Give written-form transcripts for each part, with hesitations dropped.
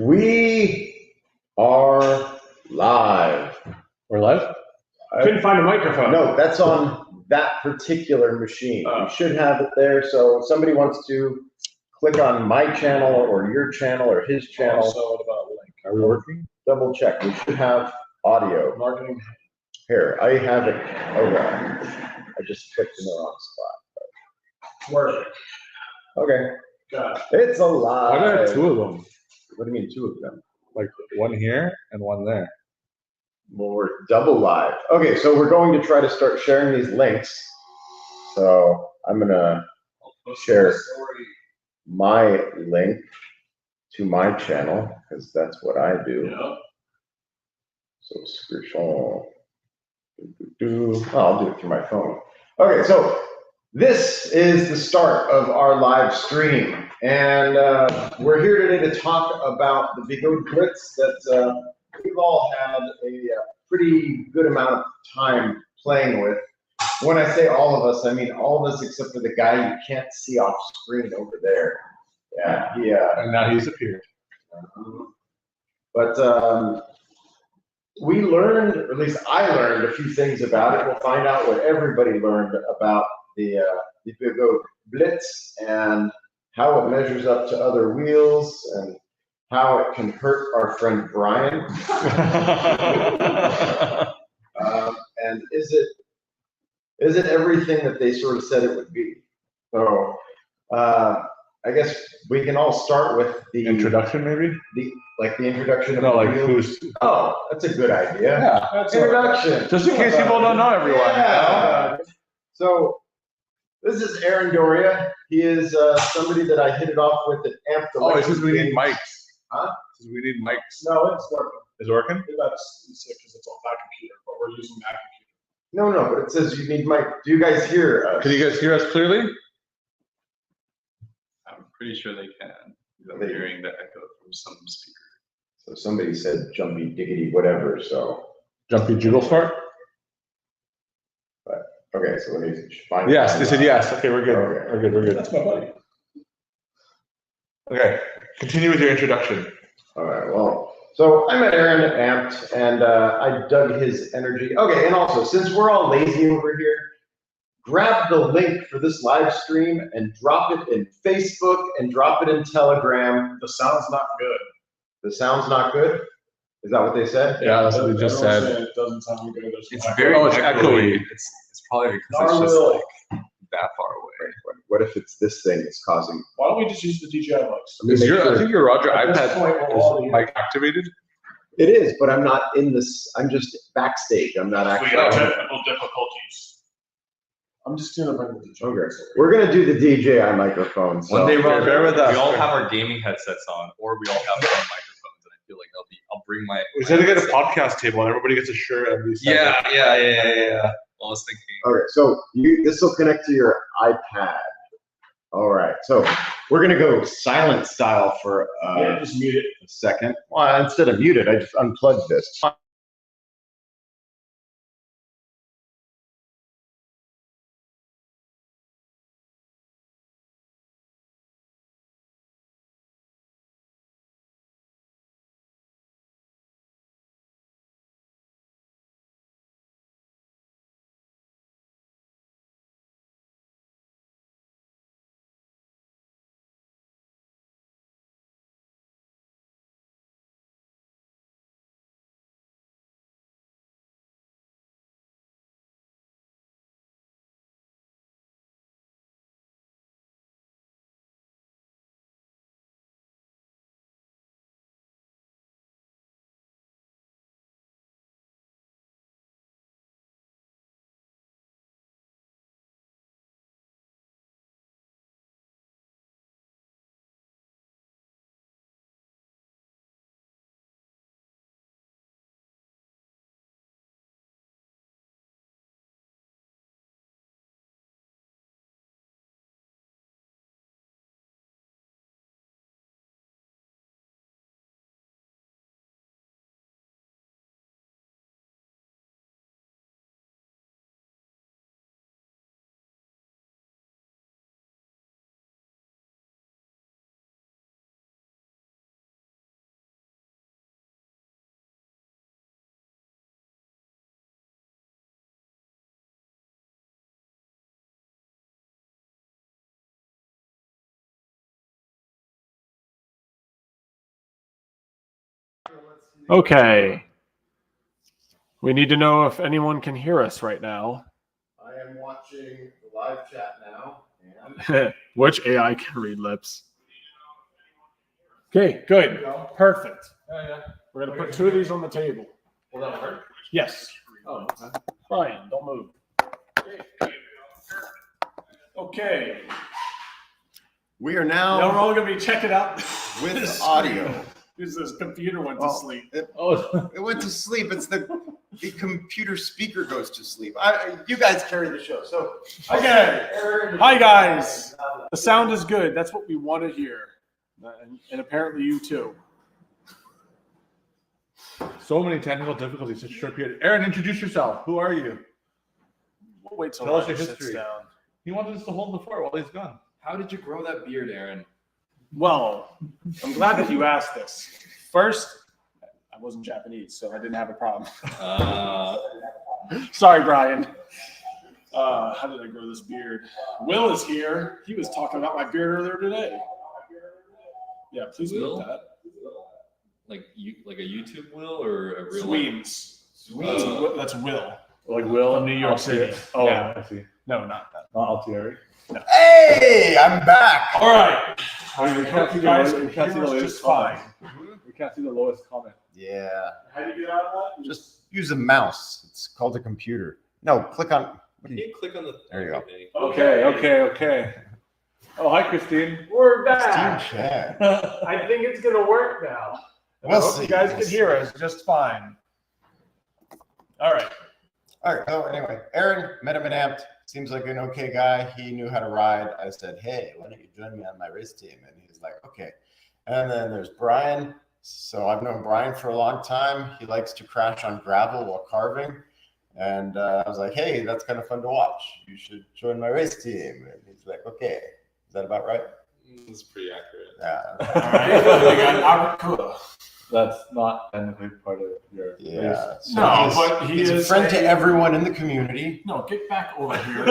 We are live. We're live? Couldn't find a microphone. No, that's on that particular machine. You should have it there. So if somebody wants to click on my channel or your channel or his channel. So what about link? Are we working? Double check. We should have audio. Marketing. Here, I have it. Okay. I just clicked in the wrong spot. Work. Okay. Got it. It's alive. Why do I have two of them? What do you mean two of them? Like one here and one there. Well, we're double live. Okay, so we're going to try to start sharing these links. So I'm gonna share my link to my channel because that's what I do. Yeah. So screenshot. I'll do it through my phone. Okay, so this is the start of our live stream, and we're here today to talk about the Begode Blitz that we've all had a pretty good amount of time playing with. When I say all of us, I mean all of us except for the guy you can't see off screen over there. Yeah, he. And now he's appeared. But we learned, or at least I learned, a few things about it. We'll find out what everybody learned about the Begode Blitz and how it measures up to other wheels and how it can hurt our friend Brian. And is it everything that they sort of said it would be? So I guess we can all start with the Introduction, maybe? the introduction of No, the like wheel. who's. Oh, that's a good idea. Yeah. That's Introduction. Just in case people don't know everyone. Yeah. So this is Aaron Doria. He is somebody that I hit it off with at Amp. Oh, it says we need mics. Huh? It says we need mics. No, it's working. Is it working? That's because it's on that computer, but we're using that computer. No, but it says you need mic. Do you guys hear us? Can you guys hear us clearly? I'm pretty sure they can. I'm They- hearing the echo from some speaker. So somebody said jumpy diggity whatever. So Jumpy jiggle fart? okay, so let me find. Yes, they said yes. Okay, we're good. Okay. We're good, we're good. That's my buddy. Okay, continue with your introduction. All right, well, so I met Aaron at Amped, and I dug his energy. Okay, and also, since we're all lazy over here, grab the link for this live stream and drop it in Facebook and drop it in Telegram. The sound's not good. The sound's not good? Is that what they said? Yeah, that's what we just Everyone's said. saying It doesn't sound good. There's It's some very Oh, it's echoey. echoey. It's probably because Darn it's just will. like that far away. What if it's this thing that's causing? Why don't we just use the DJI mics? Is Make your, sure- I think your Roger At this iPad point, we're all is mic activated. It is, but I'm not in this. I'm just backstage. I'm not We actually. got technical difficulties. I'm just gonna bring the DJI. Okay, we're gonna do the DJI microphone. So. One day, Okay, bear with us. we all have our gaming headsets on, or we all have our own microphones, and I feel like I'll bring my. We should get a podcast table and everybody gets a shirt and we Yeah. I was thinking. Okay, so this will connect to your iPad. All right, so we're gonna go silent style for Yeah, just mute it. a second. Well, instead of muted, I just unplugged this. Okay. We need to know if anyone can hear us right now. I am watching the live chat now. And Which AI can read lips? Okay, good. Perfect. We're going to put 2 of these on the table. Will that work? Yes. Oh, okay. Brian, don't move. Okay. we are Now we're now all going to be checking out with audio. Because this computer went to sleep. Oh, It went to sleep. It's the computer speaker goes to sleep. You guys carry the show. So Okay. Hi, guys. The sound is good. That's what we want to hear. And apparently you too. so many technical difficulties in a short period. Aaron, introduce yourself. Who are you? We'll wait till Tell us Ryan your sits history. down. He wanted us to hold the fort while he's gone. How did you grow that beard, Aaron? Well, I'm glad that you asked this. First, I wasn't Japanese, so I didn't have a problem. Sorry, Brian. How did I grow this beard? Will is here. He was talking about my beard earlier today. Yeah, please mute Will? that. Like a YouTube Will or a real Sweens. That's Will. Like Will From New York City. Oh, Yeah. I see. No, not that. Not Altieri. hey, I'm back. All right. We can't see You guys the, can we can't see hear the us latest just fine. comment. We can't see the lowest comment. Yeah. How do you get out of that? Just use a mouse. It's called a computer. No, click on. What do you? You click on the. There you go. Okay. Oh, hi, Christine. We're Steam back. chat. I think it's going to work now. And We'll I hope see. you guys We'll can see. hear us just fine. All right. All right. So anyway, Aaron met him at Amped. Seems like an okay guy. He knew how to ride. I said, hey, why don't you join me on my race team? And he's like, okay. And then there's Brian. So I've known Brian for a long time. He likes to crash on gravel while carving. And I was like, hey, that's kind of fun to watch. You should join my race team. And he's like, okay. Is that about right? It's pretty accurate. Yeah. All right. We got Albert Kula. That's not technically part of your Yeah. race. So No, he's, but he he's is a friend to a- everyone in the community. No, get back over here.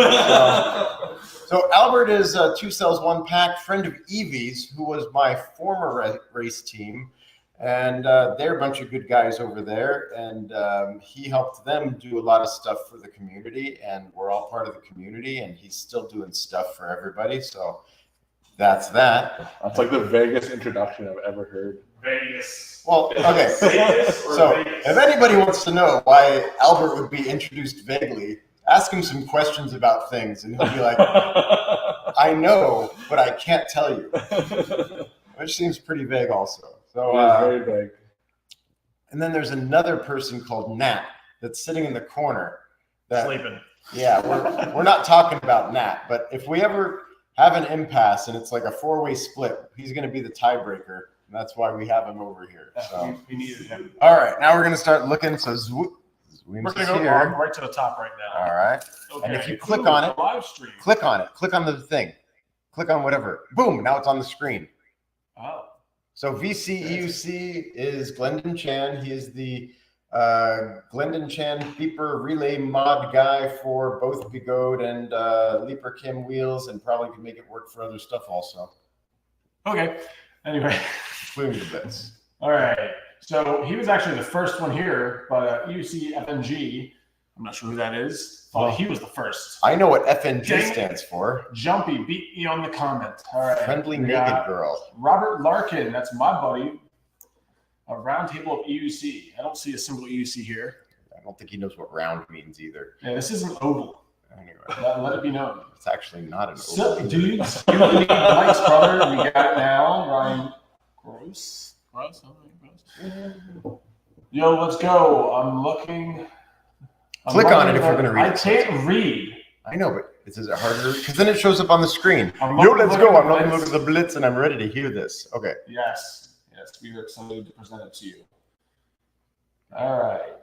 So Albert is a 2 cells 1 pack, friend of Evie's, who was my former race team, and they're a bunch of good guys over there. And he helped them do a lot of stuff for the community, and we're all part of the community. And he's still doing stuff for everybody. So that's that. That's like the vaguest introduction I've ever heard. Vegas. Well, okay. Vegas or So Vegas? if anybody wants to know why Albert would be introduced vaguely, ask him some questions about things, and he'll be like, I know, but I can't tell you, which seems pretty vague also. So, very vague. and then there's another person called Nat that's sitting in the corner. That, Sleeping. yeah, we're not talking about Nat, but if we ever have an impasse and it's like a 4-way split, he's going to be the tiebreaker, and that's why we have him over here. So, We needed him. all right, now we're going to start looking. So, We're Weems going is to go here. right to the top right now. All right. Okay. And if you click Ooh, on it- the live stream. Click on it. Click on the thing. Click on whatever. Boom. Now it's on the screen. Oh. So VCEUC is Glendon Chan. He is the Glendon Chan beeper relay mod guy for both Begode and Leaper Kim wheels, and probably could make it work for other stuff also, Okay. Anyway. including the bits. All right. So he was actually the first one here, but UC FNG. I'm not sure who that is. Thought he was the first. I know what FNG Dang it. stands for. Jumpy beat me on the comment. All right. Friendly We Naked got Girl. Robert Larkin. That's my buddy. A round table of EUC. I don't see a symbol EUC here. I don't think he knows what round means either. Yeah, this is an oval. Anyway, Let it be known. it's actually not an So, oval. dudes, you need Mike's brother. We got it now. Ryan Gross. Gross. Yo, let's go. I'm looking. Click on it if you're gonna read I it. can't read. I know, but is it harder? Because then it shows up on the screen. I'm Yo, looking let's at go. the I'm looking Blitz. at the Blitz and I'm ready to hear this. Okay. Yes. We are excited to present it to you. All right.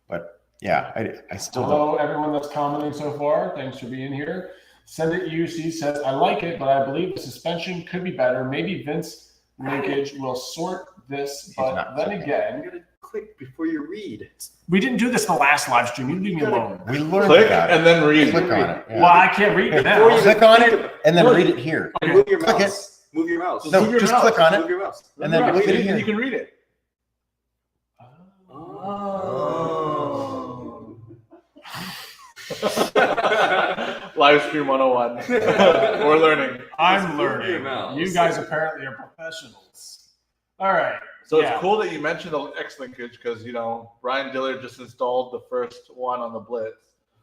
But yeah, I still don't. Hello, everyone that's commenting so far. Thanks for being here. Send it UC says, I like it, but I believe the suspension could be better. Maybe Vince Linkage will sort this, but not then clicking. again, You gotta click before you read. we didn't do this in the last live stream. You leave me alone. We learned Click about it. and then read. Click on it. Yeah. Well, I can't read it Before now. you click on it and then read it here. Okay. Move your Click mouse. Move your mouse. No, Move your just mouse. click on Move it your mouse. and then Right, click it you here. can read it. Oh. Live stream 101. We're learning. I'm Just move your learning. mouse. You guys apparently are professionals. All right. So Yeah. it's cool that you mentioned the X linkage because Brian Dillard just installed the first one on the Blitz.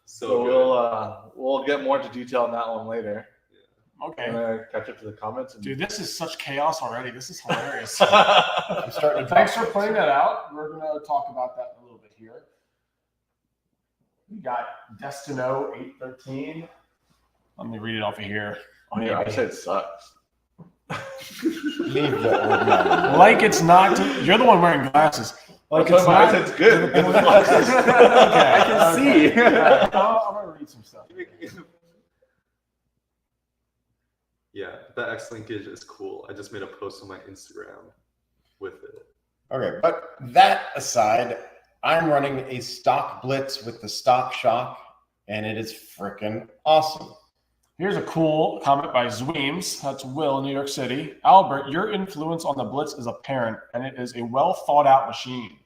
So we'll get more into detail on that one later. Okay. I'm gonna catch up to the comments. Dude, this is such chaos already. This is hilarious. I'm starting to Thanks for pointing that out. We're going to talk about that in a little bit here. We got Destino 813. Let me read it off of here. Oh yeah, I said it sucks. leave the old man. Like it's not. You're the one wearing glasses. Like it's I not. said it's good. Okay. I can see. Yeah, I'm going to read some stuff. Yeah, that X linkage is cool. I just made a post on my Instagram with it. Okay, but that aside, I'm running a stock Blitz with the stock shock, and it is freaking awesome. Here's a cool comment by Zweems. That's Will, New York City. Albert, your influence on the Blitz is apparent, and it is a well thought out machine.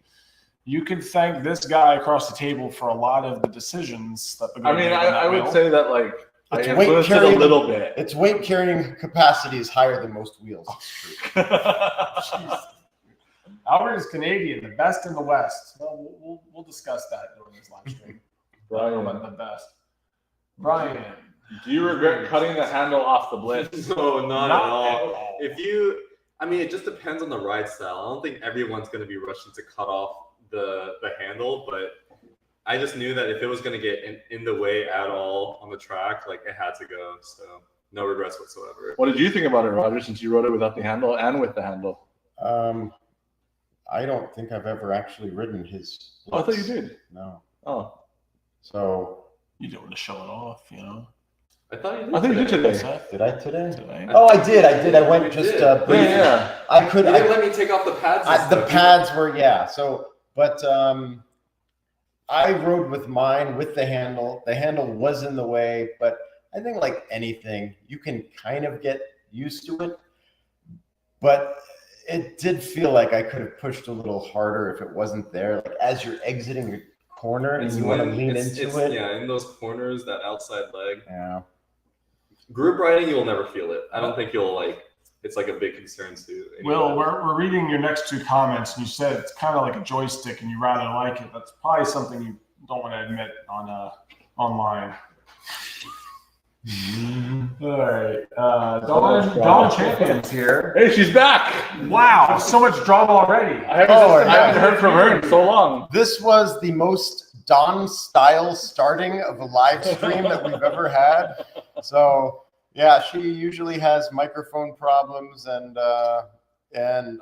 You can thank this guy across the table for a lot of the decisions that. I would say that I It's influenced it a weight-carrying- little bit. Its weight carrying capacity is higher than most wheels. Jeez. Albert is Canadian, the best in the West. Well, we'll discuss that during this live stream. Brian, about the best. Brian, Do you regret cutting the handle off the Blitz? No, not at all. all. It just depends on the ride style. I don't think everyone's going to be rushing to cut off the handle, but I just knew that if it was going to get in the way at all on the track, it had to go. So no regrets whatsoever. What did you think about it, Roger, since you rode it without the handle and with the handle? I don't think I've ever actually ridden his Blitz. Oh, I thought you did. No. Oh. So. You don't want to show it off, I thought you did. I think you did today. Did I today? Today. Oh, I did. I went You just did. briefly. Yeah. I could. You didn't let me take off the pads. and The stuff. pads were, yeah. So, but I rode with mine with the handle. The handle was in the way, but I think like anything, you can kind of get used to it. But it did feel like I could have pushed a little harder if it wasn't there. Like as you're exiting a corner and you want to lean into it. Yeah, in those corners, that outside leg. Yeah. Group riding, you'll never feel it. I don't think you'll it's a big concern to anyone. Will, we're reading your next two comments, and you said it's kind of like a joystick, and you rather like it. That's probably something you don't want to admit on online. All right, Dawn Champion's here. Hey, she's back. Wow, so much drama already. I haven't heard from her in so long. This was the most Dawn style starting of a live stream that we've ever had. So yeah, she usually has microphone problems and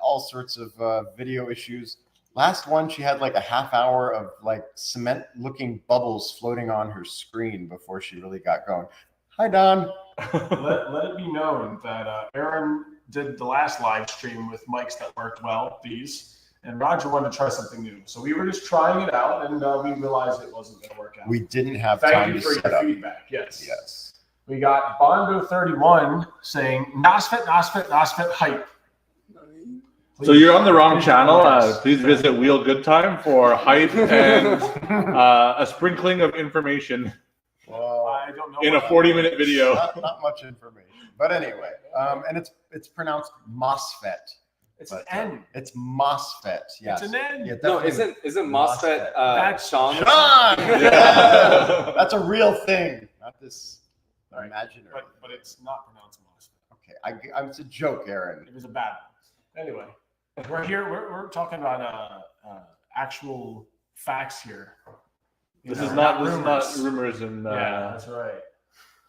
all sorts of video issues. Last one, she had like a half hour of cement looking bubbles floating on her screen before she really got going. Hi, Don. Let it be known that Aaron did the last live stream with mics that worked well, and Roger wanted to try something new. So we were just trying it out, and we realized it wasn't going to work out. We didn't have Thank time you to for set your up. feedback. Yes. Yes. We got Bondo31 saying NOSFET hype. So you're on the wrong channel. Please visit Wheel Good Time for hype and a sprinkling of information Well, I don't know. in a 40-minute video. not much information, but anyway, and it's pronounced MOSFET. It's an N. It's MOSFET. Yes. It's an N. Yeah, No, definitely. isn't MOSFET That's Sean? Sean! Yeah. That's a real thing, not this Right. imaginary. But it's not pronounced MOSFET. Okay, it's a joke, Aaron. It was a bad one. Anyway, we're here. We're talking about actual facts here. This is not rumors and yeah, that's right.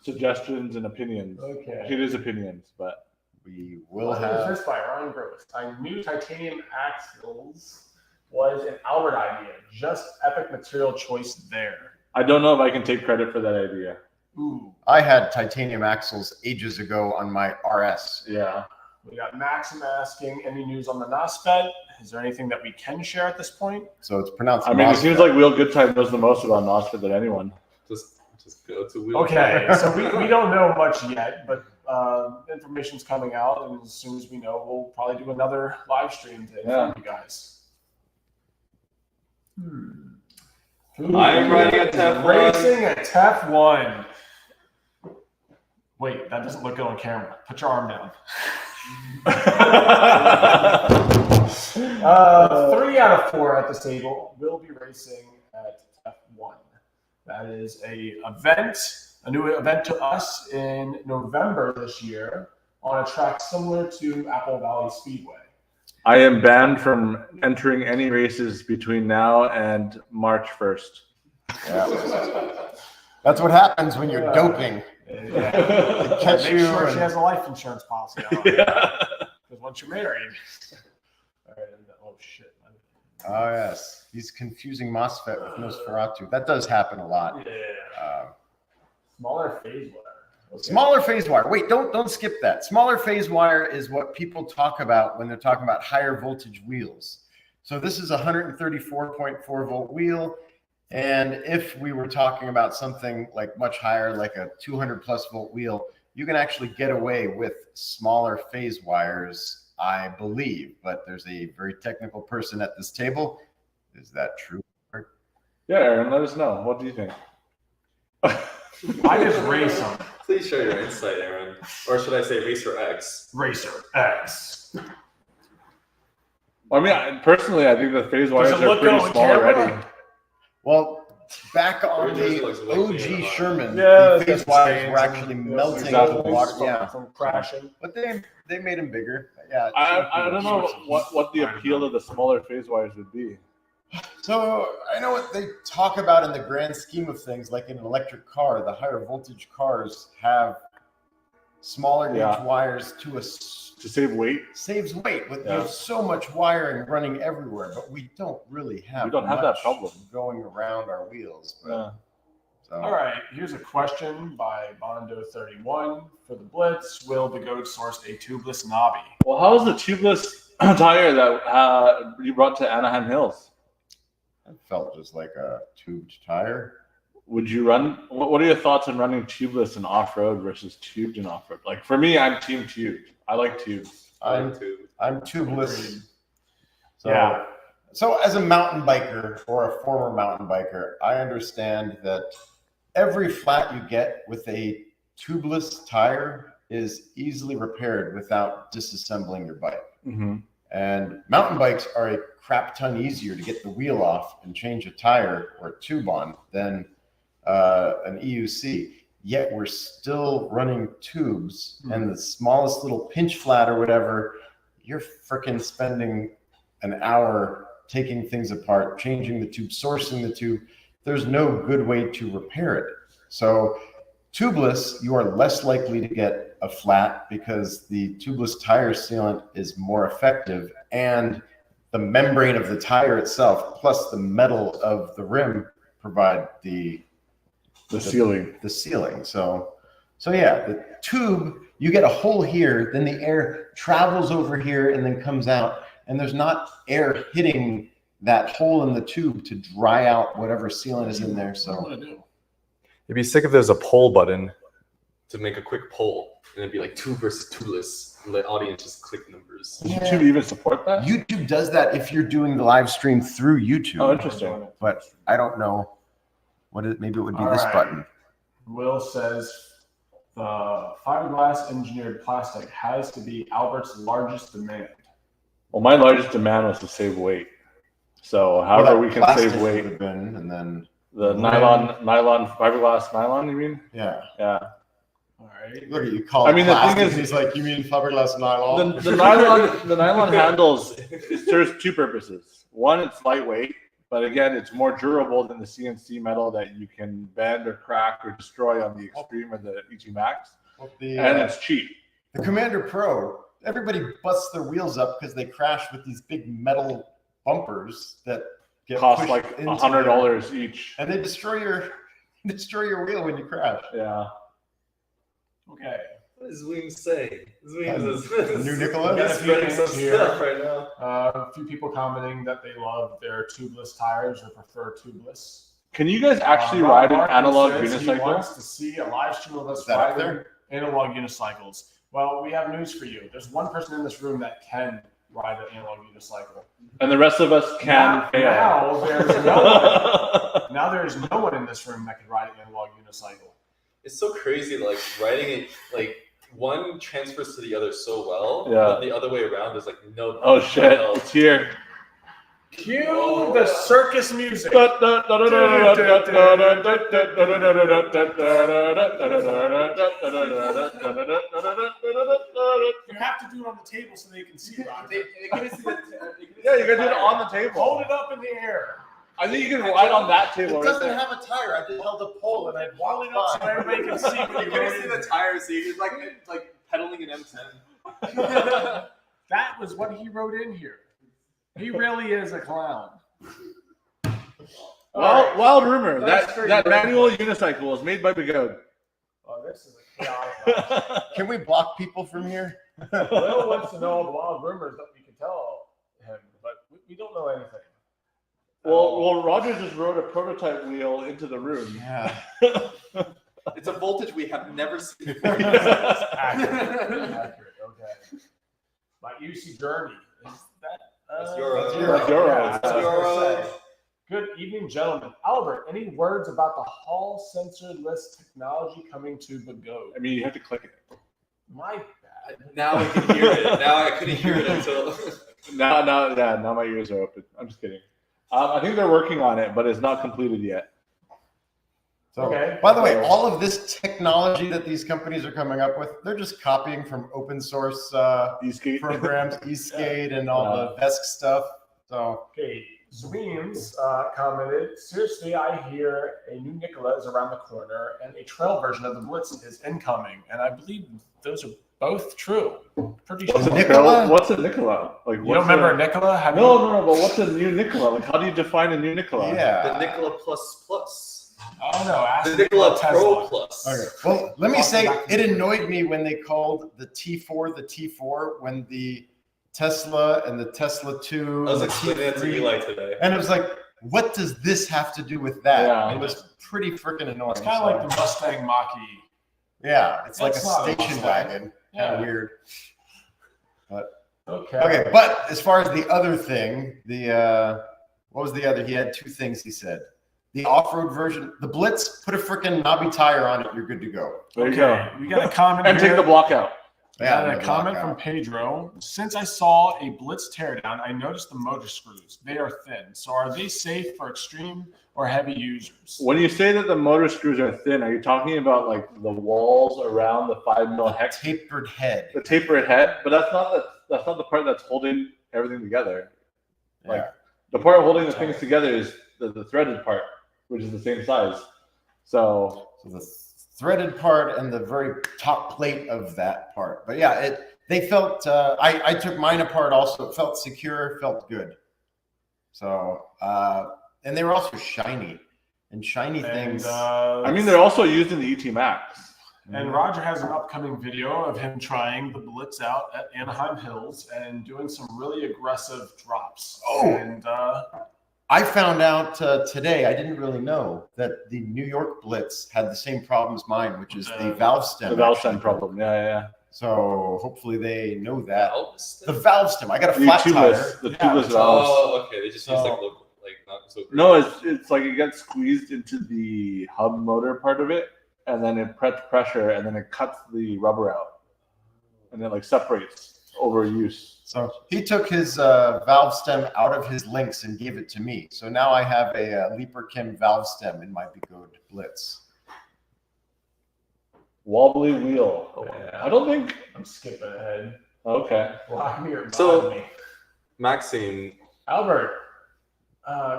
suggestions and opinions. Okay. It is opinions, but We will What is have. this by Ryan Gross? I knew titanium axles was an Albert idea. Just epic material choice there. I don't know if I can take credit for that idea. Ooh. I had titanium axles ages ago on my RS. Yeah. We got Maxim asking, any news on the NOSFET? Is there anything that we can share at this point? So it's pronounced. I mean, it MOSFET. seems like Wheel Good Time knows the most about NOSFET than anyone. Just go to Wheel. Okay, so we don't know much yet, but information's coming out, and as soon as we know, we'll probably do another live stream to inform you guys. I'm riding a TEF1. Racing a TEF1. Wait, that doesn't look good on camera. Put your arm down. 3 out of 4 at this table will be racing at TEF1. That is a new event to us in November this year on a track similar to Apple Valley Speedway. I am banned from entering any races between now and March 1st. Yeah. That's what happens when you're doping. Yeah. Catch Make you sure and- she has a life insurance policy on. Yeah. Because once you're married. All right, oh shit. Oh yes, he's confusing MOSFET with Nosferatu. That does happen a lot. Yeah. Smaller phase wire. Okay. Smaller phase wire. Wait, don't skip that. Smaller phase wire is what people talk about when they're talking about higher voltage wheels. So this is a 134.4 volt wheel. And if we were talking about something like much higher, like a 200 plus volt wheel, you can actually get away with smaller phase wires, I believe. But there's a very technical person at this table. Is that true? Yeah, Aaron, let us know. What do you think? I just race them. Please share your insight, Aaron. Or should I say Racer X? Racer X. Well, I mean, personally, I think the phase wires Does it are look pretty good on small camera? already. Well, back on Yours the looks like OG clean. Sherman, Yeah, the phase wires were actually melting exactly. the water. Yeah, From crashing. but they made them bigger. Yeah. I don't know what the appeal of the smaller phase wires would be. So I know what they talk about in the grand scheme of things, like in an electric car, the higher voltage cars have smaller gauge Yeah. wires to save weight. saves weight, but Yeah. there's so much wiring running everywhere, but we don't really have We don't have that much problem. going around our wheels. But, Yeah. so. All right, here's a question by Bondo31 for the Blitz. Will Begode source a tubeless knobby? Well, how is the tubeless tire that you brought to Anaheim Hills? It felt just like a tubed tire. Would you run? What are your thoughts on running tubeless in off-road versus tubed in off-road? Like for me, I'm team tubed. I like tubes. I'm tubeless. Agreed. So, Yeah. So as a mountain biker or a former mountain biker, I understand that every flat you get with a tubeless tire is easily repaired without disassembling your bike. Mm-hmm. And mountain bikes are a crap ton easier to get the wheel off and change a tire or a tube on than an EUC. Yet we're still running tubes, and the smallest little pinch flat or whatever, you're freaking spending an hour taking things apart, changing the tube, sourcing the tube. There's no good way to repair it. So tubeless, you are less likely to get a flat because the tubeless tire sealant is more effective, and the membrane of the tire itself plus the metal of the rim provide the sealing. The sealing. So yeah, the tube, you get a hole here, then the air travels over here and then comes out, and there's not air hitting that hole in the tube to dry out whatever sealant is in there. So It'd be sick if there's a poll button to make a quick poll, and it'd be like tube versus tubeless, and the audience just click numbers. Does YouTube even support that? YouTube does that if you're doing the live stream through YouTube. Oh, interesting. But I don't know what it, maybe it would be All this right. button. Will says the fiberglass engineered plastic has to be Albert's largest demand. Well, my largest demand was to save weight. So Well, however that we can plastic save would weight. have been, and then The fiberglass nylon, you mean? yeah. Yeah. All right. Look at you call I it mean, the thing plastic. is- He's like, you mean fiberglass nylon? The nylon handles, it serves two purposes. One, it's lightweight, but again, it's more durable than the CNC metal that you can bend or crack or destroy on the Extreme or the EG Max. Well, And it's cheap. the Commander Pro, everybody busts their wheels up because they crash with these big metal bumpers that get Costs pushed like into $100 each. and they destroy your wheel when you crash. Yeah. Okay. What does Weems say? The new Nicholas? Yeah. spreading some Here. stuff right now. A few people commenting that they love their tubeless tires or prefer tubeless. Can you guys actually Rob ride an Martin analog says he unicycle? wants to see a live stream of us Is that up riding there? analog unicycles. Well, we have news for you. There's one person in this room that can ride an analog unicycle. And the rest of us can fail. Now there's no one in this room that can ride an analog unicycle. It's so crazy, like riding it, like one transfers to the other so well, Yeah. but the other way around is like no. Oh shit! It's here. Cue the circus music. You have to do it on the table so they can see, Roger. Yeah, you gotta do it on the table. Hold it up in the air. I think you can ride on that table. It doesn't have a tire. I just held a pole and I'd walk Hold it up so by. everybody can see what You you're can see the tires, so it's like pedaling an M10. That was what he wrote in here. He really is a clown. Wild rumor that manual unicycle was made by Begode. Oh, this is a chaotic. Can we block people from here? Will wants to know all the wild rumors that we can tell him, but we don't know anything. Well, Roger just rode a prototype wheel into the room. Yeah. It's a voltage we have never seen before. Accurate. Okay. My UC journey is that. That's your. That's your. Good evening, gentlemen. Albert, any words about the Hall sensor-less technology coming to Begode? I mean, you have to click it. My bad. Now I can hear it. Now I couldn't hear it until. Now my ears are open. I'm just kidding. I think they're working on it, but it's not completed yet. So, okay. By the way, all of this technology that these companies are coming up with, they're just copying from open source E-skate programs, eSkate and all the VESC stuff. So, okay. Zweems commented, seriously, I hear a new Nikola is around the corner and a trail version of the Blitz is incoming. And I believe those are both true. Pretty sure. What's a Nikola? What's a Nikola? Like, You don't remember a Nikola? No, but what's a new Nikola? Like, how do you define a new Nikola? Yeah. The Nikola Plus. Oh, no. Ask The Nikola Pro Tesla. Plus. Okay. Well, let me say, it annoyed me when they called the T4 when the Tesla and the Tesla 2. I was explaining that to Eli today. And it was like, what does this have to do with that? Yeah. It was pretty freaking annoying. It's kind of like the Mustang Mach-E. Yeah, it's like a It's not a station Mustang. wagon. Yeah. Kind of weird. Okay. Okay, but as far as the other thing, what was the other? He had two things he said. The off-road version, the Blitz, put a freaking knobby tire on it, you're good to go. There you go. We got a comment And here. take the block out. We got a comment from Pedro. Since I saw a Blitz teardown, I noticed the motor screws. They are thin. So are they safe for extreme or heavy users? When you say that the motor screws are thin, are you talking about like the walls around the 5mm hex? Tapered head. The tapered head, but that's not the part that's holding everything together. Like the part holding the things together is the threaded part, which is the same size. So the threaded part and the very top plate of that part. But yeah, they felt. I took mine apart also. It felt secure, felt good. So and they were also shiny, and shiny things. I mean, they're also used in the ET Max. And Roger has an upcoming video of him trying the Blitz out at Anaheim Hills and doing some really aggressive drops. Oh, and I found out today, I didn't really know, that the New York Blitz had the same problem as mine, which is the valve stem. The valve stem problem, yeah. So hopefully they know that. Valve stem? The valve stem. I got a flat tire. The tubeless valves. Oh, okay. They just use like local, like not so. No, it's like it gets squeezed into the hub motor part of it, and then it puts pressure, and then it cuts the rubber out, and it like separates over use. So he took his valve stem out of his links and gave it to me. So now I have a Leaper Kim valve stem in my Begode Blitz. Wobbly wheel. Oh, I don't think I'm skipping ahead. Okay. Block me or So- bother me. Maxime, Albert,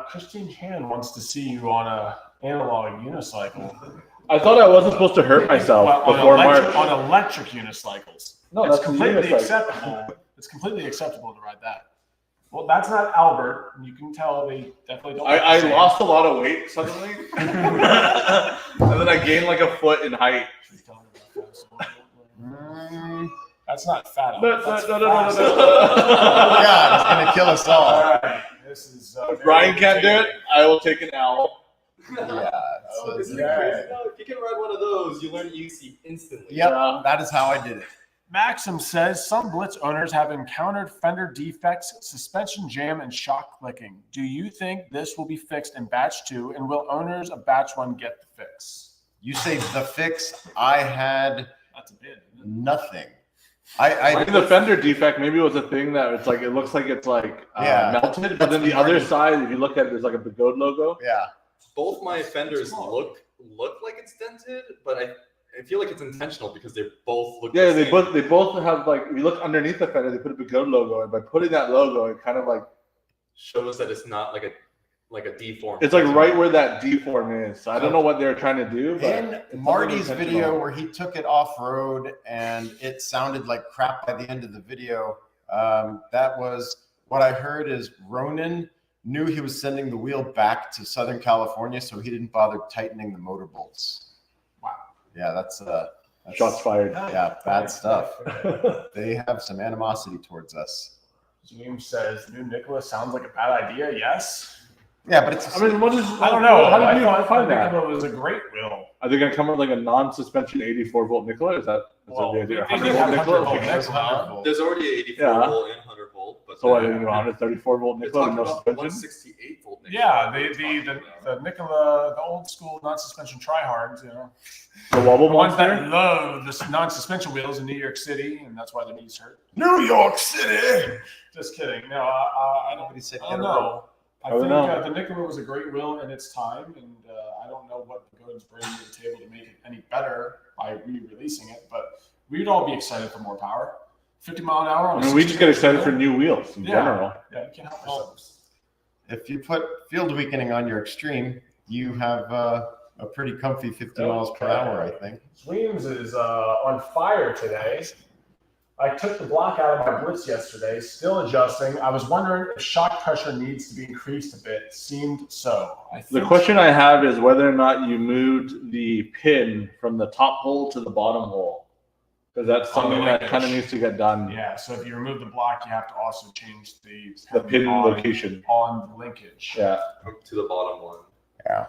Christine Chan wants to see you on a analog unicycle. I thought I wasn't supposed to hurt myself on before March. electric unicycles. No, It's that's completely unicycle. acceptable. It's completely acceptable to ride that. Well, that's not Albert. You can tell they definitely don't. I lost a lot of weight suddenly, and then I gained like a foot in height. That's not fat. No. That's Oh my God, it's gonna kill us all. All right. This is. If Brian can't do it, I will take an L. Yeah. isn't it crazy? No, if you can ride one of those, you learn UC instantly. Yep, that is how I did it. Maxim says some Blitz owners have encountered fender defects, suspension jam, and shock clicking. Do you think this will be fixed in batch 2, and will owners of batch 1 get the fix? You say the fix. I had That's a bit. nothing. I think the fender defect maybe was a thing that it's like it looks like it's like melted, but then the other side, if you look at it, there's like a Begode logo. Yeah. Both my fenders look like it's dented, but I feel like it's intentional because they both look. Yeah, they both have like. If you look underneath the fender, they put a Begode logo, and by putting that logo, it kind of like shows that it's not like a deform. It's like right where that deform is. So I don't know what they're trying to do. But in Marty's video where he took it off road and it sounded like crap by the end of the video, that was what I heard. Is Ronan knew he was sending the wheel back to Southern California, so he didn't bother tightening the motor bolts. Wow. Yeah, that's shots fired. Yeah, bad stuff. They have some animosity towards us. James says new Nicholas sounds like a bad idea. Yes. Yeah, but it's. I mean, what is? I don't know. How did you find that? It was a great wheel. Are they going to come with like a non-suspension 84 volt Nikola? Is that the idea? 100 volt Nikola? There's already an 84 volt and 100 volt. But so I think 134 volt Nikola with no suspension. 168 volt Nikola. Yeah, the Nikola, the old school non-suspension tryhards, you know. The wobble The ones monster. that love the non-suspension wheels in New York City, and that's why their knees hurt. New York City. Just kidding. No, I don't know. I think the Nikola was a great wheel in its time, and I don't know what Begode's bringing to the table to make it any better by re-releasing it, but we'd all be excited for more power. 50 mile an hour. I mean, we just get excited for new wheels in general. Yeah, we can't help ourselves. If you put field weakening on your extreme, you have a pretty comfy 50 miles per hour, I think. Williams is on fire today. I took the block out of my Blitz yesterday, still adjusting. I was wondering if shock pressure needs to be increased a bit. Seemed so. The question I have is whether or not you moved the pin from the top hole to the bottom hole. Because that's something that kind of needs to get done. Yeah, so if you remove the block, you have to also change the pin location on the linkage. Yeah. To the bottom one. Yeah.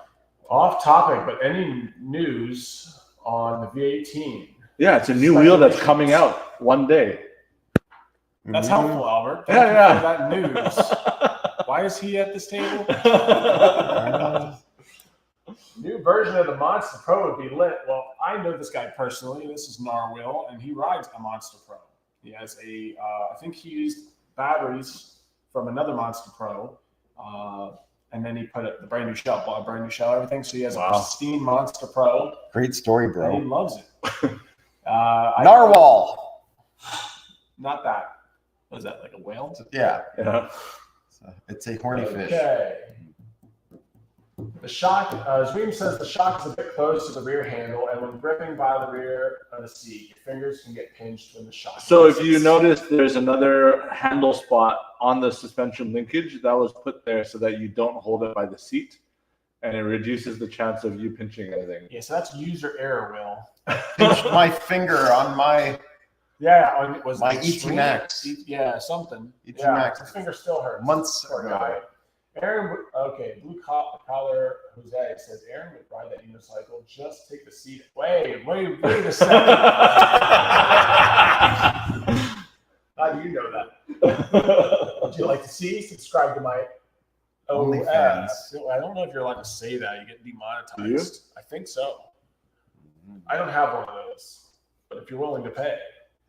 Off topic, but any news on the V18? Yeah, it's a new wheel that's coming out one day. That's helpful, Albert. Thank you for that news. Why is he at this table? New version of the Monster Pro would be lit. Well, I know this guy personally. This is Narwhal, and he rides a Monster Pro. He has I think he used batteries from another Monster Pro, and then he put the brand new shell, bought a brand new shell, everything. So he has a pristine Monster Pro. Great story, bro. And he loves it. Narwhal. Not that. What is that, like a whale? Yeah. Yeah. It's a horny fish. Okay. The shock, Zweem says the shock is a bit close to the rear handle, and when gripping by the rear of the seat, your fingers can get pinched when the shock. So if you notice, there's another handle spot on the suspension linkage that was put there so that you don't hold it by the seat, and it reduces the chance of you pinching anything. Yeah, so that's user error, Will. Pinched my finger on my was my ET Max. Yeah, something. ET yeah, Max. his finger still hurts. Months Poor ago. guy. Aaron, okay, blue collar Jose says Aaron would ride that unicycle. Just take the seat. Wait a second. How do you know that? Would you like to see? Subscribe to my OnlyFans. I don't know if you're allowed to say that. You get demonetized. Do you? I think so. I don't have one of those, but if you're willing to pay.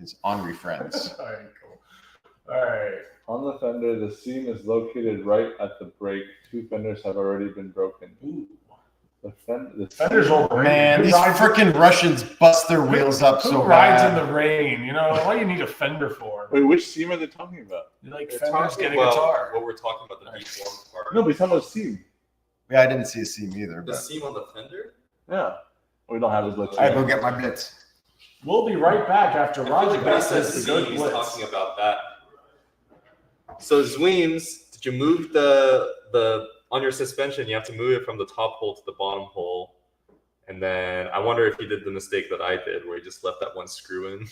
His Henri friends. All right, cool. All right. On the fender, the seam is located right at the brake. 2 fenders have already been broken. Ooh. The Fenders overrated. Man, these freaking Russians bust their wheels up Who so rides bad. in the rain? You know, what do you need a fender for? Wait, which seam are they talking about? You like We're fenders talking getting a about guitar. what we're talking about, the deformed part. No, but he's talking about seam. Yeah, I didn't see a seam either. The But seam on the fender? Yeah. We don't have his list. I go get my bits. We'll be right back after I feel Roger like when he Best says says seam, Begode he's Blitz. talking about that. So Zweems, did you move the on your suspension? You have to move it from the top hole to the bottom hole, and then I wonder if he did the mistake that I did, where he just left that one screw in.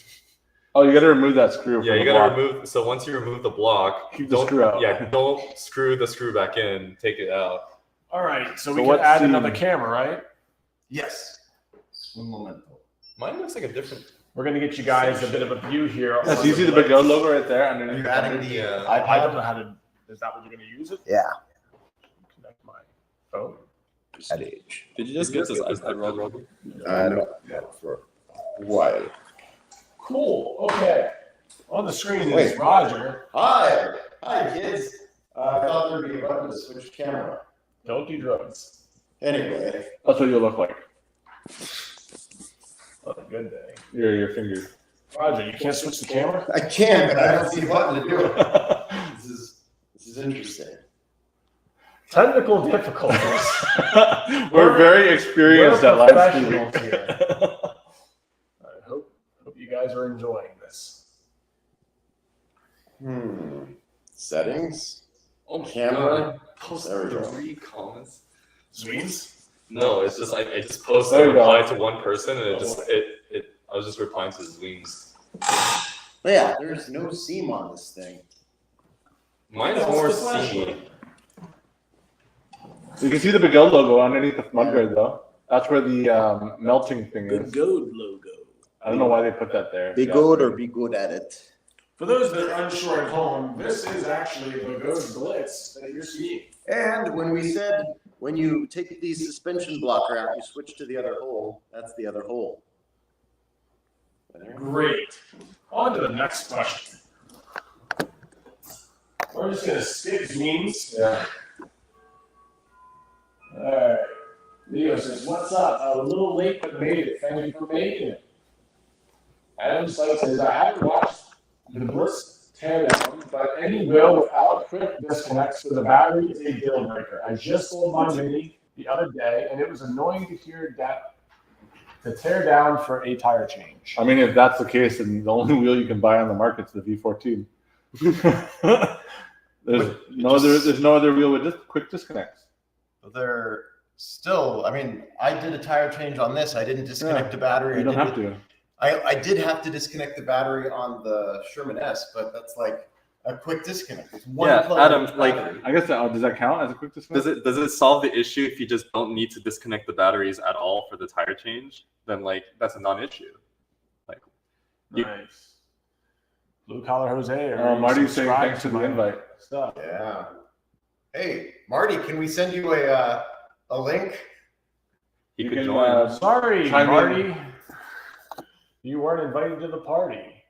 Oh, you got to remove that screw. Yeah, from you the gotta block. remove. So once you remove the block, Keep the don't screw out. Yeah, don't screw the screw back in. Take it out. All right, so So we what can add seam? another camera, right? Yes. Un momento. Mine looks like a different. We're going to get you guys a bit of a view here. So you see the Begode logo right there Are underneath you the adding fender? the I don't iPad? know how to. Is that what you're going to use it? Yeah. Connect my phone. Stage. Did you just get this iPad, Rob? No, for a while. Cool. Okay. On the screen is Wait. Roger. Hi, kids. I thought there'd be a button to switch camera. Don't do drugs. Anyway, That's what you look like. On a good day. Your finger. Roger, you can't switch the camera? I can, but I don't see a button to do it. This is interesting. Technical difficulties. We're very experienced We're at live professionals streaming. here. I hope you guys are enjoying this. Settings. Oh, Camera. Post There we go. 3 comments. Sweens? No, it's just I just posted There a you go. reply to one person, and I was just replying to Zweens. But yeah, there's no seam on this thing. Mine's That's more the flashlight. seamy. You can see the Begode logo underneath the mudguard though. That's where the melting thing is. Begode logo. I don't know why they put that there. Be good or be good at it. For those that are unsure at home, this is actually a Begode Blitz that you're seeing. And when we said when you take the suspension blocker out, you switch to the other hole, that's the other hole. Great. On to the next question. We're just going to skip Zweens. Yeah. All right. Leo says, "What's up? A little late, but made it. Thank you for making it." Adam Sykes says, "I haven't watched the Blitz teardown, but any will without quick disconnects for the battery is a deal breaker. I just sold my Mini the other day, and it was annoying to hear that to tear down for a tire change." I mean, if that's the case, then the only wheel you can buy on the market is the V14. There's no other wheel with just quick disconnects. They're still, I mean, I did a tire change on this. I didn't disconnect the battery. You don't have to. I did have to disconnect the battery on the Sherman S, but that's like a quick disconnect. It's one Yeah, plug Adam, battery. like, I guess does that count as a quick disconnect? Does it solve the issue if you just don't need to disconnect the batteries at all for the tire change? Then like that's a non-issue. Like, you- Nice. Blue Collar Jose. Marty's saying subscribe thanks to the my invite. Stuff. Yeah. Hey, Marty, can we send you a link? he You could can, join. Sorry, Chime in. Marty. You weren't invited to the party.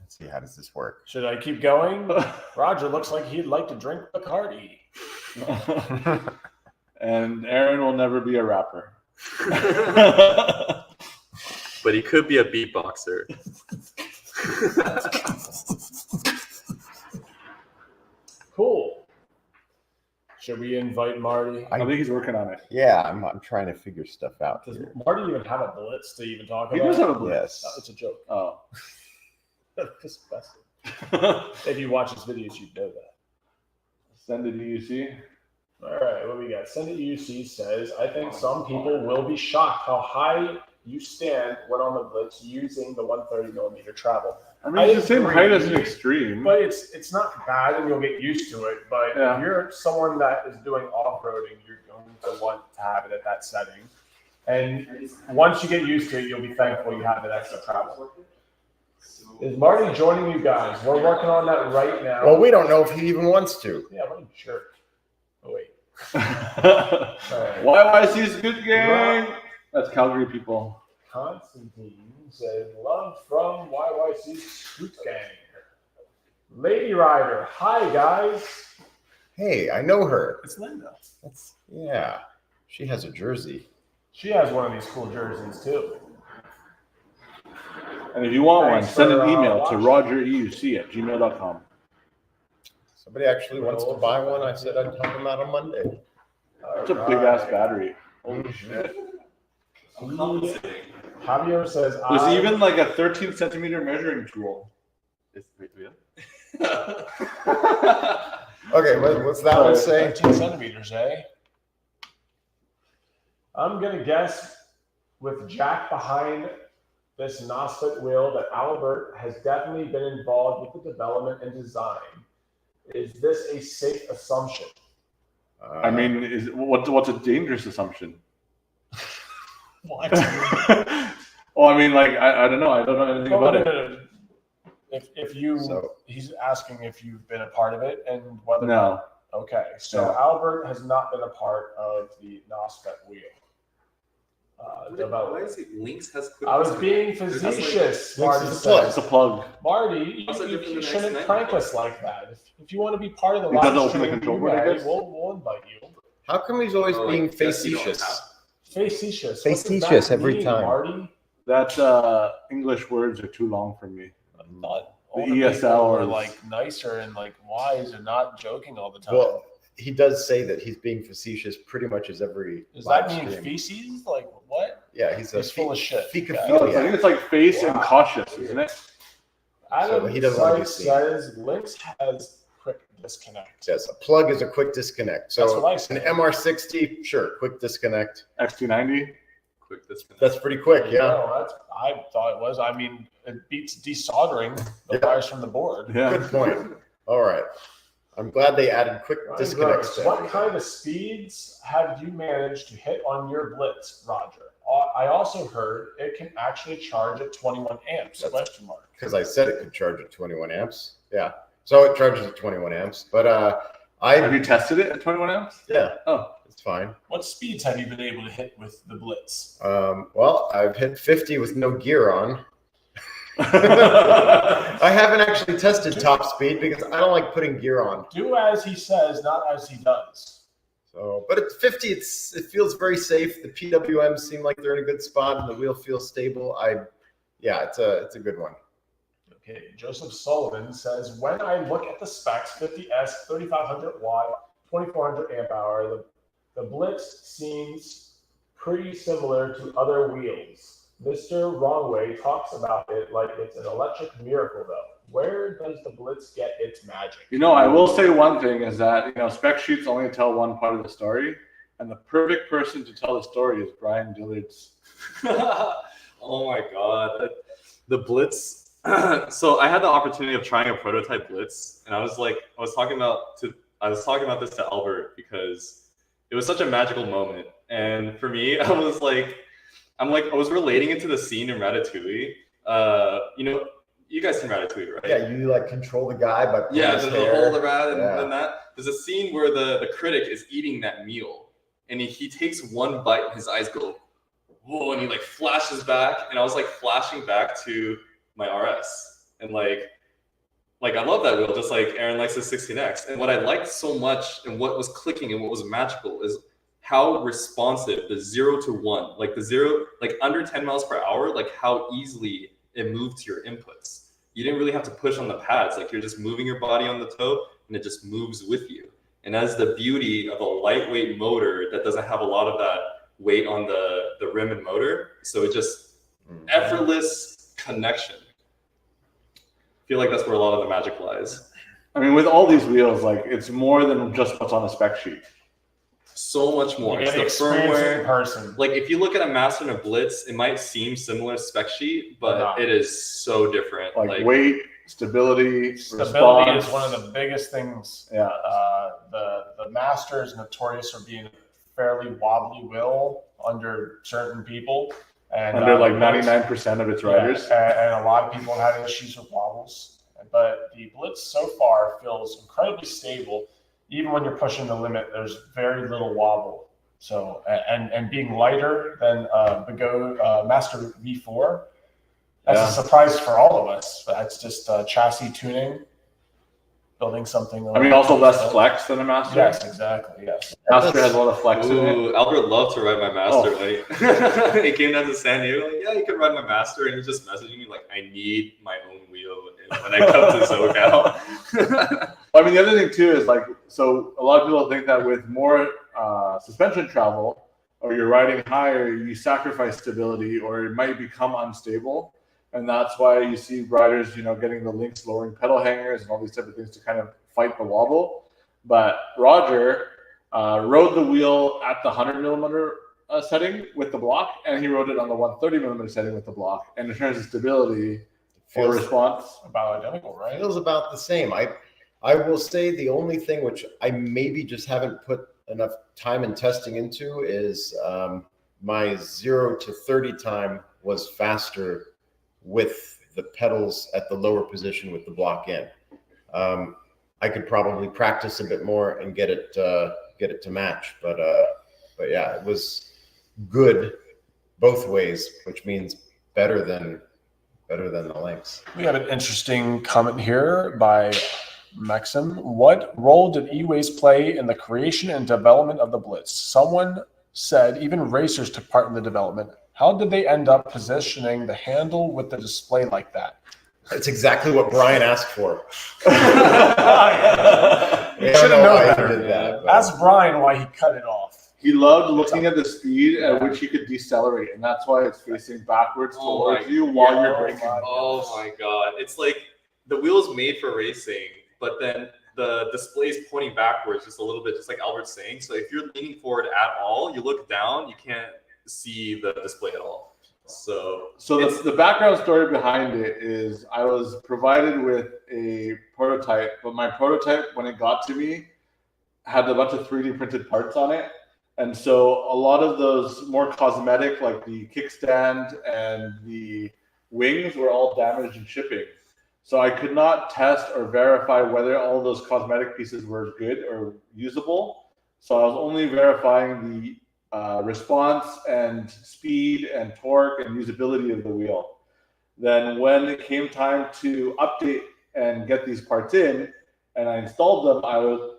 Let's see, how does this work? Should I keep going? Roger looks like he'd like to drink Bacardi. And Aaron will never be a rapper. But he could be a beatboxer. Cool. Should we invite Marty? I think he's working on it. Yeah, I'm trying to figure stuff out. Does Marty even have a blitz to even talk He about? does have a blitz. Yes. It's a joke. Oh. Disgusting. If you watch his videos, you'd know that. Send it to UC. All right, what we got? Send it UC says, "I think some people will be shocked how high you stand when on the blitz using the 130mm travel. I mean, it's the same agree. height as an extreme. But it's not bad, and you'll get used to it. But Yeah. if you're someone that is doing off-roading, you're going to want to have it at that setting. And once you get used to it, you'll be thankful you have that extra travel." Is Marty joining you guys? We're working on that right now. Well, we don't know if he even wants to. Yeah, what a jerk. Oh, wait. YYC's good gang. That's Calgary people. Constantine said, "Love from YYC Scoot Gang." Lady Rider, hi guys. Hey, I know her. It's Linda. Yeah, she has a jersey. She has one of these cool jerseys too. And if you want one, Thanks send for, an email to watching. rogereuc@gmail.com. Somebody actually wants to buy one. I said I'd help him out on Monday. That's a big ass battery. Holy shit. Javier says, There's "I even like a 13 centimeter measuring tool. Okay, what's that one say? 13 centimeters, eh?" I'm gonna guess with Jack behind this Nosfit wheel that Albert has definitely been involved with the development and design. Is this a safe assumption? I mean, what's a dangerous assumption? What? Well, I mean, like, I don't know. I don't know anything about it. If you, So- he's asking if you've been a part of it and whether. No. Okay, so Yeah. Albert has not been a part of the NOSFET wheel. Why is it Lynx has quick I was disconnect? being There's just, facetious, Lynx Marty is a plug. It's says. a plug. Marty, Also you different than shouldn't X9 prank plug. us like that. If you want to be part of the It live doesn't open the stream, control you board, I may. guess? We'll invite you. How come he's always Oh, being like, yes, you don't facetious? have- Facetious. Facetious What does that every mean, time. Marty? That English words are too long for me. I thought The all the people ESL were is- like nicer and like wise and not joking all the time. Well, he does say that he's being facetious pretty much as every Does that live mean stream. feces? Like what? Yeah, he's Full of shit. I think Fecophiliac. it's like face and Wow. cautious, isn't it? Adam he doesn't want to be Sykes seen. says Lynx has quick disconnect. Yes, a plug is a quick disconnect. That's So what I an said. MR60, sure, quick disconnect. XT90. Quick disconnect. That's pretty quick, yeah. No, that's I thought it was. I mean, it beats desoldering the Yeah. wires from the board. Yeah. Good point. All right. I'm glad they added quick Ryan disconnects. Gross, to what everything. kind of speeds have you managed to hit on your Blitz, Roger? I also heard it can actually charge at 21 amps, That's- question mark. Because I said it could charge at 21 amps. Yeah. So it charges at 21 amps. But Have you tested it at 21 amps? yeah, Oh. it's fine. What speeds have you been able to hit with the Blitz? Well, I've hit 50 with no gear on. I haven't actually tested top speed because I don't like putting gear on. Do as he says, not as he does. So, but at 50, it feels very safe. The PWMs seem like they're in a good spot, and the wheel feels stable. Yeah, it's a good one. Okay, Joseph Sullivan says, when I look at the specs, 50S, 3500 watt, 2400 amp hour, the Blitz seems pretty similar to other wheels. Mr. Wrongway talks about it like it's an electric miracle, though. Where does the Blitz get its magic? You know, I will say one thing is that, you know, spec sheets only tell one part of the story, and the perfect person to tell the story is Brian Dillard's. Oh my god, the Blitz. So I had the opportunity of trying a prototype Blitz, and I was talking about this to Albert because it was such a magical moment. And for me, I was relating it to the scene in Ratatouille. You know, you guys seen Ratatouille, right? Yeah, you like control the guy by pulling Yeah, his the hair. whole the rat and, Yeah. and that. There's a scene where the critic is eating that meal, and he takes one bite, and his eyes go, whoa, and he like flashes back, and I was like flashing back to my RS, and like I love that wheel, just like Aaron likes his 16X. And what I liked so much, and what was clicking, and what was magical is how responsive the 0 to 1, like the 0, like under 10 miles per hour, like how easily it moved to your inputs. You didn't really have to push on the pads. Like you're just moving your body on the toe and it just moves with you. And that's the beauty of a lightweight motor that doesn't have a lot of that weight on the rim and motor. So it just effortless connection. I feel like that's where a lot of the magic lies. I mean, with all these wheels, like, it's more than just what's on a spec sheet. So much more. You It's get the experience in firmware. person. Like if you look at a Master and a Blitz, it might seem similar spec sheet, but No. it is so different. Like weight, stability, Stability response. is one of the biggest things. Yeah. The Master is notorious for being a fairly wobbly wheel under certain people. And Under like the Blitz- 99% of its Yeah, riders. and a lot of people have had issues with wobbles. But the Blitz so far feels incredibly stable. Even when you're pushing the limit, there's very little wobble. So, and being lighter than Begode Master V4, that's Yeah. a surprise for all of us. That's just chassis tuning, building something. I mean, also less flex than a Master. Yes, exactly. Yes. Master has a lot of flex in it. Ooh, Albert loved to ride my Master. Oh. Like, he came down to San Diego, like, yeah, you can ride my Master, and he was just messaging me like, I need my own wheel when I come to SoCal. I mean, the other thing too is like, so a lot of people think that with more suspension travel, or you're riding higher, you sacrifice stability, or it might become unstable, and that's why you see riders, you know, getting the Lynx lowering pedal hangers and all these type of things to kind of fight the wobble. But Roger rode the wheel at the 100 millimeter setting with the block, and he rode it on the 130 millimeter setting with the block. And in terms of stability or Feels- response, About identical, right? Feels about the same. I will say the only thing which I maybe just haven't put enough time and testing into is my 0 to 30 time was faster with the pedals at the lower position with the block in. I could probably practice a bit more and get it to match, but yeah, it was good both ways, which means better than the Lynx. We have an interesting comment here by Maxim. What role did E-Ways play in the creation and development of the Blitz? Someone said even racers took part in the development. How did they end up positioning the handle with the display like that? It's exactly what Brian asked for. You should have known better. Did that, Ask Brian why he cut it off. He loved looking at the speed at which he could decelerate, and that's why it's facing backwards towards you while you're braking. Oh my god. It's like the wheel's made for racing, but then the display's pointing backwards just a little bit, just like Albert's saying. So if you're leaning forward at all, you look down, you can't see the display at all. So the background story behind it is I was provided with a prototype, but my prototype, when it got to me, had a bunch of 3D printed parts on it. And so a lot of those more cosmetic, like the kickstand and the wings, were all damaged in shipping. So I could not test or verify whether all those cosmetic pieces were good or usable. So I was only verifying the response and speed and torque and usability of the wheel. Then when it came time to update and get these parts in, and I installed them,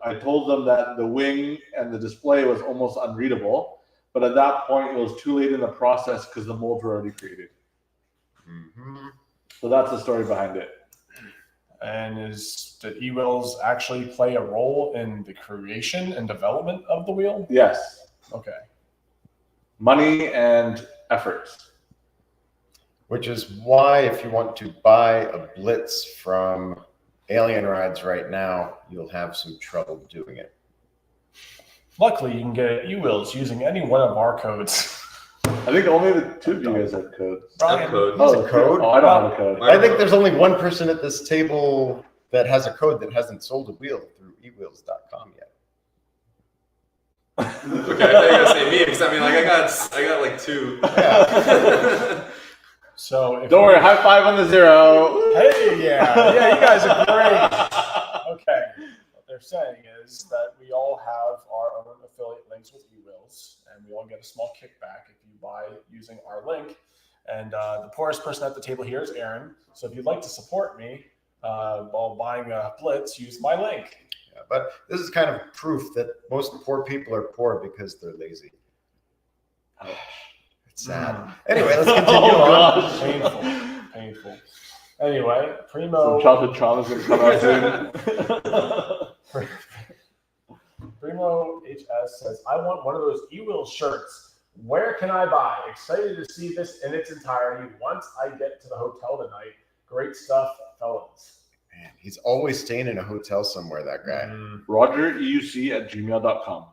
I told them that the wing and the display was almost unreadable. But at that point, it was too late in the process because the molds were already created. Mm-hmm. So that's the story behind it. And did E-Wheels actually play a role in the creation and development of the wheel? Yes. Okay. Money and effort. Which is why if you want to buy a Blitz from Alien Rides right now, you'll have some trouble doing it. Luckily, you can get E-Wheels using any one of our codes. I think only the two of you guys have codes. Brian, code. Oh, a code? Oh, I don't have a code. I think there's only one person at this table that has a code that hasn't sold a wheel through ewheels.com yet. Okay, I thought you were gonna say me because I mean, like I got like two. Yeah. So Don't worry, high five on the 0. Hey, yeah, you guys are great. Okay, what they're saying is that we all have our own affiliate links with E-Wheels, and we all get a small kickback if you buy using our link. And the poorest person at the table here is Aaron. So if you'd like to support me while buying a Blitz, use my link. Yeah, but this is kind of proof that most poor people are poor because they're lazy. It's sad. Anyway, let's continue on. Painful. Anyway, Primo. Some childhood trauma's gonna come out soon. Primo HS says, I want one of those E-Wheel shirts. Where can I buy? Excited to see this in its entirety once I get to the hotel tonight. Great stuff, fellas. Man, he's always staying in a hotel somewhere, that guy. RogerEUC@gmail.com.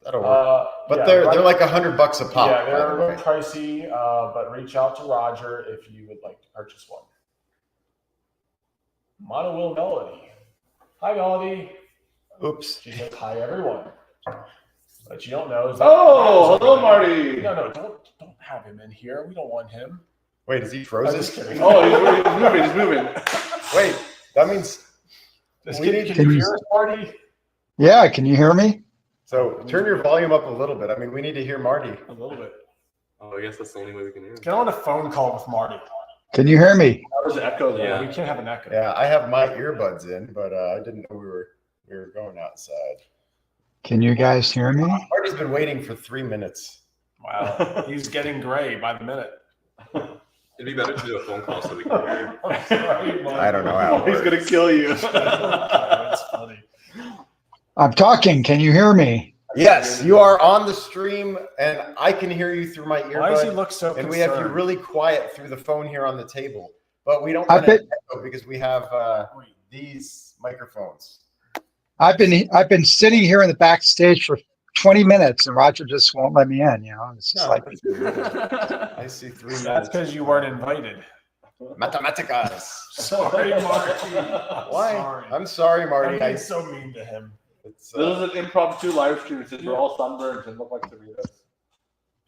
That'll work. But they're like $100 a pop. Yeah, they're a little pricey, but reach out to Roger if you would like to purchase one. Monowheel Melody. Hi, Melody. Oops. She says, hi, everyone. What you don't know is that hello, Marty. No, don't have him in here. We don't want him. Wait, is he I'm frozen? just kidding. Oh, he's moving. Wait, that means Can you hear us, Marty? Yeah, can you hear me? so turn your volume up a little bit. I mean, we need to hear Marty. A little bit. Oh, I guess that's the only way we can hear. Get on a phone call with Marty. Can you hear me? There's an echo there. Yeah. We can't have an echo. Yeah, I have my earbuds in, but I didn't know we were going outside. Can you guys hear me? Marty's been waiting for 3 minutes. Wow, he's getting gray by the minute. It'd be better to do a phone call so we can hear you. I'm sorry, Marty. I don't know how. He's gonna kill you. That's funny. I'm talking. Can you hear me? Yes, you are on the stream, and I can hear you through my Why does he earbud. look so And concerned? we have you really quiet through the phone here on the table, but we don't I want to bet- echo because we have these microphones. I've been sitting here in the backstage for 20 minutes, and Roger just won't let me in. It's just No, like, I see 3 That's minutes. because you weren't invited. Mathematicas. Sorry, Marty. Why? Sorry. I'm sorry, Marty. I'm being so mean to him. It's, This is an impromptu live stream since we're all sunburned and look like tomatoes.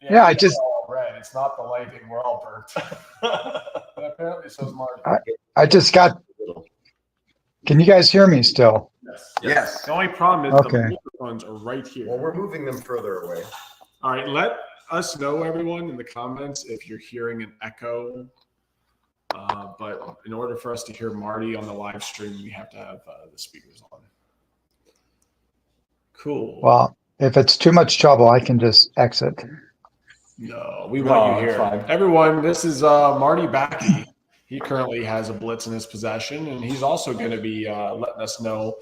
Yeah, I just- all red. head. It's not the lighting. We're all burnt. But apparently, so is Marty. I just got. Can you guys hear me still? Yes. The only problem is Okay. the microphones are right here. Well, we're moving them further away. All right, let us know, everyone, in the comments if you're hearing an echo. But in order for us to hear Marty on the live stream, we have to have the speakers on. Cool. Well, if it's too much trouble, I can just exit. No, we want you it's here. fine. Everyone, this is Marty Backey. He currently has a Blitz in his possession, and he's also going to be letting us know.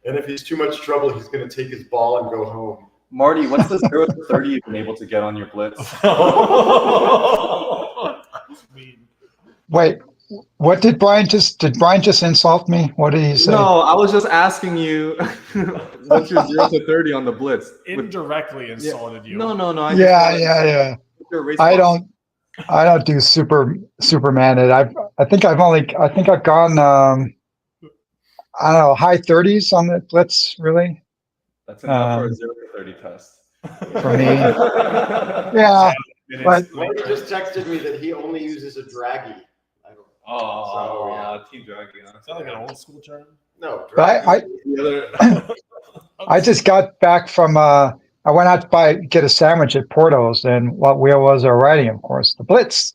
And if he's too much trouble, he's going to take his ball and go home. Marty, what's the 0 to 30 you've been able to get on your Blitz? Wait, what did Brian just insult me? What did he say? No, I was just asking you, what's your 0 to 30 on the Blitz? Indirectly insulted you. No. Yeah. I don't do Superman it. I think I've gone I don't know, high 30s on the Blitz, really. That's enough for a 0 to 30 test. For me. Yeah. But Marty just texted me that he only uses a draggy. Team Draggy. Is that like an old school term? No, But I just got back from I went out to get a sandwich at Porto's, and what wheel was I riding? Of course, the Blitz.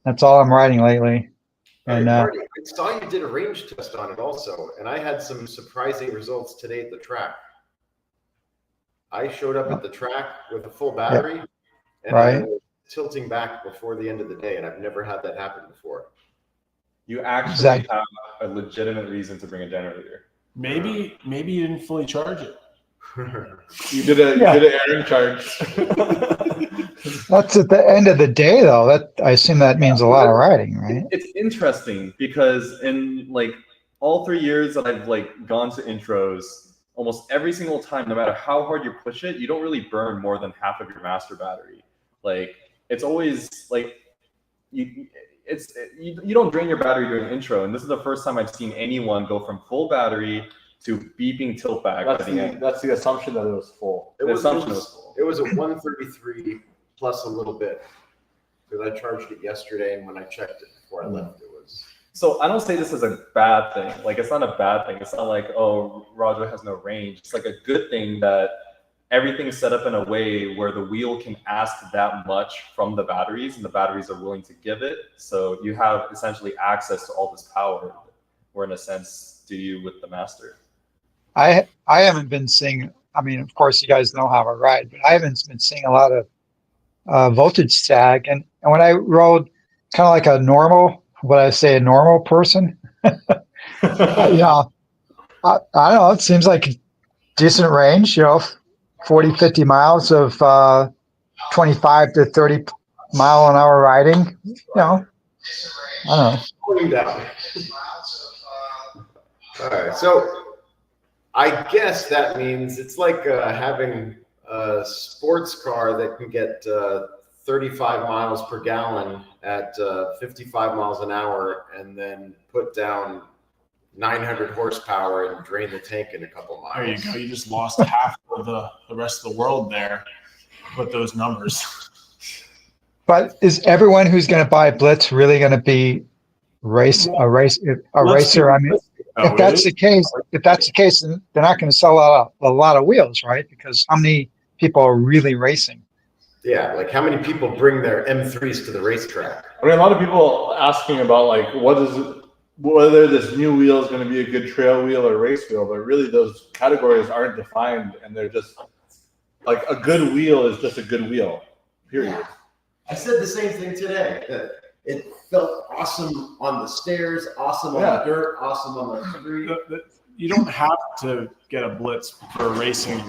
That's all I'm riding lately. And Marty, I saw you did a range test on it also, and I had some surprising results today at the track. I showed up at the track with a full battery, and I was tilting back before the end of the day, and I've never had that happen before. You actually have a legitimate reason to bring a generator. Maybe you didn't fully charge it. You did an airing charge. that's at the end of the day, though. That I assume that means a lot of riding, right? It's interesting because in like all 3 years that I've like gone to intros, almost every single time, no matter how hard you push it, you don't really burn more than half of your master battery. Like it's always like you don't drain your battery during intro, and this is the first time I've seen anyone go from full battery to beeping tilt back. That's the assumption that it was full. It was a 133 plus a little bit, because I charged it yesterday, and when I checked it before I left, it was. So I don't say this as a bad thing. Like it's not a bad thing. It's not like, oh, Roger has no range. It's like a good thing that everything's set up in a way where the wheel can ask that much from the batteries, and the batteries are willing to give it. So you have essentially access to all this power, or in a sense, do you with the master. I haven't been seeing. I mean, of course, you guys know how I ride, but I haven't been seeing a lot of voltage sag. And when I rode, kind of like a normal person. Yeah, I don't know. It seems like decent range. 40, 50 miles of 25 to 30 mile an hour riding. I don't know. All right, so I guess that means it's like having a sports car that can get 35 miles per gallon at 55 miles an hour, and then put down 900 horsepower and drain the tank in a couple miles. There you go. You just lost half of the rest of the world there with those numbers. But is everyone who's going to buy Blitz really going to be a racer? I mean, if that's the case, then they're not going to sell a lot of wheels, right? Because how many people are really racing? Yeah, like how many people bring their M3s to the racetrack? I mean, a lot of people asking about like whether this new wheel is going to be a good trail wheel or race wheel, but really those categories aren't defined, and they're just like a good wheel is just a good wheel, period. Yeah. I said the same thing today, that it felt awesome on the stairs, awesome on the dirt, awesome on the street. You don't have to get a Blitz for racing.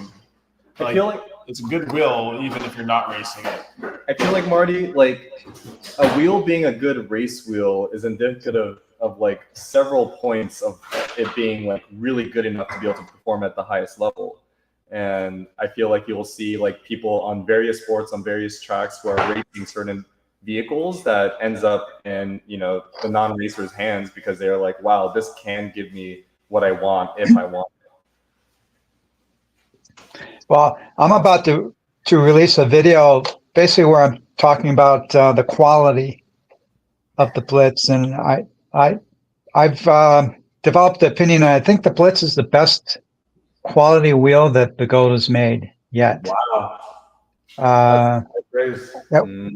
I feel like it's a good wheel even if you're not racing it. I feel like, Marty, like a wheel being a good race wheel is indicative of like several points of it being like really good enough to be able to perform at the highest level. And I feel like you'll see like people on various sports, on various tracks who are racing certain vehicles that ends up in, the non-racers' hands because they're like, wow, this can give me what I want if I want it. Well, I'm about to release a video basically where I'm talking about the quality of the Blitz, and I've developed the opinion. I think the Blitz is the best quality wheel that Begode has made yet. Wow.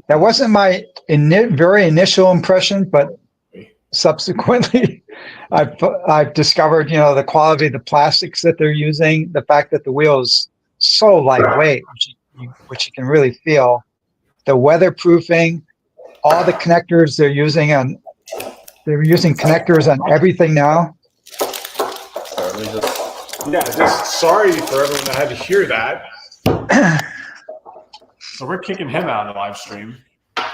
That wasn't my very initial impression, but subsequently, I've discovered, the quality of the plastics that they're using, the fact that the wheel is so lightweight, which you can really feel, the weatherproofing, all the connectors they're using connectors on everything now. Yeah, just sorry for everyone that had to hear that. So we're kicking him out of the live stream.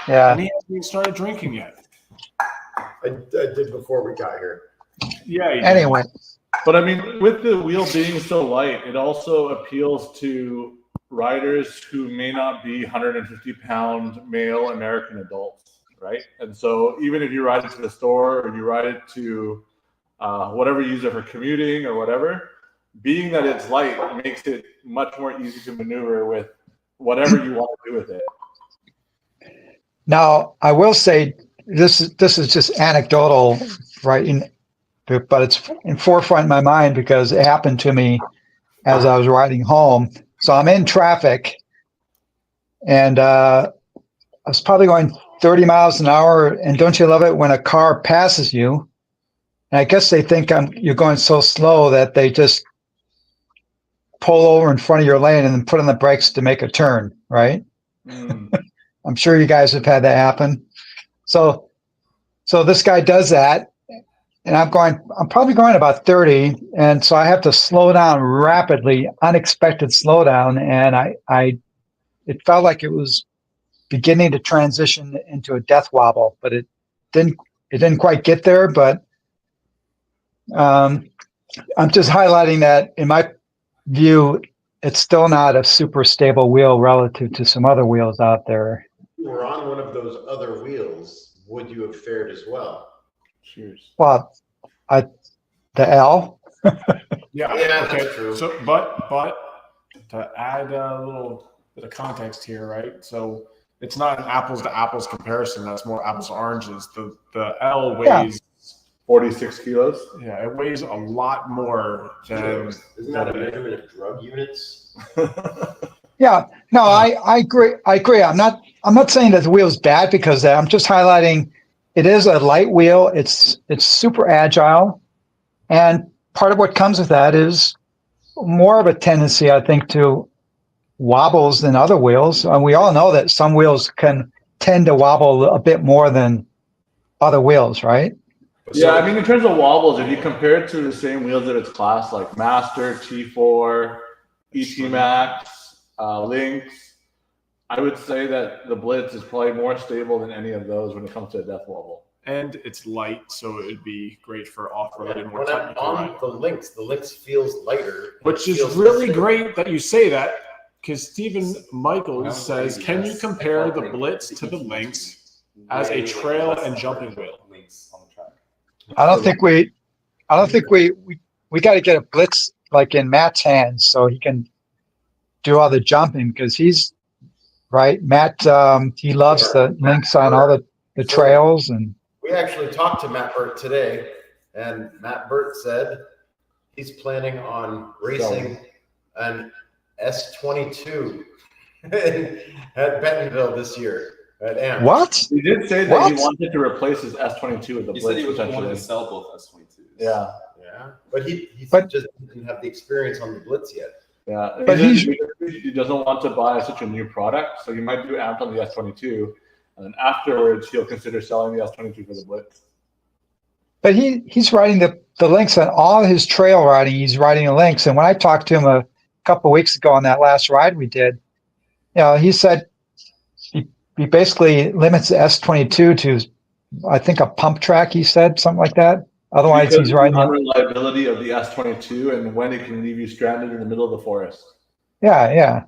Yeah. And he hasn't even started drinking yet. I did before we got here. Yeah. Anyway. But I mean, with the wheel being so light, it also appeals to riders who may not be 150-pound male American adults, right? And so even if you ride it to the store or you ride it to whatever you use it for commuting or whatever, being that it's light makes it much more easy to maneuver with whatever you want to do with it. Now, I will say this is just anecdotal, right? But it's in forefront of my mind because it happened to me as I was riding home. So I'm in traffic, and I was probably going 30 miles an hour. And don't you love it when a car passes you? And I guess they think you're going so slow that they just pull over in front of your lane and then put on the brakes to make a turn, right? I'm sure you guys have had that happen. So this guy does that, and I'm probably going about 30, and so I have to slow down rapidly, unexpected slowdown, and it felt like it was beginning to transition into a death wobble, but it didn't quite get there. But I'm just highlighting that in my view, it's still not a super stable wheel relative to some other wheels out there. If you were on one of those other wheels, would you have fared as well? Cheers. Well, the L. Yeah. Okay. That's true. So, but to add a little bit of context here, right? So it's not an apples to apples comparison. That's more apples to oranges. The L weighs 46 kilos. Yeah, it weighs a lot more than. Isn't that a measurement of drug units? Yeah, no, I agree. I'm not saying that the wheel is bad because I'm just highlighting it is a light wheel. It's super agile, and part of what comes with that is more of a tendency, I think, to wobbles than other wheels. And we all know that some wheels can tend to wobble a bit more than other wheels, right? Yeah, I mean, in terms of wobbles, if you compare it to the same wheels that it's class, like Master, T4, ET Max, Lynx, I would say that the Blitz is probably more stable than any of those when it comes to a death wobble. And it's light, so it'd be great for off-road and more When I'm technical on riding. the Lynx feels lighter. Which is really great that you say that, because Stephen Michaels says, can you compare the Blitz to the Lynx as a trail and jumping wheel? I don't think we got to get a Blitz like in Matt's hands so he can do all the jumping, because he's right. Matt, he loves the Lynx on all the trails. And We actually talked to Matt Burt today, and Matt Burt said he's planning on racing an S22 at Bentonville this year at AMP. what? He did say that he wanted to replace his S22 with the He Blitz. said he was potentially. wanting to sell both S22s. Yeah. Yeah, but he But- just didn't have the experience on the Blitz yet. Yeah, But he doesn't want to buy such a new product, so he might do amped on the S22, and then afterwards he'll consider selling the S22 for the Blitz. But he's riding the Lynx on all his trail riding. He's riding a Lynx, and when I talked to him a couple of weeks ago on that last ride we did, he said he basically limits the S22 to, I think, a pump track. He said something like that. Otherwise, Because he's riding. the unreliability of the S22 and when it can leave you stranded in the middle of the forest. Yeah.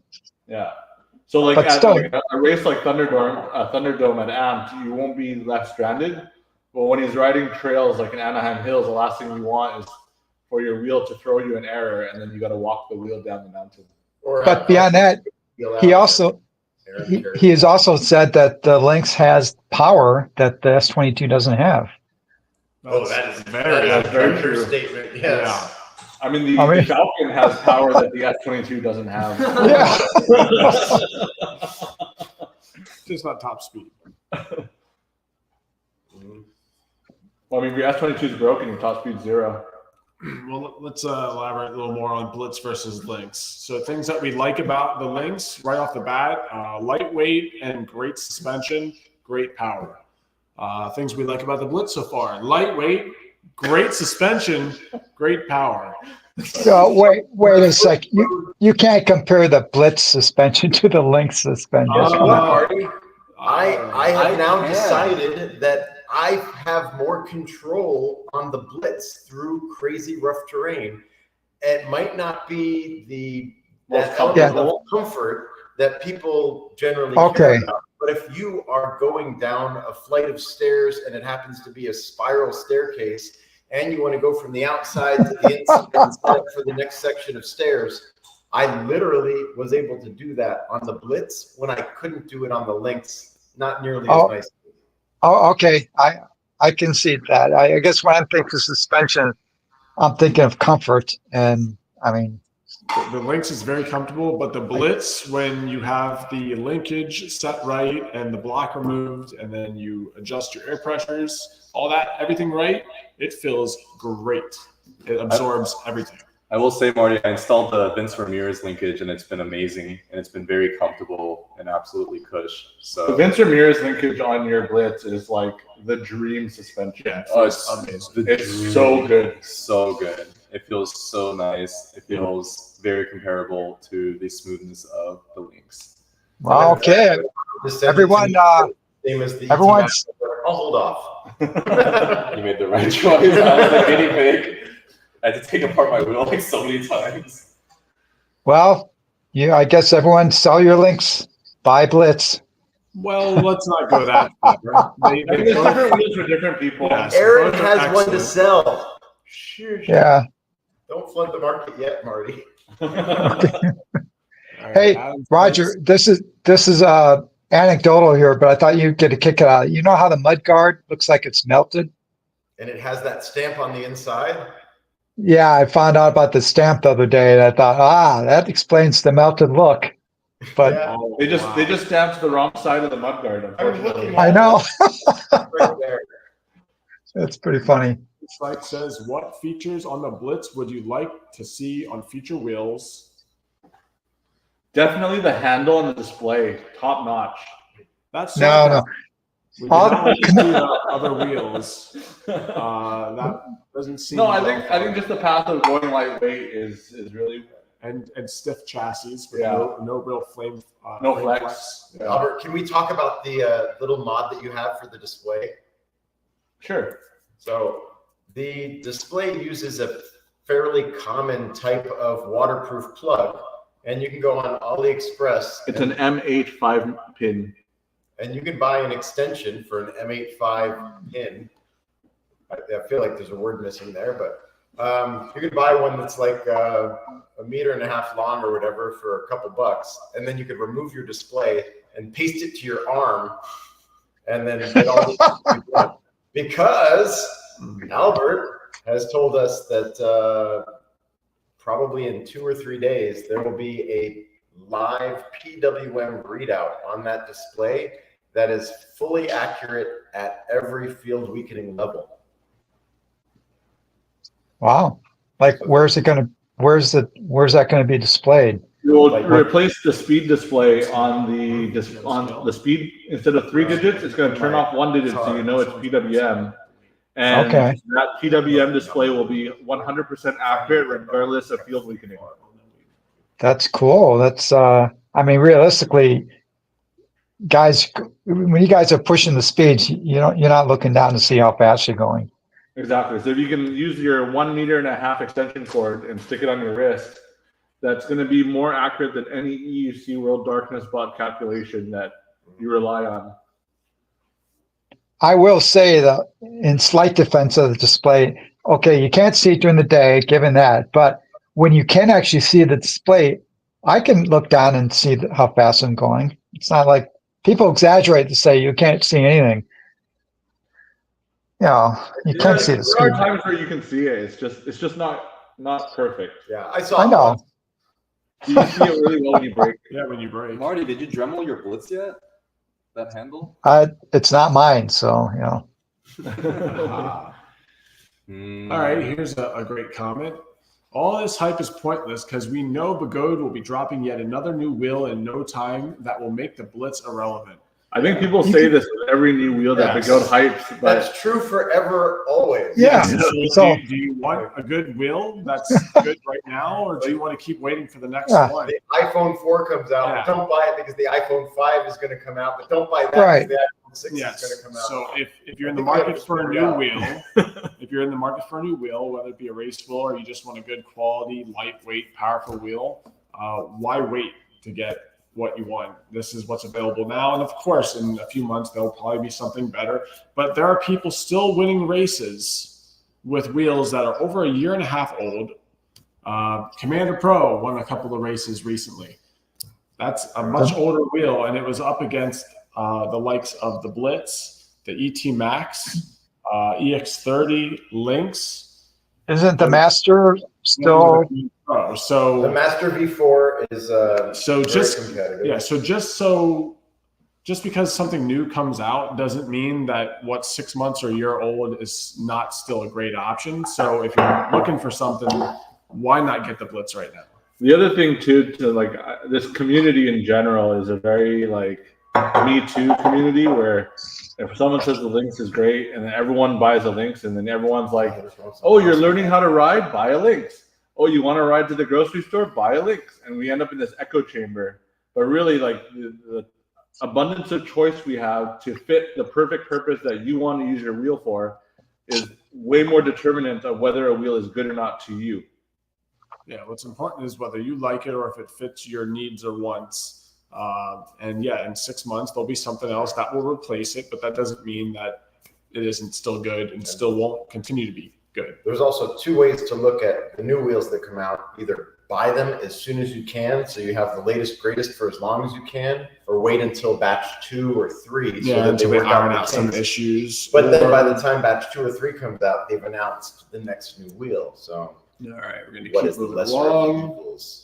So like But at still- like a race like Thunderdome at Amped, you won't be left stranded. But when he's riding trails like in Anaheim Hills, the last thing you want is for your wheel to throw you an error, and then you got to walk the wheel down the mountain. Or But beyond that, he also he has also said that the Lynx has power that the S22 doesn't have. Oh, that is very a very true true. statement. Yes. I mean, the Falcon has power that the S22 doesn't have. Yeah. Just not top speed. Well, I mean, your S22 is broken, your top speed's 0. Well, let's elaborate a little more on Blitz versus Lynx. So things that we like about the Lynx right off the bat, lightweight and great suspension, great power. Things we like about the Blitz so far, lightweight, great suspension, great power. Wait a sec. You can't compare the Blitz suspension to the Lynx suspension. Marty? I have now decided that I have more control on the Blitz through crazy rough terrain. It might not be that element of comfort that people generally care about. But if you are going down a flight of stairs and it happens to be a spiral staircase, and you want to go from the outside to the inside and set up for the next section of stairs, I literally was able to do that on the Blitz when I couldn't do it on the Lynx, not nearly as nice. Oh, okay. I can see that. I guess when I'm thinking suspension, I'm thinking of comfort. And I mean, the Lynx is very comfortable, but the Blitz, when you have the linkage set right and the block removed, and then you adjust your air pressures, all that, everything right, it feels great. It absorbs everything. I will say, Marty, I installed the Vince Ramirez linkage, and it's been amazing, and it's been very comfortable and absolutely cush. So the Vince Ramirez linkage on your Blitz is like the dream suspension. Yeah, it's amazing. It's so good. So good. It feels so nice. It feels very comparable to the smoothness of the Lynx. Okay. Everyone, same as the everyone's. I'll hold off. You made the right choice. I was the guinea pig. I had to take apart my wheel like so many times. Well, I guess everyone sell your Lynx, buy Blitz. Well, let's not go that far. There's different wheels for different people. Yes, Aaron both are has one to excellent. sell. Sure. Yeah. Don't flood the market yet, Marty. All right, Hey, Adam's Roger, Blitz. this is anecdotal here, but I thought you'd get a kick out of it. You know how the mud guard looks like it's melted? And it has that stamp on the inside. Yeah, I found out about the stamp the other day, and I thought, that explains the melted look. But Yeah. They just stamped the wrong side of the mudguard, I was unfortunately. looking I know. right there. It's pretty funny. This like says, what features on the Blitz would you like to see on future wheels? Definitely the handle and the display, top notch. That's No. We All- did not like to see the other wheels. That doesn't seem. No, I think just the path of going lightweight is really and stiff chassis with Yeah. no real flame. no flame flex. Yeah. Albert, can we talk about the little mod that you have for the display? Sure. So the display uses a fairly common type of waterproof plug, and you can go on AliExpress. It's an M8 5-pin. And you can buy an extension for an M85 pin. I feel like there's a word missing there, but you can buy one that's like 1.5 meters long or whatever for a couple bucks, and then you could remove your display and paste it to your arm, and then get all the because Albert has told us that probably in 2 or 3 days there will be a live PWM readout on that display that is fully accurate at every field weakening level. Wow. Like, where's that going to be displayed? You'll Like- replace the speed display on the speed. Instead of 3 digits, it's going to turn off 1 digit so you know it's PWM. And Okay. that PWM display will be 100% accurate regardless of field weakening. That's cool. That's, I mean, realistically, guys, when you guys are pushing the speeds, you're not looking down to see how fast you're going. Exactly. So if you can use your 1.5 meter extension cord and stick it on your wrist, that's going to be more accurate than any EUC World Darkness Bot calculation that you rely on. I will say that in slight defense of the display, okay, you can't see it during the day, given that, but when you can actually see the display, I can look down and see how fast I'm going. It's not like people exaggerate to say you can't see anything. You know, you can't see the There are screen. times where you can see it. It's just not perfect. Yeah, I saw I it know. once. You see it really well when you break. Yeah, when you break. Marty, did you Dremel your Blitz yet? That handle? It's not mine, so you know. Ah. Mm. All right, here's a great comment. All this hype is pointless because we know Begode will be dropping yet another new wheel in no time that will make the Blitz irrelevant. I think people say this with every new wheel that Yes. Begode hypes, but That's true forever, always. Yeah. So do you want a good wheel that's good right now, or do you want to keep waiting for the next Yeah. one? The iPhone 4 comes out, Yeah. but don't buy it because the iPhone 5 is going to come out, but don't buy that Right. because the iPhone 6 Yes. is going to come out. So if you're in the I think we have market to for a figure it new out. wheel, if you're in the market for a new wheel, whether it be a race wheel or you just want a good quality, lightweight, powerful wheel, why wait to get what you want? This is what's available now. And of course, in a few months, there'll probably be something better. But there are people still winning races with wheels that are over a year and a half old. Commander Pro won a couple of races recently. That's a much older wheel, and it was up against the likes of the Blitz, the ET Max, EX30, Lynx. Isn't the Master still? Pro. So The Master V4 is so very just competitive. yeah, so just because something new comes out doesn't mean that what's 6 months or a year old is not still a great option. So if you're looking for something, why not get the Blitz right now? the other thing too, to like this community in general is a very like Me Too community where if someone says the Lynx is great and then everyone buys a Lynx and then everyone's like, oh, you're learning how to ride? Buy a Lynx. Oh, you want to ride to the grocery store? Buy a Lynx. And we end up in this echo chamber. But really, like the abundance of choice we have to fit the perfect purpose that you want to use your wheel for is way more determinant of whether a wheel is good or not to you. Yeah, what's important is whether you like it or if it fits your needs or wants. And yeah, in 6 months, there'll be something else that will replace it, but that doesn't mean that it isn't still good and still won't continue to be good. There's also two ways to look at the new wheels that come out. Either buy them as soon as you can, so you have the latest, greatest for as long as you can, or wait until batch 2 or 3 so that until they they work out iron the out some kinks. issues. But then or- by the time batch 2 or 3 comes out, they've announced the next new wheel. So all right, we're gonna what keep is the moving lesser of along. the evils?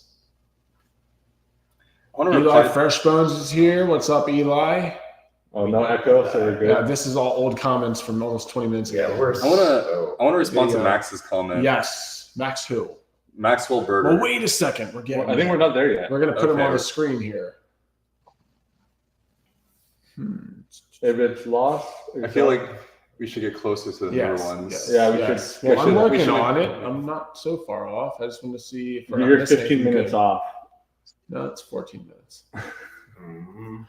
I want to Eli reply. Freshbones is here. What's up, Eli? Oh, no echo, so we're good. Yeah, this is all old comments from almost 20 minutes ago. Yeah, we're I want to respond to Yeah. Max's comment. Yes, Max who? Maxwell Berger. Well, wait a second. We're getting. I think we're not there yet. We're gonna put him Okay. on the screen here. If it's lost, I feel like we should get closer to the newer Yes, ones. yes. Yeah, we yes. should- Well, we I'm should- we working should- on it. I'm not so far off. I just want to see if we're not you're missing 15 anything minutes good. off. No, it's 14 minutes. Mhm.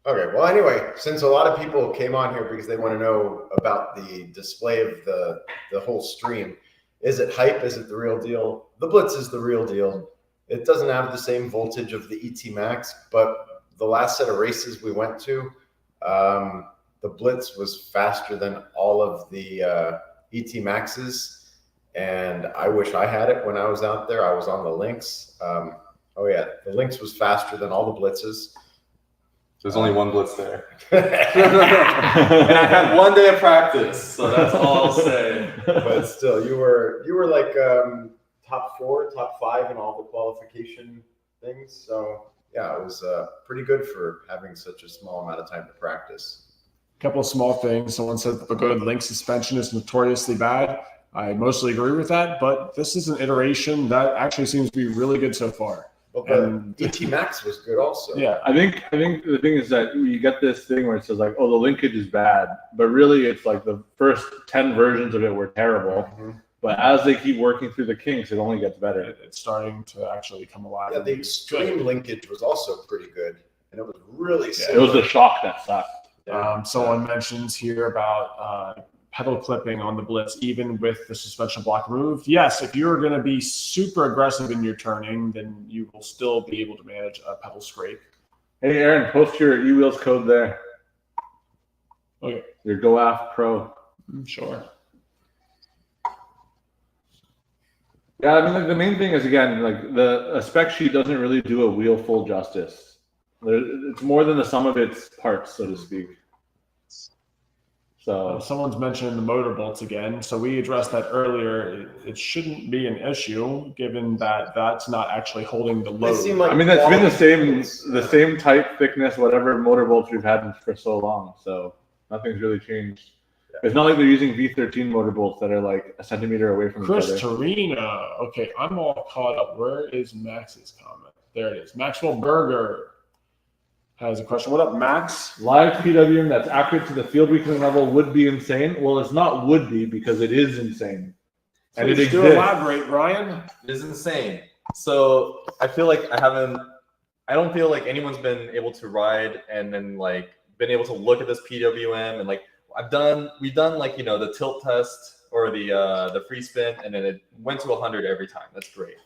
Okay, well, anyway, since a lot of people came on here because they want to know about the display of the whole stream, is it hype? Is it the real deal? The Blitz is the real deal. It doesn't have the same voltage of the ET Max, but the last set of races we went to, the Blitz was faster than all of the ET Maxes, and I wish I had it when I was out there. I was on the Lynx. Oh yeah, the Lynx was faster than all the Blitzes. There's only one Blitz there. And I had 1 day of practice, so that's all I'll say. But still, you were like top 4, top 5 in all the qualification things. So yeah, it was pretty good for having such a small amount of time to practice. A couple of small things. Someone said the Begode link suspension is notoriously bad. I mostly agree with that, but this is an iteration that actually seems to be really good so far. Well, the And- ET Max was good also. Yeah, I think the thing is that you get this thing where it says like, oh, the linkage is bad, but really it's like the first 10 versions of it were terrible. Mhm. But as they keep working through the kinks, it only gets better. it's starting to actually come alive. Yeah, and the be extreme good. linkage was also pretty good, and it was really It similar. was the shock that sucked. Someone mentions here about pedal clipping on the Blitz, even with the suspension block removed. Yes, if you're going to be super aggressive in your turning, then you will still be able to manage a pedal scrape. Hey, Aaron, post your eWheels code there. Okay, Your GoAF Pro. sure. Yeah, I mean, like, the main thing is, again, like a spec sheet doesn't really do a wheel full justice. It's more than the sum of its parts, so to speak. So someone's mentioned the motor bolts again. So we addressed that earlier. It shouldn't be an issue given that that's not actually holding the load. seem like I mean, that's been the same type, thickness, whatever motor bolts we've had for so long. So nothing's really changed. It's not like they're using V13 motor bolts that are like a centimeter away from each other. Chris Torina. Okay, I'm all caught up. Where is Max's comment? There it is. Maxwell Berger has a question. What up, Max? Live PWM that's accurate to the field weakening level would be insane. Well, it's not would be because it is insane. And it Still exists. elaborate, Ryan. It is insane. So I feel like I don't feel like anyone's been able to ride and then like been able to look at this PWM and like we've done like, the tilt test or the free spin, and then it went to 100 every time. That's great.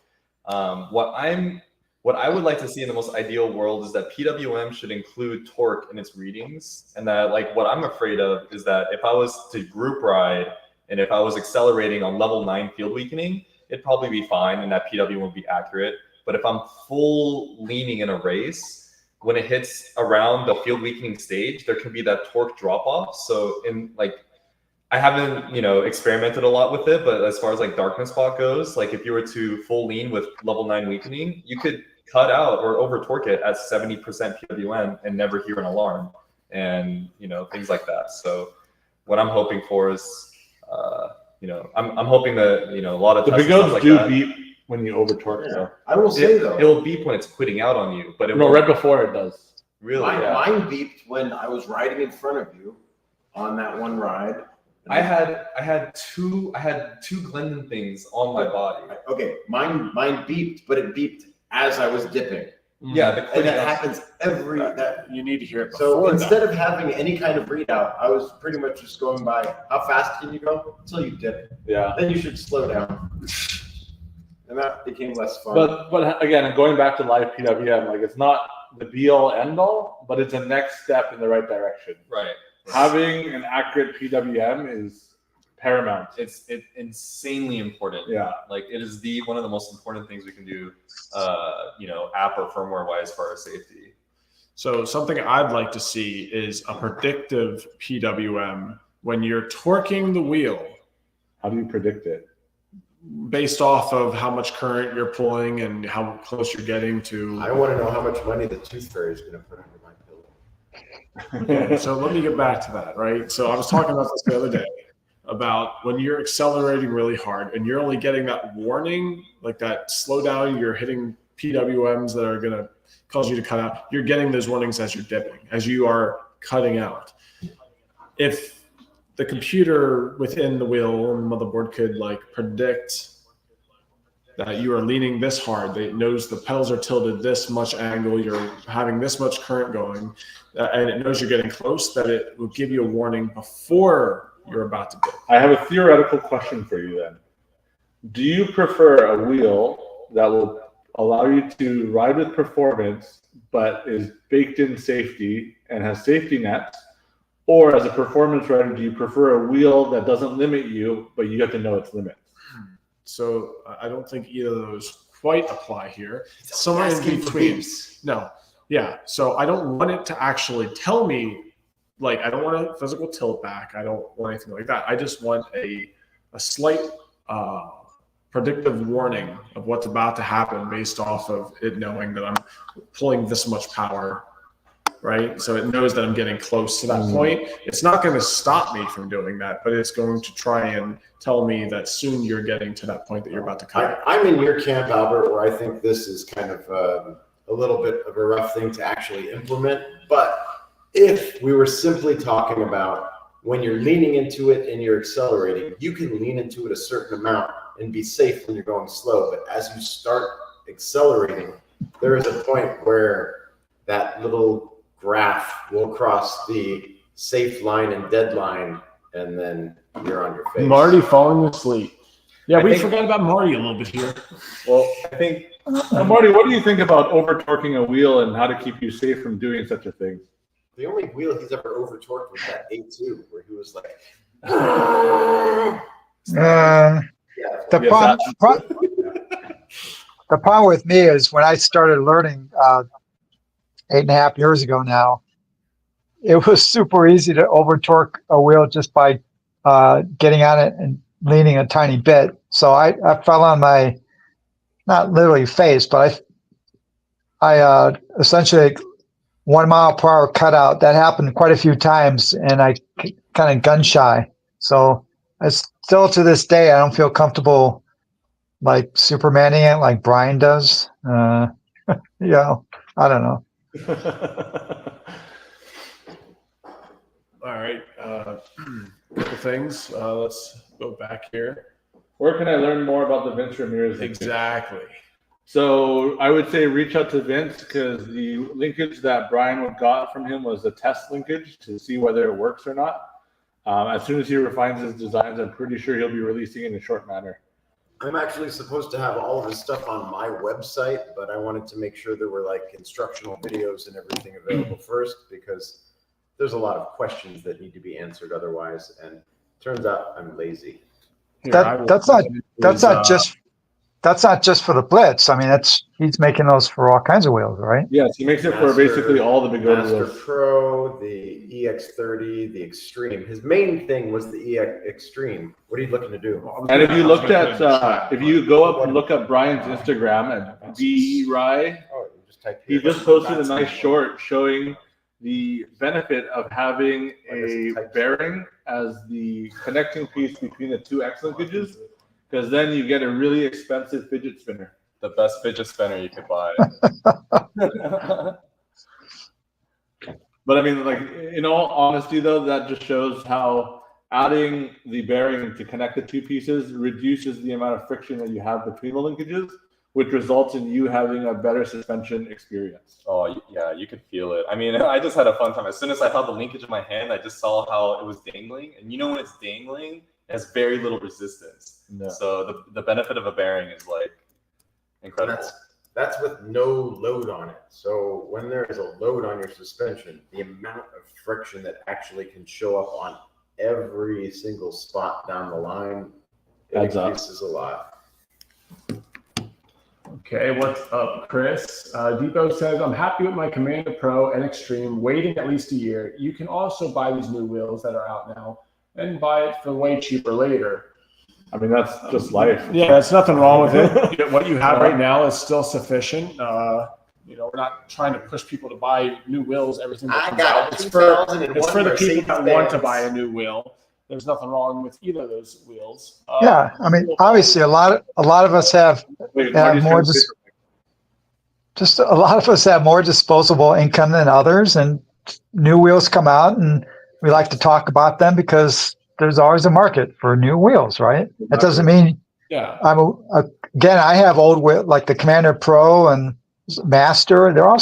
What I would like to see in the most ideal world is that PWM should include torque in its readings. And that like what I'm afraid of is that if I was to group ride and if I was accelerating on level 9 field weakening, it'd probably be fine and that PWM would be accurate. But if I'm full leaning in a race, when it hits around the field weakening stage, there can be that torque drop off. So I haven't, experimented a lot with it, but as far as like darkness spot goes, like if you were to full lean with level 9 weakening, you could cut out or over torque it at 70% PWM and never hear an alarm and, things like that. So what I'm hoping for is, I'm hoping that, a lot of the Begodes like do beep when you over torque. Yeah. So I will say though, it'll beep when it's quitting out on you, but right before it does. Really, mine beeped when I was riding in front of you on that one ride. I had two Glendon things on my body. Okay, mine beeped, but it beeped as I was dipping. Yeah, And that happens You need to hear it So before instead of having any kind of readout, I was pretty much just going by how fast can you go until you dip. Yeah. Then you should slow down. And that became less fun. But again, going back to live PWM, like it's not the be all end all, but it's a next step in the right direction. Right. Having an accurate PWM is paramount. It's insanely important. Yeah. Like it is one of the most important things we can do, app or firmware wise for our safety. So something I'd like to see is a predictive PWM when you're torquing the wheel. How do you predict it? Based off of how much current you're pulling and how close you're getting to. I want to know how much money the tooth fairy is going to put under my pillow. Okay, so let me get back to that, right? So I was talking about this the other day about when you're accelerating really hard and you're only getting that warning, like that slow down, you're hitting PWMs that are going to cause you to cut out. You're getting those warnings as you're dipping, as you are cutting out. If the computer within the wheel and the motherboard could like predict that you are leaning this hard, it knows the pedals are tilted this much angle, you're having this much current going, and it knows you're getting close, that it will give you a warning before you're about to dip. I have a theoretical question for you then. Do you prefer a wheel that will allow you to ride with performance but is baked in safety and has safety nets? Or as a performance rider, do you prefer a wheel that doesn't limit you, but you have to know its limits? So I don't think either of those quite apply here. Somewhere in between. No. Yeah. So I don't want it to actually tell me, like, I don't want a physical tilt back. I don't want anything like that. I just want a slight predictive warning of what's about to happen based off of it knowing that I'm pulling this much power, right? So it knows that I'm getting close to that point. It's not going to stop me from doing that, but it's going to try and tell me that soon you're getting to that point that you're about to cut. I'm in your camp, Albert, where I think this is kind of a little bit of a rough thing to actually implement. But if we were simply talking about when you're leaning into it and you're accelerating, you can lean into it a certain amount and be safe when you're going slow. But as you start accelerating, there is a point where that little graph will cross the safe line and dead line, and then you're on your face. Marty falling asleep. Yeah, we forgot about Marty a little bit here. Well, I think, Marty, what do you think about over torquing a wheel and how to keep you safe from doing such a thing? The only wheel he's ever over torqued was that A2, where he was like, the problem with me is when I started learning 8.5 years ago now. It was super easy to over torque a wheel just by getting on it and leaning a tiny bit. So I fell on my, not literally face, but I essentially 1 mile per hour cutout. That happened quite a few times, and I kind of gun shy. So I still to this day, I don't feel comfortable like Supermaning it like Brian does. Yeah, I don't know. All right, couple things. Let's go back here. Where can I learn more about the Vince Ramirez? Exactly. So I would say reach out to Vince, because the linkage that Brian got from him was a test linkage to see whether it works or not. As soon as he refines his designs, I'm pretty sure he'll be releasing it in a short manner. I'm actually supposed to have all of this stuff on my website, but I wanted to make sure there were like instructional videos and everything available first, because there's a lot of questions that need to be answered otherwise. And turns out I'm lazy. Here, That's not just for the Blitz. I mean, he's making those for all kinds of wheels, right? Yes, he makes it for basically all the Begode Master wheels. Pro, the EX30, the Extreme. His main thing was the EX Extreme. What are you looking to do? And if you looked at, if you go up and look up Brian's Instagram at BRY, Oh, you just type he just posted a nice short showing the benefit of having a bearing as the connecting piece between the two X linkages, because then you get a really expensive fidget spinner. The best fidget spinner you could buy. But I mean, like, in all honesty, though, that just shows how adding the bearing to connect the two pieces reduces the amount of friction that you have between the linkages, which results in you having a better suspension experience. Oh, yeah, you could feel it. I mean, I just had a fun time. As soon as I felt the linkage in my hand, I just saw how it was dangling. And you know when it's dangling, it has very little resistance. No. So the benefit of a bearing is like incredible. That's with no load on it. So when there is a load on your suspension, the amount of friction that actually can show up on every single spot down the line, it increases a lot. Okay, what's up, Chris? Depot says, I'm happy with my Commander Pro and Extreme, waiting at least a year. You can also buy these new wheels that are out now and buy it for way cheaper later. I mean, that's just life. Yeah, there's nothing wrong with it. What you have right now is still sufficient. You know, we're not trying to push people to buy new wheels, everything that comes out. It's for the people that want to buy a new wheel. There's nothing wrong with either of those wheels. Yeah, I mean, obviously, a lot of us have more. Just a lot of us have more disposable income than others, and new wheels come out, and we like to talk about them because there's always a market for new wheels, right? That doesn't mean again, I have old wheel like the Commander Pro and Master. They're all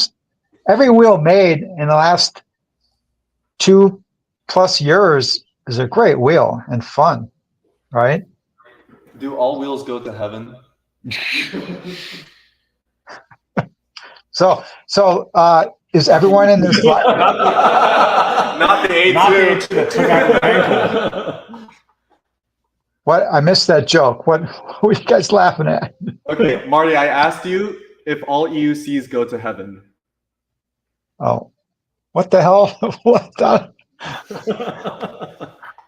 every wheel made in the last 2+ years is a great wheel and fun, right? Do all wheels go to heaven? So is everyone in this? Not the A2. that took out the ankle. What? I missed that joke. What are you guys laughing at? Okay, Marty, I asked you if all EUCs go to heaven. Oh, what the hell? What the?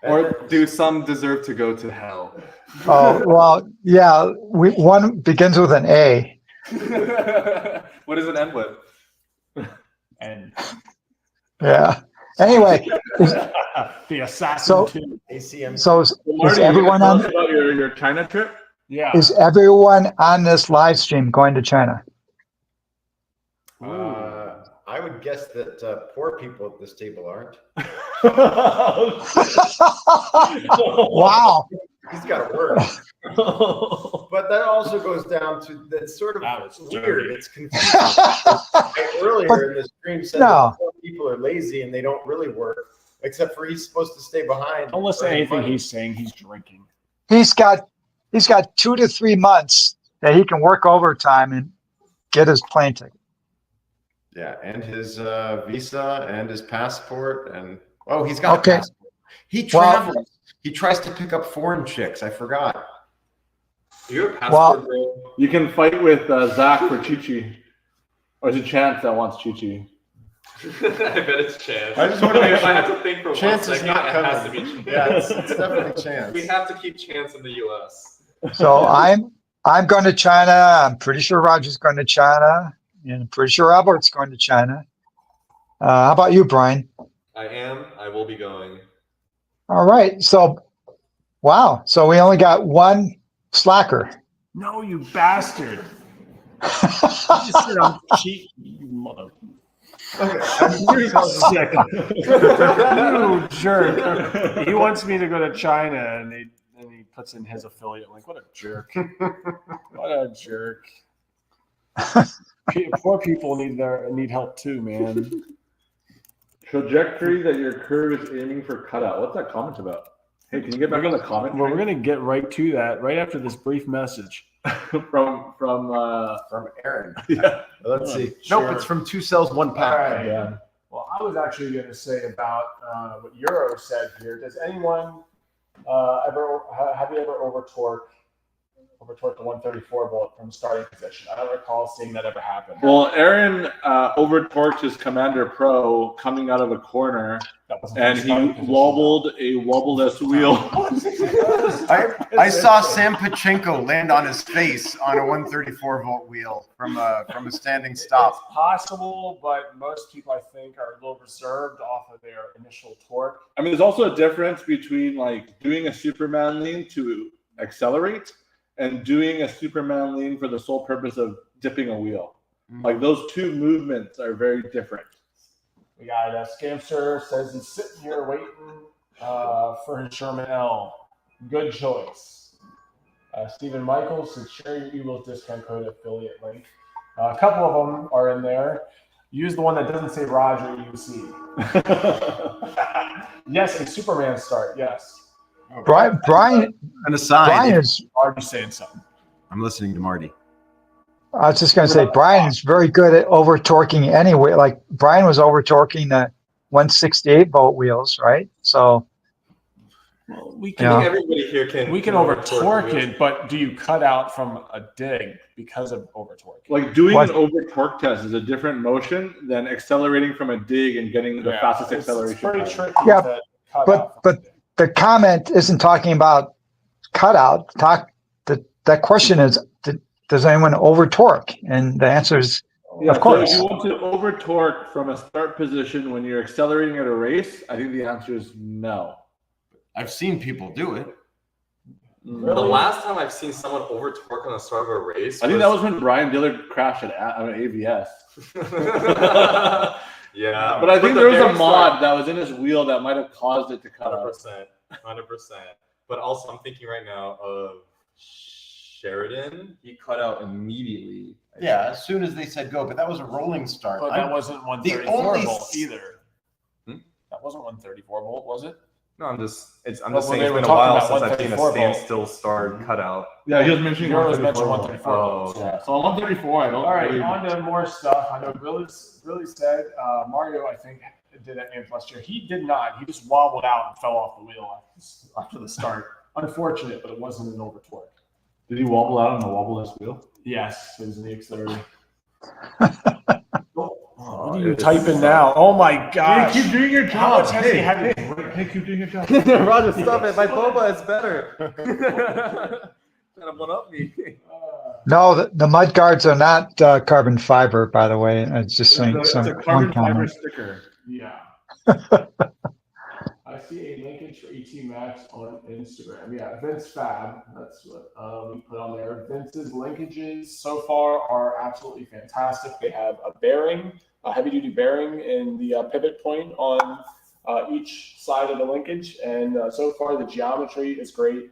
Or do some deserve to go to hell? Oh, well, yeah. One begins with an A. What does it end with? And Yeah. Anyway, the Assassin 2. ACM. so is Marty, everyone you on? tell us about your China trip? Yeah. Is everyone on this live stream going to China? I would guess that poor people at this table aren't. Wow. He's got to work. But that also goes down to that's sort of weird. It's confusing. Earlier in the stream said that poor people are lazy and they don't really work, except for he's supposed to stay behind. Don't listen to anything he's saying. He's drinking. He's got 2 to 3 months that he can work overtime and get his plane ticket. Yeah, and his visa and his passport and he's got a passport. He travels. He tries to pick up foreign chicks. I forgot. Your passport, bro. You can fight with Zach for Chi-Chi. Or is it Chance that wants Chi-Chi? I bet it's Chance. I just wanna make If I have sure. to think for Chance one is second, not it has to be coming. Chance. Yeah, it's definitely Chance. We have to keep Chance in the U.S. So I'm going to China. I'm pretty sure Roger's going to China, and I'm pretty sure Albert's going to China. How about you, Brian? I will be going. All right. So, wow. So we only got one slacker. No, you bastard. You just said I'm cheap, you mother. Okay. Sick. You jerk. He wants me to go to China, and he puts in his affiliate link. What a jerk. What a jerk. Poor people need help too, man. Trajectory that your curve is aiming for cutout. What's that comment about? Hey, can you get back on the comment? Well, we're gonna get right to that right after this brief message from Aaron. yeah. Let's see. Sure. Nope, it's from 2 cells, 1 pack. All right. Yeah. Well, I was actually going to say about what Euro said here. Does anyone have you ever over torqued a 134 volt from starting position? I don't recall seeing that ever happen. Well, Aaron over torqued his Commander Pro coming out of a corner, and he wobbled a wobbleless wheel. I saw Sam Pachinko land on his face on a 134 volt wheel from a standing stop. It's possible, but most people I think are a little reserved off of their initial torque. I mean, there's also a difference between like doing a Superman lean to accelerate and doing a Superman lean for the sole purpose of dipping a wheel. Like those two movements are very different. We got Scamster says he's sitting here waiting for his Sherman L. Good choice. Stephen Michaels said share your Eagles discount code affiliate link. A couple of them are in there. Use the one that doesn't say Roger UC. Yes, a Superman start. Yes. Brian An aside. Brian is. Marty's saying something. I'm listening to Marty. I was just going to say Brian is very good at over torquing anyway. Like Brian was over torquing the 168 volt wheels, right? So. Well, we I can think everybody here can. we can over torque it, but do you cut out from a dig because of over torque? Like doing an over torque test is a different motion than accelerating from a dig and getting the fastest acceleration. It's pretty tricky. Yeah, to cut out but the comment isn't talking about cutout. That question is, does anyone over torque? And the answer is, Yeah, of course. So if you want to over torque from a start position when you're accelerating at a race, I think the answer is no. I've seen people do it. The last time I've seen someone over torque on the start of a race, I think that was when Brian Dillard crashed at AVS. Yeah, But I think there was a very mod that was in his wheel that might have caused it to cut out. 100%. But also, I'm thinking right now of Sheridan. He cut out immediately. Yeah, as soon as they said go, but that was a rolling start. But that wasn't 134 only volt s- either. That wasn't 134 volt, was it? No, I'm just Well, saying when it's they been were a talking while about since I've seen a 134 volt. standstill start cutout. Yeah, he was mentioning Yours 134. mentioned 134 volts. Yeah. So on 134, I don't. All right, really- on to more stuff. I know really said Mario, I think, did that game last year. He did not. He just wobbled out and fell off the wheel after the start. Unfortunate, but it wasn't an over torque. Did he wobble out on the wobbleless wheel? Yes, it was an X30. Oh, What are you typing now? Oh my gosh. Hey, keep doing your How job. much has he Hey, had? hey, keep doing your job. Roger, stop it. My boba is better. Trying to one up me. No, the mud guards are not carbon fiber, by the way. It's just saying It's some a carbon one fiber comment. sticker. Yeah. I see a linkage for ET Max on Instagram. Yeah, Vince Fab. That's what we put on there. Vince's linkages so far are absolutely fantastic. They have a bearing, a heavy-duty bearing in the pivot point on each side of the linkage, and so far the geometry is great.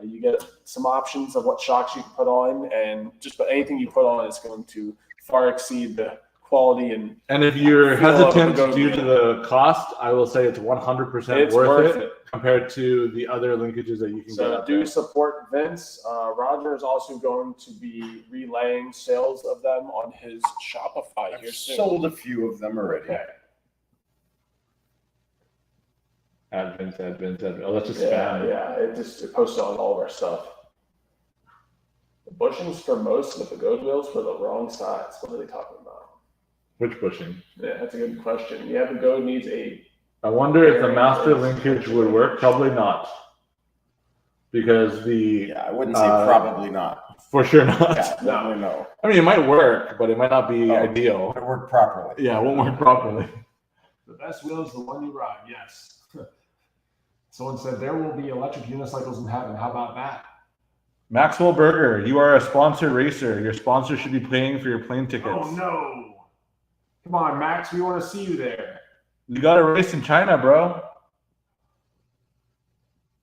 You get some options of what shocks you can put on, and just about anything you put on is going to far exceed the quality and if you're feel of hesitant the due to the cost, I will say it's 100% worth it compared to the other linkages that you can get. So out do there. support Vince. Roger is also going to be relaying sales of them on his Shopify here soon. Sold a few of them already. Okay. Add Vince. Oh, that's just Yeah, spam. yeah. It posted on all of our stuff. The bushings for most of the Begode wheels were the wrong size. What are they talking about? Which bushing? Yeah, that's a good question. Yeah, Begode needs a. I wonder if the master linkage would work. Probably not. Because the Yeah, I wouldn't say probably not. for sure not. Yeah, no. I mean, it might work, but it might not be ideal. It worked properly. Yeah, it won't work properly. The best wheel is the one you ride. Yes. Someone said there will be electric unicycles in heaven. How about that? Maxwell Berger, you are a sponsored racer. Your sponsor should be paying for your plane tickets. Oh no! Come on, Max. We want to see you there. You got a race in China, bro.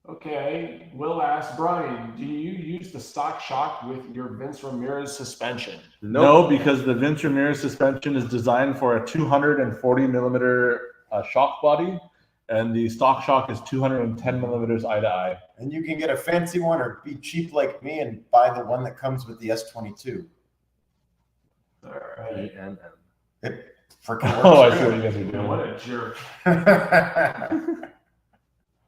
Okay. Will asks Brian, do you use the stock shock with your Vince Ramirez suspension? No, because the Vince Ramirez suspension is designed for a 240 millimeter shock body, and the stock shock is 210 millimeters eye to eye. And you can get a fancy one or be cheap like me and buy the one that comes with the S22. All right. It freaking Oh, I works see what you guys are doing. What a jerk. good.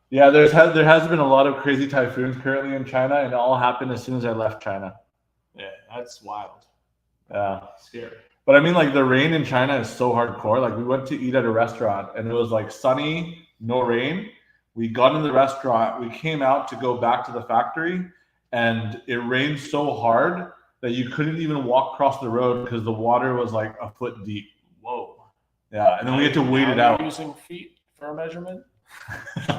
Yeah, there has been a lot of crazy typhoons currently in China, and it all happened as soon as I left China. Yeah, that's wild. Yeah. Scary. But I mean, like, the rain in China is so hardcore. Like, we went to eat at a restaurant, and it was like sunny, no rain. We got in the restaurant, we came out to go back to the factory, and it rained so hard that you couldn't even walk across the road because the water was like a foot deep. Whoa. Yeah, and then we had to wait it out. Using feet for a measurement? He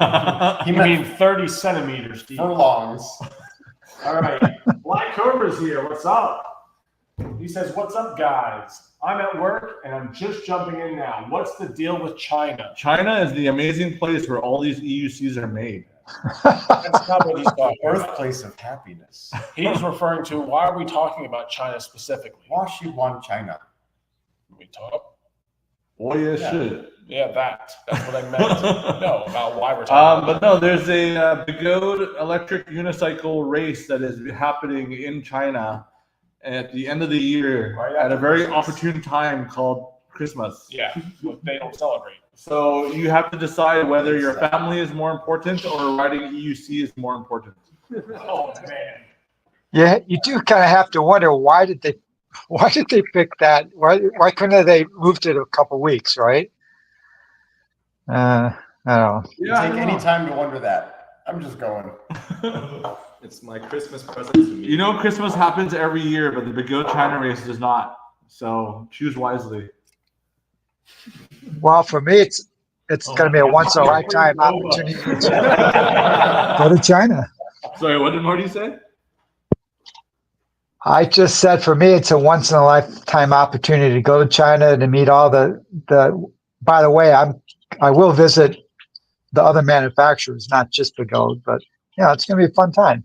You meant mean 30 centimeters deep. furlongs. All right. Black Cobra's here. What's up? He says, what's up, guys? I'm at work and I'm just jumping in now. What's the deal with China? China is the amazing place where all these EUCs are made. That's not what he's talking about. Birthplace of happiness. He's referring to why are we talking about China specifically? Wash you want China. We talk. Oh, yeah, shit. Yeah, that's what I meant. No, about why we're talking. But no, there's a Begode electric unicycle race that is happening in China at the end of the year Right at after a very Christmas. opportune time called Christmas. Yeah, but they don't celebrate. So you have to decide whether your family is more important or riding EUC is more important. Oh man. Yeah, you do kind of have to wonder why did they pick that? Why couldn't they moved it a couple weeks, right? I don't know. Take any time to wonder that. I'm just going. It's my Christmas present to me. You know, Christmas happens every year, but the Begode China race does not. So choose wisely. Well, for me, it's going to be a once in a lifetime opportunity to go to China. Sorry, what did Marty say? I just said for me, it's a once in a lifetime opportunity to go to China to meet all the. By the way, I will visit the other manufacturers, not just Begode, but yeah, it's going to be a fun time.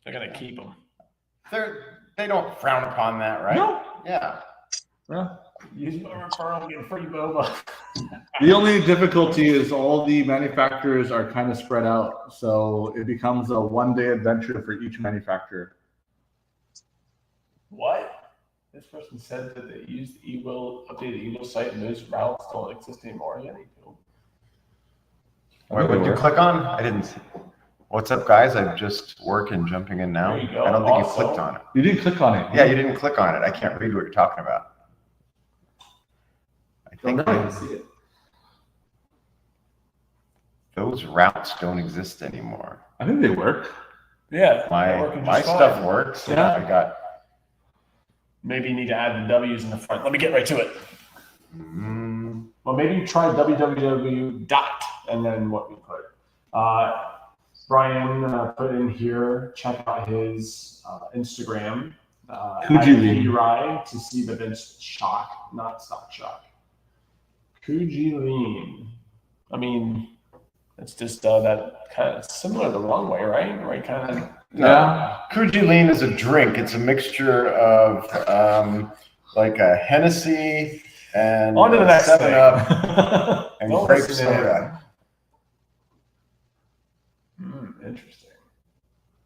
They're gonna keep them. They don't frown upon that, right? No. Yeah. Use my referral, get free boba. The only difficulty is all the manufacturers are kind of spread out, so it becomes a one-day adventure for each manufacturer. What? This person said that they used the updated eWheel site and those routes don't exist anymore. Yeah, they do. Wait, what did you click on? I didn't see. What's up, guys? I'm just working, jumping in now. There you go. I don't think you Also- clicked on it. You didn't click on it. Yeah, you didn't click on it. I can't read what you're talking about. I think see it. those routes don't exist anymore. I think they work. Yeah. they're My working my just stuff fine. works. Yeah. I got. Maybe you need to add the W's in the front. Let me get right to it. Mm, Well, maybe try www. and then what we put. Brian put in here, check out his Instagram. Kujilean. To see the Vince shock, not stock shock. Kujilean. I mean, it's just that kind of similar the wrong way, right? Right, kind of. Yeah. Kujilean is a drink. It's a mixture of like a Hennessy and On to the next 7-Up thing. and Don't grape listen to him. soda. Interesting.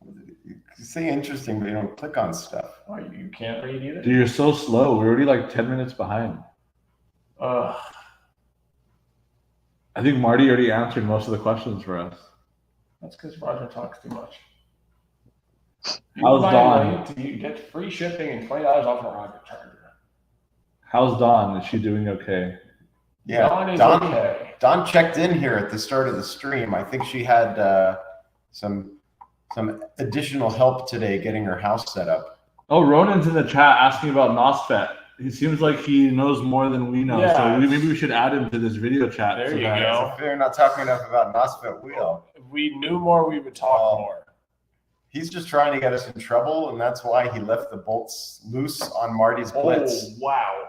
You say interesting, but you don't click on stuff. Oh, you can't read either? Dude, you're so slow. We're already like 10 minutes behind. I think Marty already answered most of the questions for us. That's because Roger talks too much. How's Dawn? You get free shipping and $20 off a Roger charger. How's Dawn? Is she doing okay? Yeah, Dawn is Dawn, okay. Dawn checked in here at the start of the stream. I think she had some additional help today getting her house set up. Oh, Ronan's in the chat asking about NOSFET. He seems like he knows more than we know, so maybe we should add him to this video chat. There you go. They're not talking enough about MOSFET wheel. If we knew more, we would talk more. He's just trying to get us in trouble, and that's why he left the bolts loose on Marty's Blitz. Oh, wow.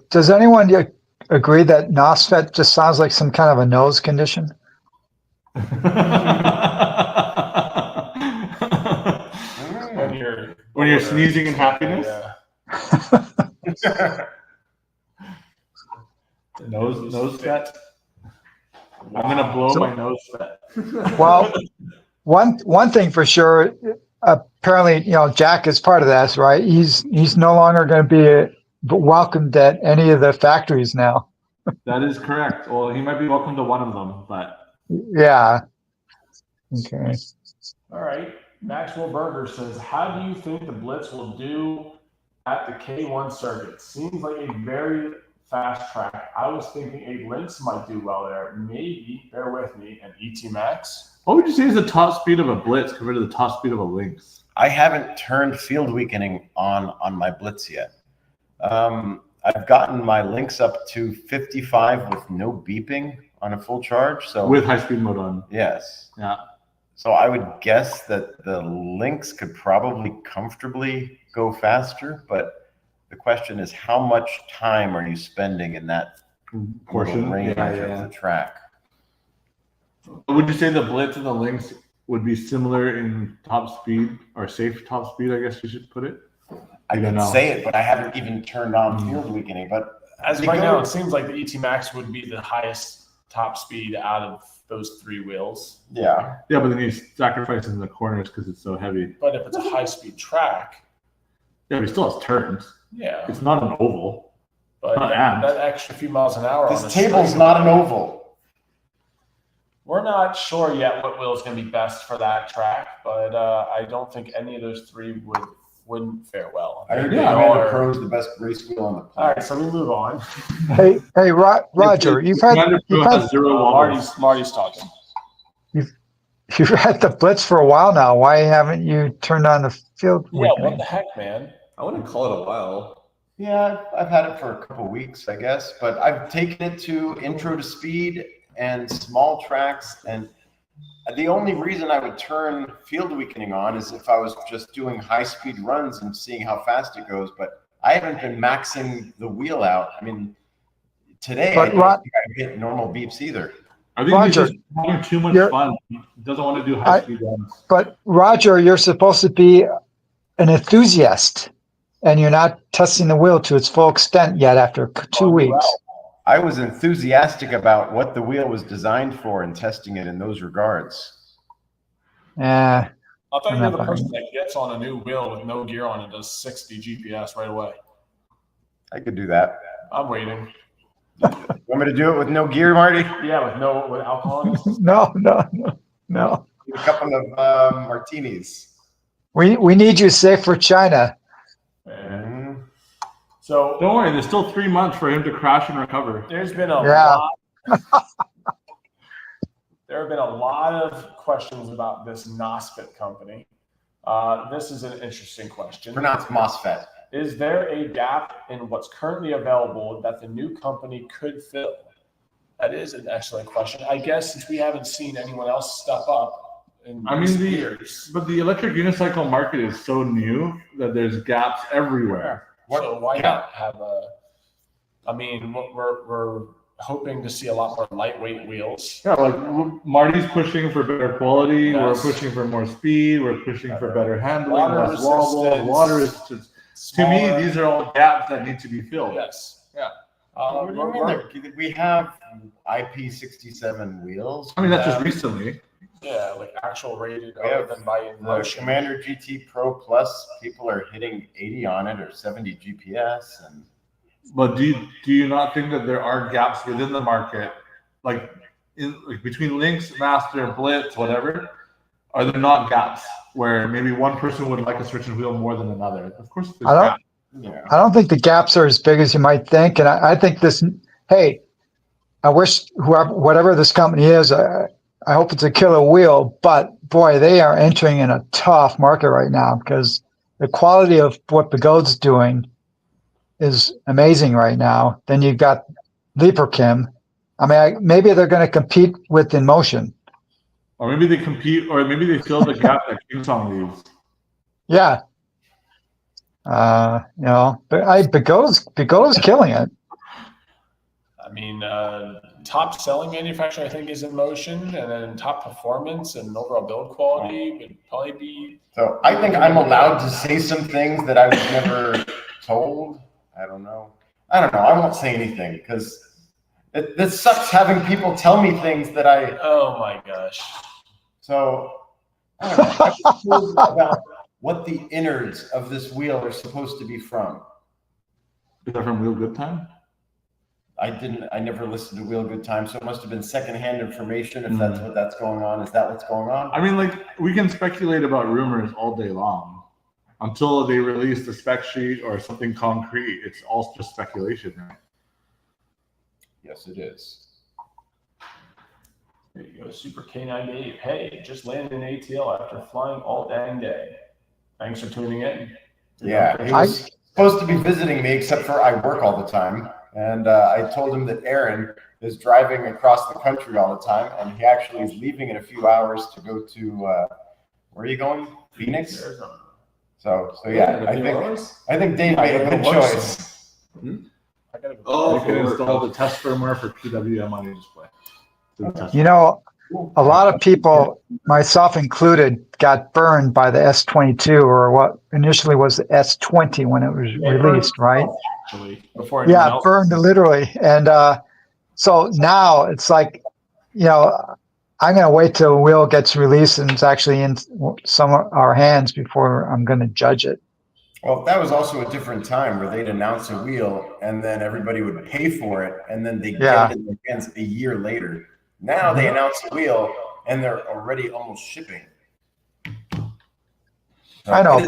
Does anyone agree that NOSFET just sounds like some kind of a nose condition? When you're sneezing in happiness? Nose fet? I'm gonna blow my nose fet. Well, one thing for sure, apparently, Jack is part of this, right? He's no longer going to be welcomed at any of the factories now. That is correct. Well, he might be welcome to one of them, but yeah. Okay. All right. Maxwell Berger says, how do you think the Blitz will do at the K1 circuit? Seems like a very fast track. I was thinking a Lynx might do well there. Maybe, bear with me, an ET Max. What would you say is the top speed of a Blitz compared to the top speed of a Lynx? I haven't turned field weakening on my Blitz yet. I've gotten my Lynx up to 55 with no beeping on a full charge. So with high speed mode on. Yes. Yeah. So I would guess that the Lynx could probably comfortably go faster, but the question is, how much time are you spending in that portion range of the track? Would you say the Blitz and the Lynx would be similar in top speed, or safe top speed, I guess you should put it? I can say it, but I haven't even turned on field weakening. But as of right now, it seems like the ET Max would be the highest top speed out of those three wheels. Yeah. Yeah, but then you sacrifice in the corners because it's so heavy. But if it's a high-speed track, yeah, but it still has turns. Yeah. It's not an oval. But that extra few miles an hour. This table's not an oval. We're not sure yet what wheel is going to be best for that track, but I don't think any of those three wouldn't fare well. I heard Commander Pro is the best race wheel on the planet. All right, so we move on. Hey, Roger, you've had Marty's talking. You've had the Blitz for a while now. Why haven't you turned on the field? Yeah, what the heck, man? I wouldn't call it a while. Yeah, I've had it for a couple weeks, I guess, but I've taken it to intro to speed and small tracks, and the only reason I would turn field weakening on is if I was just doing high-speed runs and seeing how fast it goes. But I haven't been maxing the wheel out. I mean, today I don't think I hit normal beeps either. I think he's just having too much fun. He doesn't want to do high-speed runs. But Roger, you're supposed to be an enthusiast, and you're not testing the wheel to its full extent yet after 2 weeks. I was enthusiastic about what the wheel was designed for and testing it in those regards. I thought you were the person that gets on a new wheel with no gear on and does 60 GPS right away. I could do that. I'm waiting. You want me to do it with no gear, Marty? Yeah, with alcohol. No. A couple of martinis. We need you safe for China. So don't worry, there's still 3 months for him to crash and recover. There's been a lot. There have been a lot of questions about this NOSFET company. This is an interesting question. Pronounced MOSFET. Is there a gap in what's currently available that the new company could fill? That is an excellent question. I guess since we haven't seen anyone else step up in years. But the electric unicycle market is so new that there's gaps everywhere. So why not have we're hoping to see a lot more lightweight wheels. Yeah, like Marty's pushing for better quality. Yes. We're pushing for more speed. We're pushing for better handling, less wobble, water resistance. To me, these are all gaps that need to be filled. Yes. Yeah. We have IP67 wheels. I mean, that's just recently. Yeah, like actual rated other than by the Commander GT Pro Plus. People are hitting 80 on it or 70 GPS. But do you not think that there are gaps within the market, like between Lynx, Master, Blitz, whatever? Are there not gaps where maybe one person would like a switch and wheel more than another? Of course, there's gaps. Yeah. I don't think the gaps are as big as you might think. And I think this, hey, I wish whatever this company is, I hope it's a killer wheel, but boy, they are entering in a tough market right now because the quality of what Begode's doing is amazing right now. Then you've got Leaperkim. I mean, maybe they're going to compete with InMotion. Or maybe they compete, or maybe they fill the gap that Kingsong leaves. Yeah. You know, but Begode's killing it. I mean, top selling manufacturer, I think, is InMotion, and then top performance and overall build quality would probably be. So I think I'm allowed to say some things that I was never told. I don't know. I won't say anything because it sucks having people tell me things that I. Oh my gosh. So I don't know. I was told about what the innards of this wheel are supposed to be from. Is that from Real Good Time? I never listened to Wheel Good Time, so it must have been secondhand information if that's what that's going on. Is that what's going on? I mean, like, we can speculate about rumors all day long. Until they release the spec sheet or something concrete, it's all just speculation, right? Yes, it is. There you go, Super K98. Hey, just landed in ATL after flying all dang day. Thanks for tuning in. Yeah, he was supposed to be visiting me, except for I work all the time. And I told him that Aaron is driving across the country all the time, and he actually is leaving in a few hours to go to, where are you going? Phoenix? Arizona. So yeah, I think Dave made a good choice. You can install the test firmware for PWM on your display. You know, a lot of people, myself included, got burned by the S22 or what initially was the S20 when it was released, right? Actually, before burned literally. And so now it's like, you know, I'm going to wait till a wheel gets released and it's actually in some of our hands before I'm going to judge it. Well, that was also a different time where they'd announce a wheel and then everybody would pay for it and then they get it in their hands a year later. Now they announce a wheel and they're already almost shipping. So I know,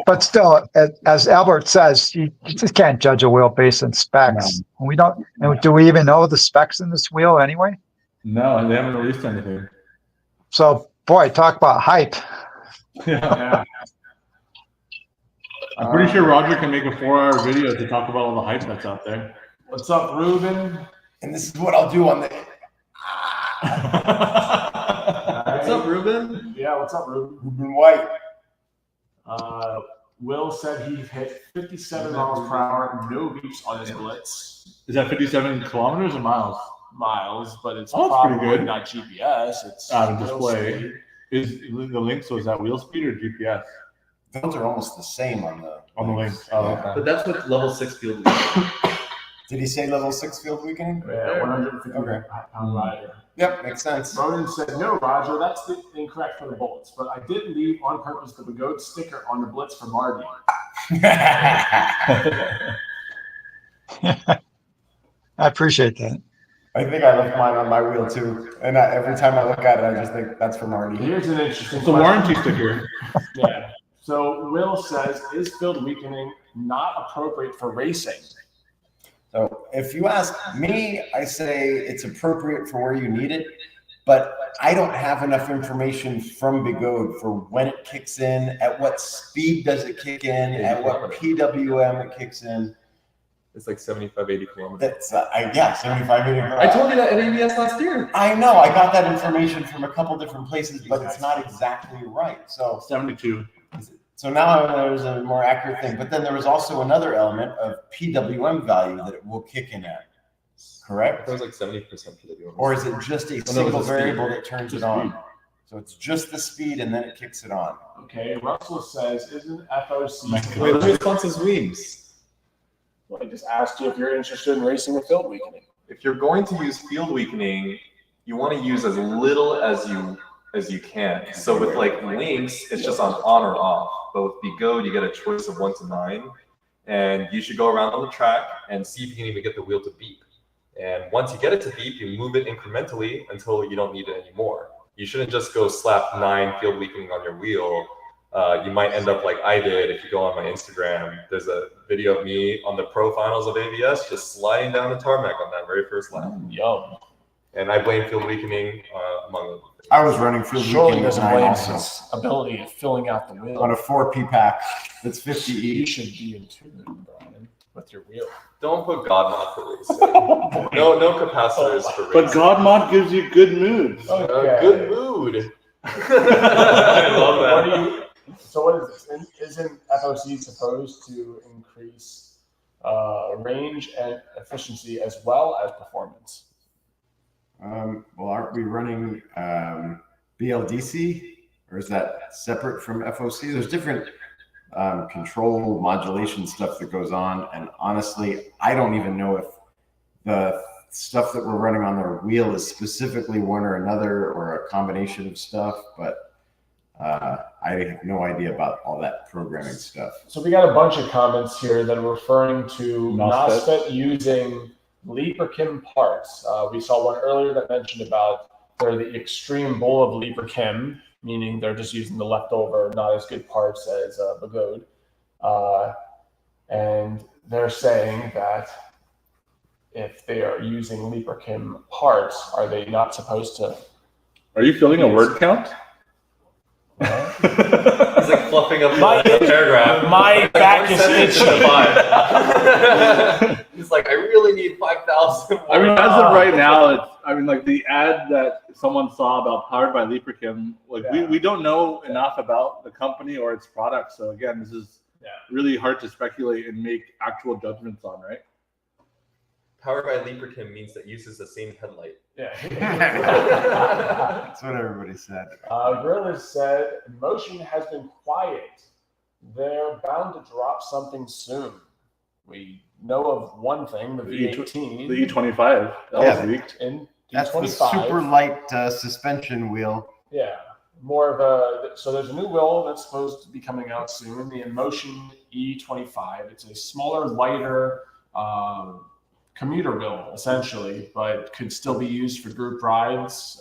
but still, as Albert says, you just can't judge a wheel based on specs. No. We don't. Do we even know the specs in this wheel anyway? No, they haven't released anything. So, boy, talk about hype. Yeah. I'm pretty sure Roger can make a 4-hour video to talk about all the hype that's out there. What's up, Ruben? And this is what I'll do on the. What's up, Ruben? Yeah, what's up, Ruben? Ruben White. Will said he hit 57 miles per hour, no beeps on his Blitz. Is that 57 kilometers or miles? Miles, but it's probably probably good. not GPS. It's display. Is the link? So is that wheel speed or GPS? Those are almost the same on the links. Oh, okay. But that's what level 6 field is. Did he say level 6 field weakening? Yeah, 150 pound rider. Yep, makes sense. Ronan said, no, Roger, that's incorrect for the bullets, but I did leave on purpose the Begode sticker on the Blitz for Marty. I appreciate that. I think I left mine on my wheel too, and every time I look at it, I just think that's for Marty. Here's an interesting It's a warranty sticker. Yeah. So Will says, is field weakening not appropriate for racing? So if you ask me, I say it's appropriate for where you need it, but I don't have enough information from Begode for when it kicks in, at what speed does it kick in, at what PWM it kicks in. It's like 75, 80 kilometers. That's 75, 80 kilometers. I told you that at ABS last year. I know, I got that information from a couple different places, but it's not exactly right. So 72. So now there's a more accurate thing, but then there was also another element of PWM value that it will kick in at, correct? It was like 70% PWM. Or is it just a single variable that turns it on? So it's just the speed and then it kicks it on. Okay, Russell says, isn't FOC... Wait, let me respond to Weems. Well, I just asked you if you're interested in racing with field weakening. If you're going to use field weakening, you want to use as little as you can. So with like links, it's just on or off. But with Begode, you get a choice of 1 to 9, and you should go around on the track and see if you can even get the wheel to beep. And once you get it to beep, you move it incrementally until you don't need it anymore. You shouldn't just go slap 9 field weakening on your wheel you might end up like I did. If you go on my Instagram, there's a video of me on the pro finals of ABS just sliding down the tarmac on that very first lap. Yum. And I blame field weakening among other things. I was running field Surely weekend doesn't at blame also his ability of filling out the wheel. on a 4P pack. That's 50 You each. should be in tune, Brian, with your wheel. Don't put God mod for racing. No capacitors for racing. But God mod gives you good moods. Good mood. I love that. So what is this? Isn't FOC supposed to increase range and efficiency as well as performance? Well, aren't we running BLDC, or is that separate from FOC? There's different control modulation stuff that goes on, and honestly, I don't even know if the stuff that we're running on the wheel is specifically one or another, or a combination of stuff. But I have no idea about all that programming stuff. So we got a bunch of comments here that are referring to MOSFET. MOSFET using Leaperchem parts. We saw one earlier that mentioned about they're the extreme bowl of Leaperchem, meaning they're just using the leftover, not as good parts as Begode. And they're saying that if they are using Leaperchem parts, are they not supposed to? Are you filling a word count? He's like fluffing up the paragraph. My back is itching. He's like, I really need 5,000. I mean, as of right now, like the ad that someone saw about powered by Leaperchem, like we don't know enough about the company or its products. So again, this is really hard to speculate and make actual judgments on, right? Powered by Leaperchem means that uses the same headlight. Yeah. That's what everybody said. Gorilla said, Motion has been quiet. They're bound to drop something soon. We know of one thing, the V18. The E25. That was leaked. In That's the D25. super light suspension wheel. Yeah. More of a, so there's a new wheel that's supposed to be coming out soon, the Emotion E25. It's a smaller, lighter, commuter wheel, essentially, but could still be used for group rides.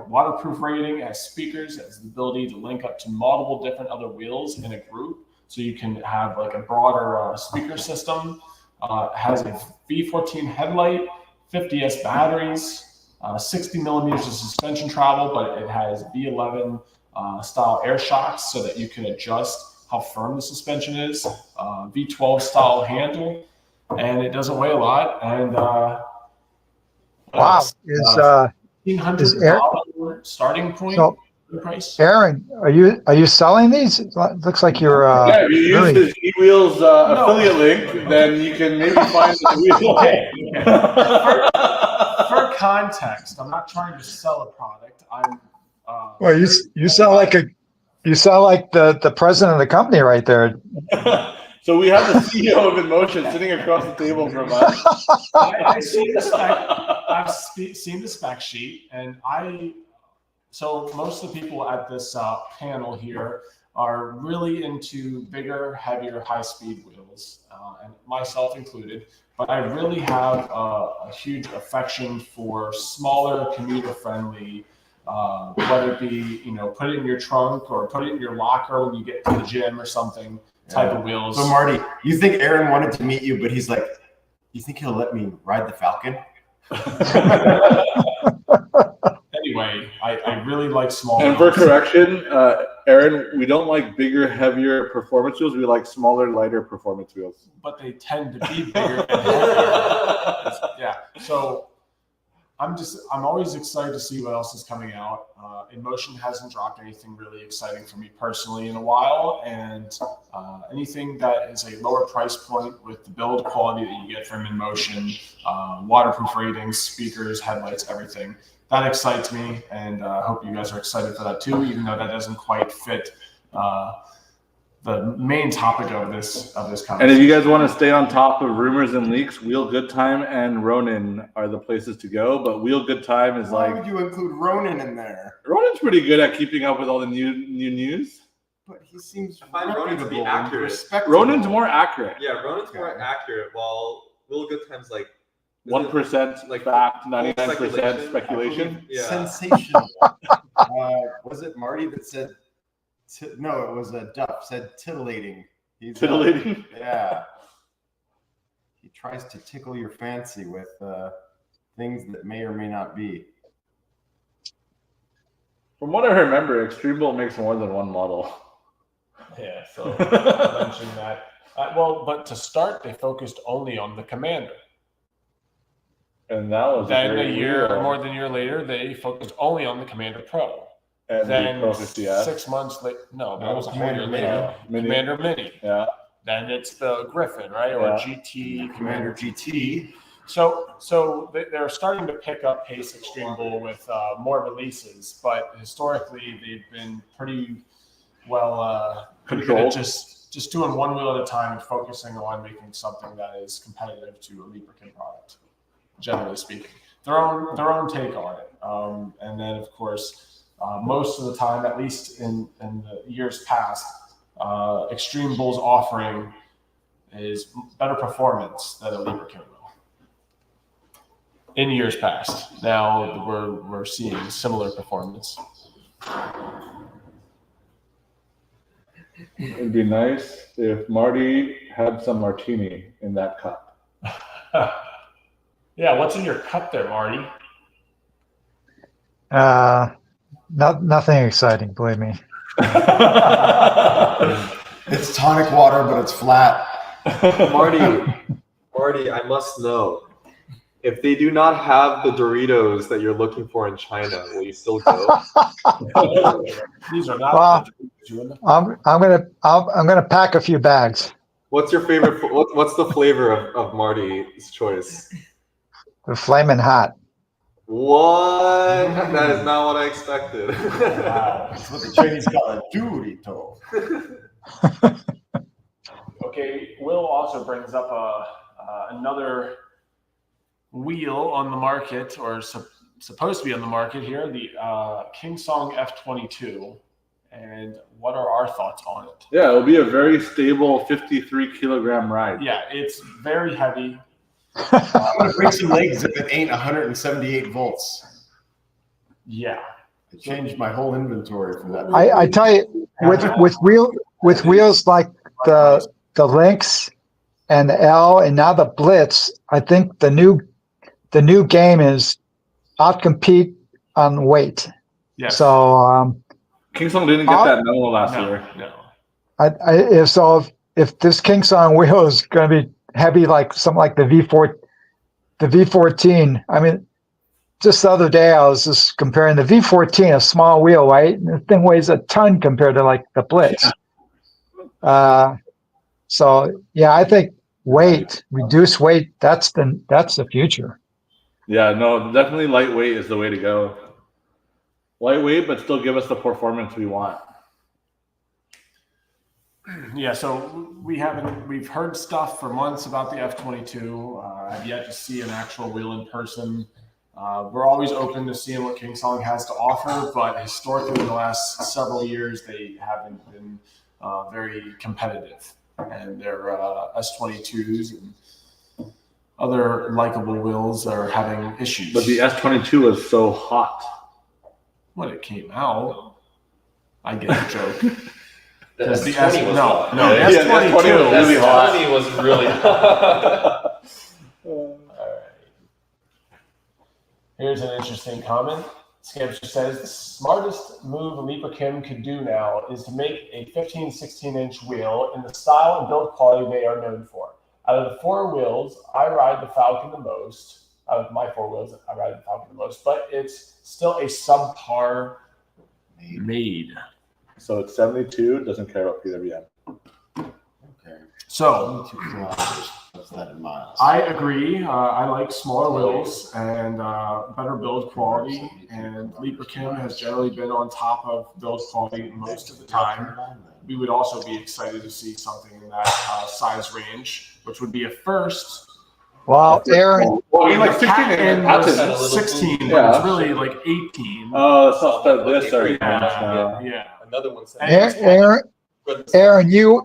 Waterproof rating, has speakers, has the ability to link up to multiple different other wheels in a group, so you can have like a broader speaker system. Has a V14 headlight, 50S batteries, 60 millimeters of suspension travel, but it has V11 style air shocks so that you can adjust how firm the suspension is. V12 style handle. And it doesn't weigh a lot. And Wow, is $1,500 starting point price. Aaron, are you selling these? It looks like you're. If you use his eWheels affiliate link, then you can maybe find the wheel. Okay. For context, I'm not trying to sell a product. I'm. Well, you sound like the president of the company right there. So we have the CEO of InMotion sitting across the table from us. I've seen the spec sheet, and so most of the people at this panel here are really into bigger, heavier, high-speed wheels, and myself included. But I really have a huge affection for smaller, commuter-friendly, whether it be put it in your trunk or put it in your locker when you get to the gym or something. Type of wheels. So Marty, you think Aaron wanted to meet you, but he's like, you think he'll let me ride the Falcon? Anyway, I really like small And wheels. for correction, Aaron, we don't like bigger, heavier performance wheels. We like smaller, lighter performance wheels. But they tend to be bigger and heavier. Yeah. So I'm always excited to see what else is coming out. InMotion hasn't dropped anything really exciting for me personally in a while, and anything that is a lower price point with the build quality that you get from InMotion, waterproof ratings, speakers, headlights, everything, that excites me, and I hope you guys are excited for that too, even though that doesn't quite fit the main topic of this conversation. And if you guys want to stay on top of rumors and leaks, Wheel Good Time and Ronin are the places to go. But Wheel Good Time is Why like would you include Ronin in there? Ronin's pretty good at keeping up with all the new news. But he seems I find Ronin to be reputable and accurate. respectable. Ronin's more accurate. Yeah, Ronin's more accurate, while Will Good Time's like 1% like fact, 99% speculation. Yeah. Sensational. Was it Marty that said No, it was a Duff. Said titillating. He's Titillating? yeah. He tries to tickle your fancy with things that may or may not be. From what I remember, Extreme Bull makes more than one model. Yeah, so I mentioned that. Well, but to start, they focused only on the Commander. And that was Then very a year, real. more than a year later, they focused only on the Commander Pro. And Then the Pro 50S. 6 months later, no, that was a whole Commander year Mini. later. Mini. Commander Mini. Yeah. Then it's the Griffin, right? Or Yeah. GT, Commander GT. So they're starting to pick up pace Extreme Bull with more releases, but historically they've been pretty well pretty good at just doing one wheel at a time and focusing on making something that is competitive to a Leaperkin product, generally speaking. Their own take on it. And then of course, most of the time, at least in the years past, Extreme Bull's offering is better performance than a Leaperkin will. In years past, now we're seeing similar performance. It'd be nice if Marty had some martini in that cup. Yeah, what's in your cup there, Marty? Nothing exciting, believe me. It's tonic water, but it's flat. Marty, I must know. If they do not have the Doritos that you're looking for in China, will you still go? These are not. I'm gonna pack a few bags. What's your favorite? What's the flavor of Marty's choice? They're flaming hot. What? That is not what I expected. Wow, that's what the Chinese call a Dorito. Okay, Will also brings up another wheel on the market, or supposed to be on the market here, the Kingsong F22. And what are our thoughts on it? Yeah, it'll be a very stable 53 kilogram ride. Yeah, it's very heavy. I'm gonna break some legs if it ain't 178 volts. Yeah. I changed my whole inventory for that. I tell you, with wheels like the Lynx and the L and now the Blitz, I think the new game is outcompete on weight. Yeah. So Kingsong didn't get that memo last year. No. if this Kingsong wheel is going to be heavy like something like the V14, I mean, just the other day I was just comparing the V14, a small wheel, right? And the thing weighs a ton compared to like the Blitz. Yeah. So yeah, I think reduce weight, that's the future. Yeah, no, definitely lightweight is the way to go. Lightweight, but still give us the performance we want. Yeah, so we've heard stuff for months about the F22. I've yet to see an actual wheel in person. We're always open to seeing what Kingsong has to offer, but historically in the last several years, they haven't been very competitive. And their S22s and other likable wheels are having issues. But the S22 was so hot. When it came out, I get the joke. The Because the S20 was hot. no, the Yeah, the S22 S20 was really hot. S20 was really hot. All right. Here's an interesting comment. Scamster says, the smartest move Leaperkin could do now is to make a 15, 16-inch wheel in the style and build quality they are known for. Out of the four wheels, I ride the Falcon the most. Out of my four wheels, I ride the Falcon the most, but it's still a subpar made. So it's 72, doesn't care about PWM. Okay. So 72 kilometers. What's that in miles? I agree. I like smaller wheels and better build quality. And Leaperkin has generally been on top of build quality most of the time. We would also be excited to see something in that size range, which would be a first. Well, Aaron, Well, I mean, like 16 Patent and was 16, but Yeah. it's really like 18. Oh, it's not that this are Yeah. Another one said. Aaron, you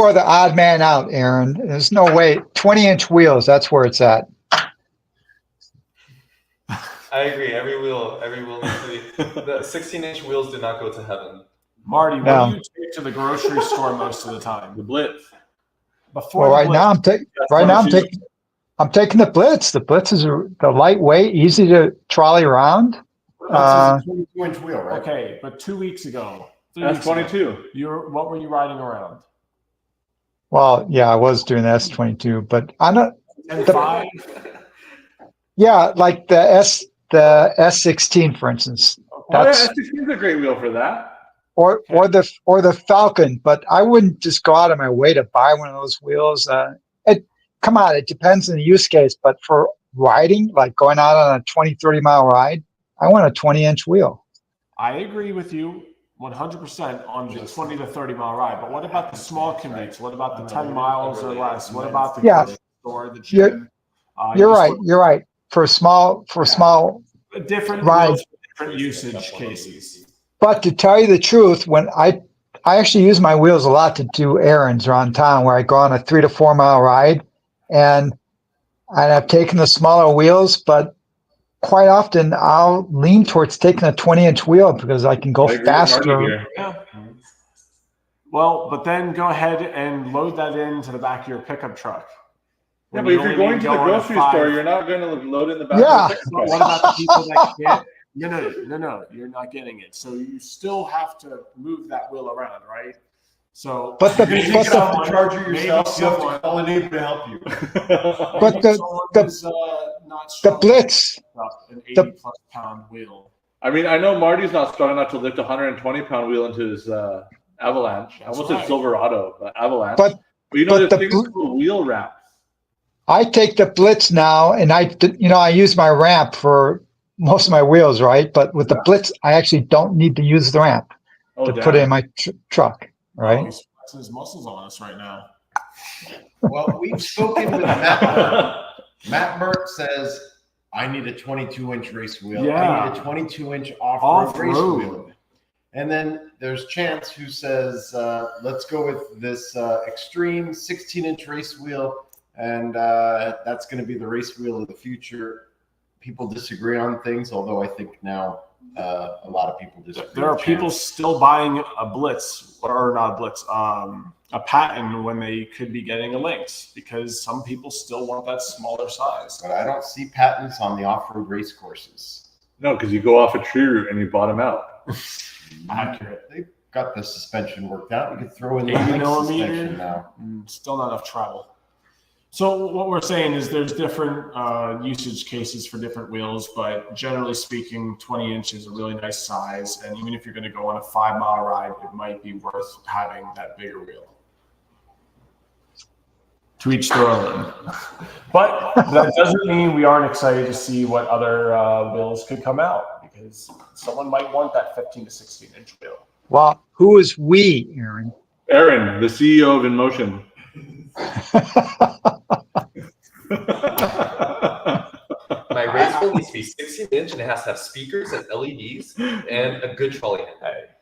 are the odd man out, Aaron. There's no way. 20-inch wheels, that's where it's at. I agree. Every wheel needs to be. The 16-inch wheels do not go to heaven. Marty, Yeah. what do you take to the grocery store most of the time? The Blitz. Before Well, the right Blitz, now I'm taking the Blitz. The Blitz is the lightweight, easy to trolley around. That's a 22-inch wheel, right? okay, but 2 weeks ago, 3 That's weeks ago, 22. what were you riding around? Well, yeah, I was doing the S22, but I'm not. 10.5? Yeah, like the S16, for instance. Oh yeah, That's S16 is a great wheel for that. or the Falcon, but I wouldn't just go out of my way to buy one of those wheels. It depends on the use case, but for riding, like going out on a 20, 30 mile ride, I want a 20-inch wheel. I agree with you 100% on the 20 to 30 mile ride, but what about the small commutes? What about the 10 miles or less? What about the grocery store, the gym? You're right. For small different rides, wheels, different usage cases. But to tell you the truth, when I actually use my wheels a lot to do errands around town, where I go on a 3 to 4 mile ride, and I've taken the smaller wheels, but quite often I'll lean towards taking a 20-inch wheel because I can go faster. Yeah. Well, but then go ahead and load that into the back of your pickup truck. Yeah, but if you're going to the grocery store, you're not going to load in the back. Yeah. Of the pickup truck. What about the people that can't? No, you're not getting it. So you still have to move that wheel around, right? So, but the charger yourself, you have to call a neighbor to help you. But the Blitz, an 80+ pound wheel. I mean, I know Marty's not strong enough to lift a 120-pound wheel into his Avalanche. I almost said Silverado, but Avalanche. But you know, the thing is the wheel wraps. I take the Blitz now, and I use my ramp for most of my wheels, right? But with the Blitz, I actually don't need to use the ramp to put it in my truck, right? Oh, he's flexing his muscles on us right now. Well, we've spoken with Matt. Matt Burt says, I need a 22-inch race wheel. Yeah. I need a 22-inch off-road race wheel. And then there's Chance who says, let's go with this extreme 16-inch race wheel. And that's going to be the race wheel of the future. People disagree on things, although I think now a lot of people disagree. There are people still buying a Blitz, or not a Blitz, a Patent when they could be getting a Lynx, because some people still want that smaller size. But I don't see patents on the off-road race courses. No, because you go off a tree route and you bottom out. Accurate. They've got the suspension worked out. You can throw in the 80 Lynx millimeter suspension now. Still not enough travel. So what we're saying is there's different usage cases for different wheels, but generally speaking, 20 inches is a really nice size. And even if you're going to go on a 5 mile ride, it might be worth having that bigger wheel. To each their own. But that doesn't mean we aren't excited to see what other wheels could come out, because someone might want that 15 to 16 inch wheel. Well, who is we, Aaron? Aaron, the CEO of InMotion. My race wheel needs to be 16-inch and it has to have speakers and LEDs and a good trolley head.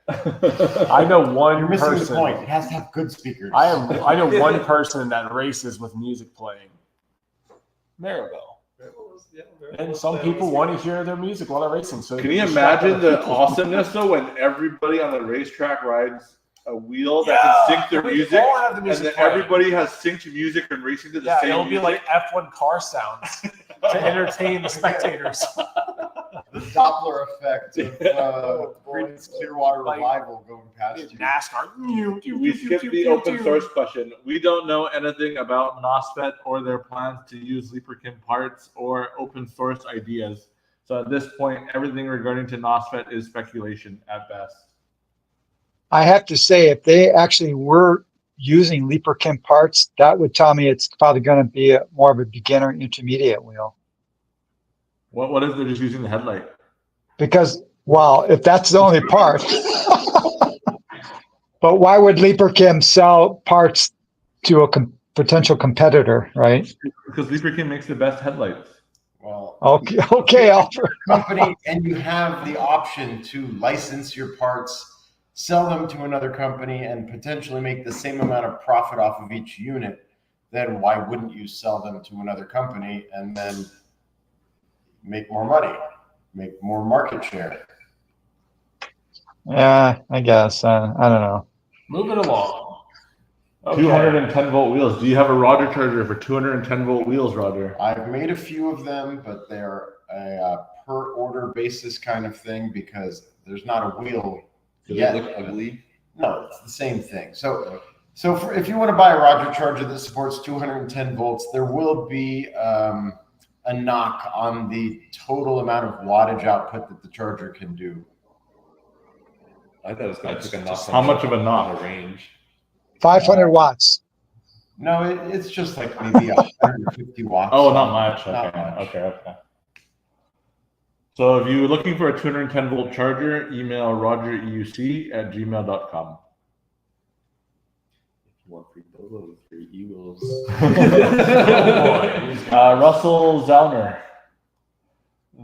I know one You're missing person. the point. It has to have good speakers. I know one person that races with music playing. Maribel. And some people want to hear their music while they're racing. So can you imagine the awesomeness though when everybody on the racetrack rides a wheel that can sync their music, and then everybody has synced music and racing to the same it'll be music? like F1 car sounds to entertain the spectators. The Doppler effect of Creedence Clearwater Revival going past you. NASCAR. We skipped the open source question. We don't know anything about NOSFET or their plans to use LeaperKim parts or open source ideas. So at this point, everything regarding to NOSFET is speculation at best. I have to say, if they actually were using LeaperKim parts, that would tell me it's probably going to be more of a beginner intermediate wheel. What if they're just using the headlight? Because, well, if that's the only part. But why would LeaperKim sell parts to a potential competitor, right? Because LeaperKim makes the best headlights. Well, okay, Alfred. Company, and you have the option to license your parts, sell them to another company, and potentially make the same amount of profit off of each unit. Then why wouldn't you sell them to another company and then make more money, make more market share? Yeah, I guess. I don't know. Moving along. Okay. 210-volt wheels. Do you have a Roger charger for 210-volt wheels, Roger? I've made a few of them, but they're a per order basis kind of thing because there's not a wheel yet. They look ugly? No, it's the same thing. So if you want to buy a Roger charger that supports 210 volts, there will be a knock on the total amount of wattage output that the charger can do. I thought it was going to take a knock. How much of a knock? On the range? 500 watts. No, it's just like maybe 150 watts. Oh, not much. Okay. Not much. Okay. So if you're looking for a 210-volt charger, email rogereuc@gmail.com. One free Bobo, 3 Eagles. Russell Zellner.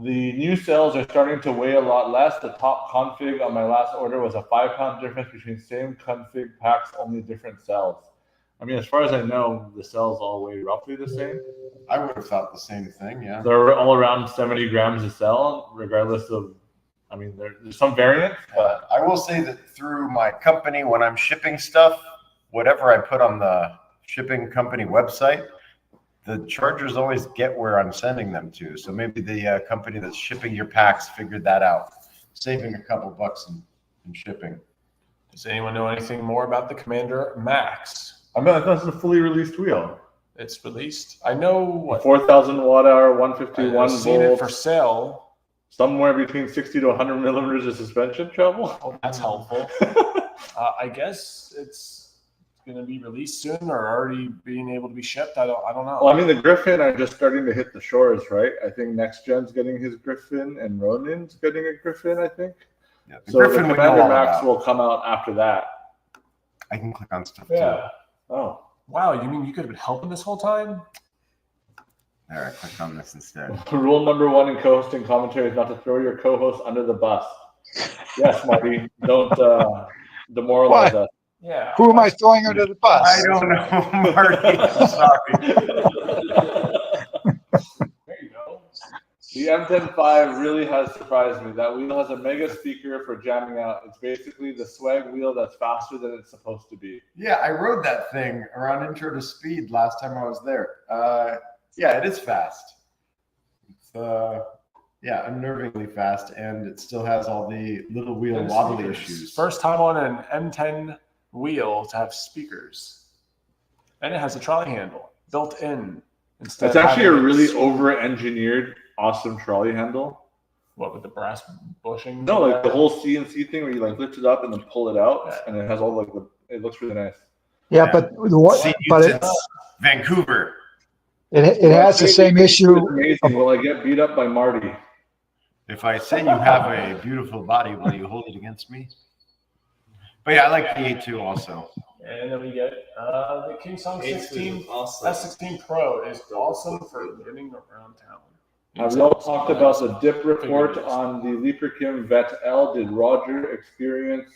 The new cells are starting to weigh a lot less. The top config on my last order was a 5-pound difference between same config packs, only different cells. I mean, as far as I know, the cells all weigh roughly the same. I would have thought the same thing, yeah. They're all around 70 grams a cell, regardless of, I mean, there's some variance, but I will say that through my company, when I'm shipping stuff, whatever I put on the shipping company website, the chargers always get where I'm sending them to. So maybe the company that's shipping your packs figured that out, saving a couple bucks in shipping. Does anyone know anything more about the Commander Max? I mean, that's a fully released wheel. It's released. I know what 4,000 watt hour, 151 I've seen it volt, for sale. somewhere between 60 to 100 millimeters of suspension travel. Oh, that's helpful. I guess it's going to be released soon or already being able to be shipped. I don't know. Well, I mean, the Griffin are just starting to hit the shores, right? I think Next Gen's getting his Griffin and Ronin's getting a Griffin, I think. Yeah, So Griffin the we know Commander all Max about. will come out after that. I can click on stuff Yeah. Oh. Wow, you mean you could have been helping this whole time? too. There, I clicked on this instead. Rule number 1 in co-hosting commentary is not to throw your co-host under the bus. Yes, Marty. Don't demoralize us. Yeah. Who am I throwing under the bus? I don't know, Marty. I'm sorry. There you go. The M105 really has surprised me. That wheel has a mega speaker for jamming out. It's basically the swag wheel that's faster than it's supposed to be. Yeah, I rode that thing around Intro to Speed last time I was there. Yeah, it is fast. It's unnervingly fast, and it still has all the little wheel wobbly issues. First time on an M10 wheel to have speakers. And it has a trolley handle built in. Instead It's of actually a having really this- over-engineered, awesome trolley handle. What, with the brass bushing? No, like the whole CNC thing where you like lift it up and then pull it out, and it has all like it looks really nice. Yeah, but what? See, But it's Vancouver. it has the same issue. It's amazing. Will I get beat up by Marty? If I say you have a beautiful body, will you hold it against me? But yeah, I like the A2 also. And then we get the King Song 16 Awesome. S16 Pro is awesome for getting around town. We all talked about the dip report on the Leaperkim Vet L. Did Roger experience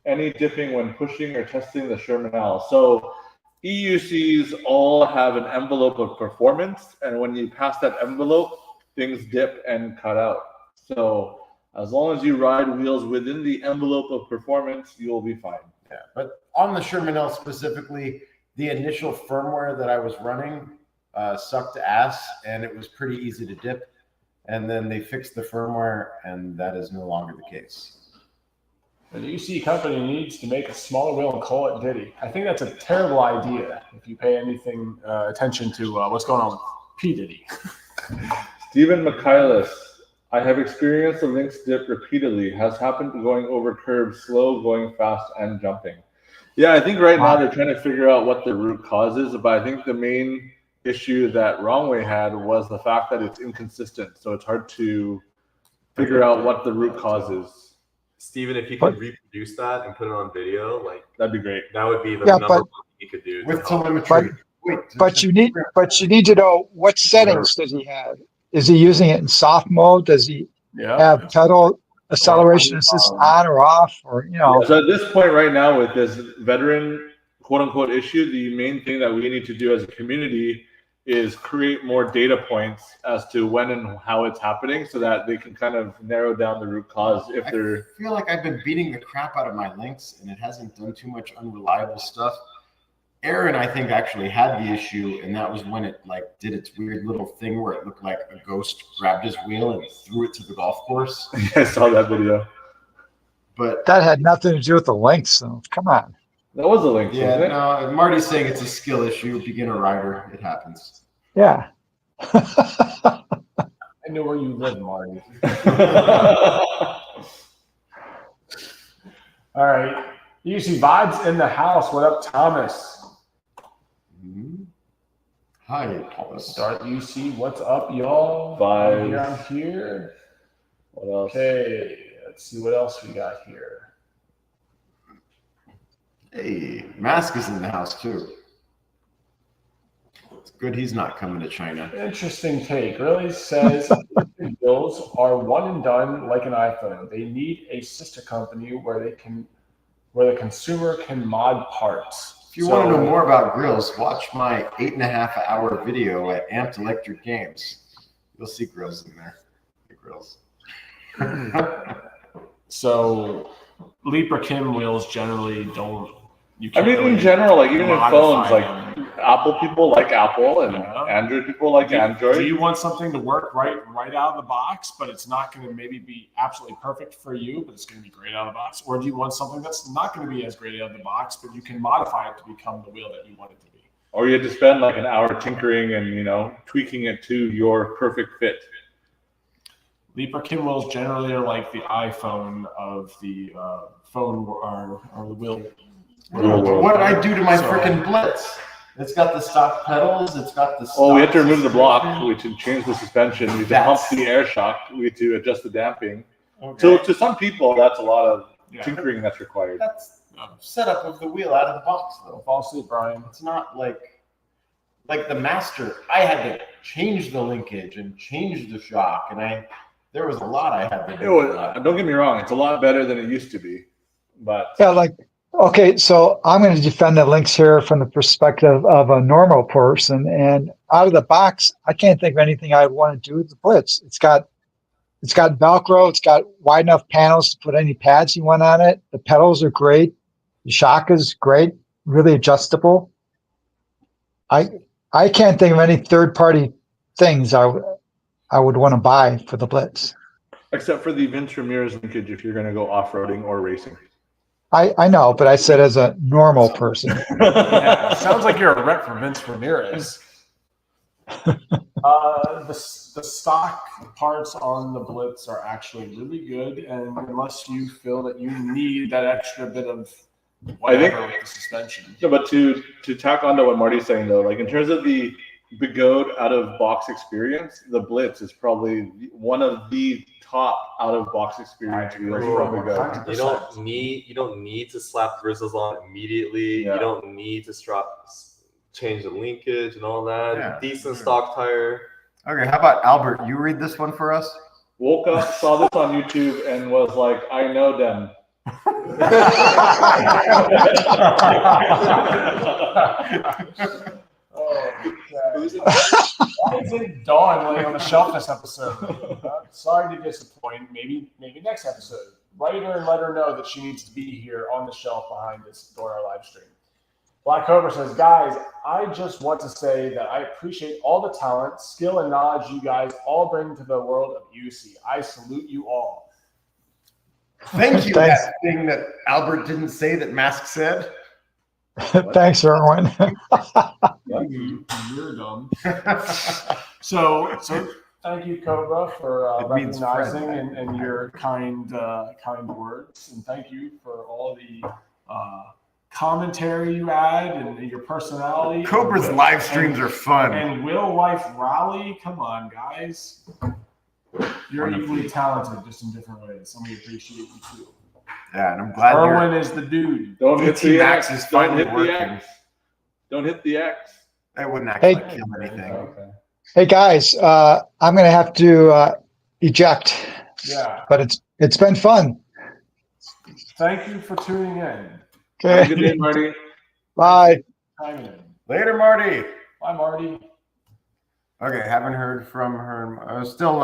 any dipping when pushing or testing the Sherman L? So EUCs all have an envelope of performance, and when you pass that envelope, things dip and cut out. So as long as you ride wheels within the envelope of performance, you'll be fine. Yeah, but on the Sherman L specifically, the initial firmware that I was running sucked ass, and it was pretty easy to dip. And then they fixed the firmware, and that is no longer the case. The UC company needs to make a smaller wheel and call it Diddy. I think that's a terrible idea if you pay anything attention to what's going on with P. Diddy. Stephen Michaelis, I have experienced the Lynx dip repeatedly. Has happened going over curbs, slow, going fast, and jumping. Yeah, I think right now they're trying to figure out what the root cause is, but I think the main issue that Wrongway had was the fact that it's inconsistent. So it's hard to figure out what the root cause is. Steven, if you could reproduce that and put it on video, like That'd be great. that would be the Yeah, number but- one thing you could do. to With help. telemetry. Wait, But you need to know what settings does he have. Is he using it in soft mode? Does he Yeah. have pedal acceleration assist on or off? Or So at this point right now with this veteran quote unquote issue, the main thing that we need to do as a community is create more data points as to when and how it's happening so that they can kind of narrow down the root cause if they're. I feel like I've been beating the crap out of my links and it hasn't done too much unreliable stuff. Aaron, I think, actually had the issue, and that was when it like did its weird little thing where it looked like a ghost grabbed his wheel and threw it to the golf course. I saw that video. But That had nothing to do with the links, though. Come on. That was a link. yeah, wasn't it? no, Marty's saying it's a skill issue, beginner rider. It happens. Yeah. I know where you live, Marty. All right. You see vibes in the house. What up, Thomas? Hi, Thomas. Start UC. What's up, y'all? Vibes. I'm here. What else? Okay. Let's see what else we got here. Hey, Mask is in the house too. It's good he's not coming to China. Interesting take. Really says bills are one and done like an iPhone. They need a sister company where the consumer can mod parts. If you want to know more about grills, watch my 8.5-hour video at Amped Electric Games. You'll see grills in there. The grills. So Leap or Kim wheels generally don't. You I can't mean, really in general, like even in modify phones, like them. Apple people like Apple and Yeah. Android people like Android. Do you want something to work right out of the box, but it's not going to maybe be absolutely perfect for you, but it's going to be great out of the box? Or do you want something that's not going to be as great out of the box, but you can modify it to become the wheel that you want it to be? Or you had to spend like an hour tinkering and tweaking it to your perfect fit. Leap or Kim wheels generally are like the iPhone of the phone or the wheel. What did I do to my So- freaking Blitz? It's got the stock pedals. It's got the. Oh, we had stock to remove the block. suspension. We had to change the suspension. We had to pump That's- the air shock. We had to adjust the damping. Okay. So to some people, that's a lot of Yeah. tinkering that's required. That's setup of the wheel out of the box, though. Fall asleep, Brian. It's not like the Master. I had to change the linkage and change the shock, and there was a lot I had to do. with that. Don't get me wrong; it's a lot better than it used to be. But Yeah, okay, so I'm going to defend the links here from the perspective of a normal person. And out of the box, I can't think of anything I'd want to do with the Blitz. It's got Velcro. It's got wide enough panels to put any pads you want on it. The pedals are great. The shock is great, really adjustable. I can't think of any third-party things I would want to buy for the Blitz. except for the Vince Ramirez linkage, if you're going to go off-roading or racing. I know, but I said as a normal person. Yeah, sounds like you're a rep for Vince Ramirez. The stock parts on the Blitz are actually really good, and unless you feel that you need that extra bit of whatever with the suspension. No, but to tack on to what Marty's saying though, like in terms of the Begode out-of-box experience, the Blitz is probably one of the top out-of-box experience wheels from Begode. You don't need to slap bristles on immediately. Yeah. You don't need to change the linkage and all that. Yeah. Decent stock tire. Okay, how about Albert? You read this one for us. Woke up, saw this on YouTube, and was like, I know them. Why didn't Dawn lay on the shelf this episode? Sorry to disappoint. Maybe next episode. Write her and let her know that she needs to be here on the shelf behind us during our live stream. Black Cobra says, guys, I just want to say that I appreciate all the talent, skill, and knowledge you guys all bring to the world of UC. I salute you all. Thank you. Thanks. That thing that Albert didn't say that Mask said. Thanks, Erwin. You're dumb. So thank you, Cobra, for It means recognizing friend. and your kind words, and thank you for all the commentary you add and your personality. Cobra's live streams are fun. And Will Life Rally. Come on, guys. You're equally talented, just in different ways, and we appreciate you too. Yeah, and I'm glad Erwin is the dude. Don't hit ET the Max X. is Don't finally hit the working. X. Don't hit the X. That wouldn't actually Hey. kill anything. Okay. Hey guys, I'm going to have to eject, Yeah. but it's been fun. Thank you for tuning in. Have a good Okay, day, Marty. bye. Chiming in. Later, Marty. Bye, Marty. Okay, haven't heard from her. I was still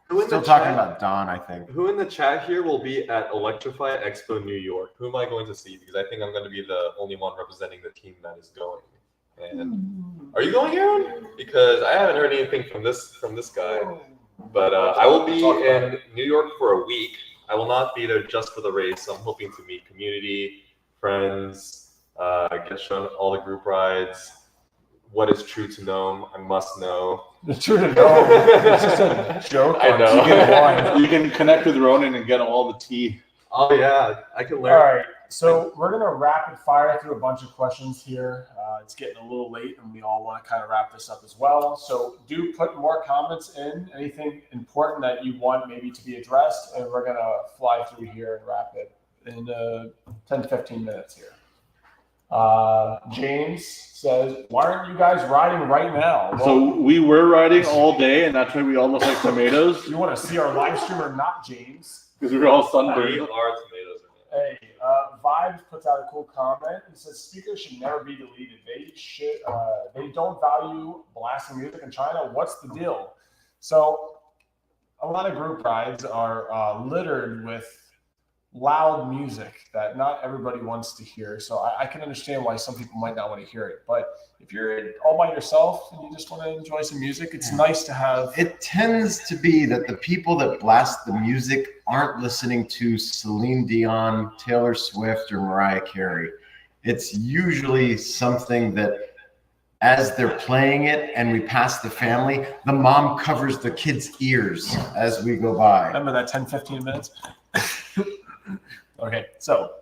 Who in still the talking chat- about Dawn, I think. Who in the chat here will be at Electrify Expo New York? Who am I going to see? Because I think I'm going to be the only one representing the team that is going. And are you going, Aaron? Because I haven't heard anything from this guy. But I will be in New York for a week. I will not be there just for the race. I'm hoping to meet community, friends, get shown all the group rides. What is true to know? I must know. It's true to know. It's just a joke. I know. You can connect with Ronan and get all the tea. Oh yeah, I can learn. All right, so we're gonna rapid fire through a bunch of questions here. It's getting a little late, and we all want to kind of wrap this up as well. So do put more comments in. Anything important that you want maybe to be addressed, and we're gonna fly through here and wrap it in 10 to 15 minutes here. James says, "Why aren't you guys riding right now?" Well, So we were riding all day, and that's why we all look like tomatoes, you want to see our live stream or not, James? because we were all We sunburned. are tomatoes. Hey, Vibes puts out a cool comment. He says speakers should never be deleted. They don't value blasting music in China. What's the deal? So a lot of group rides are littered with loud music that not everybody wants to hear. So I can understand why some people might not want to hear it. But if you're all by yourself and you just want to enjoy some music, it's nice to have. It tends to be that the people that blast the music aren't listening to Celine Dion, Taylor Swift, or Mariah Carey. It's usually something that as they're playing it and we pass the family, the mom covers the kids' ears as we go by. Remember that 10, 15 minutes? Okay, so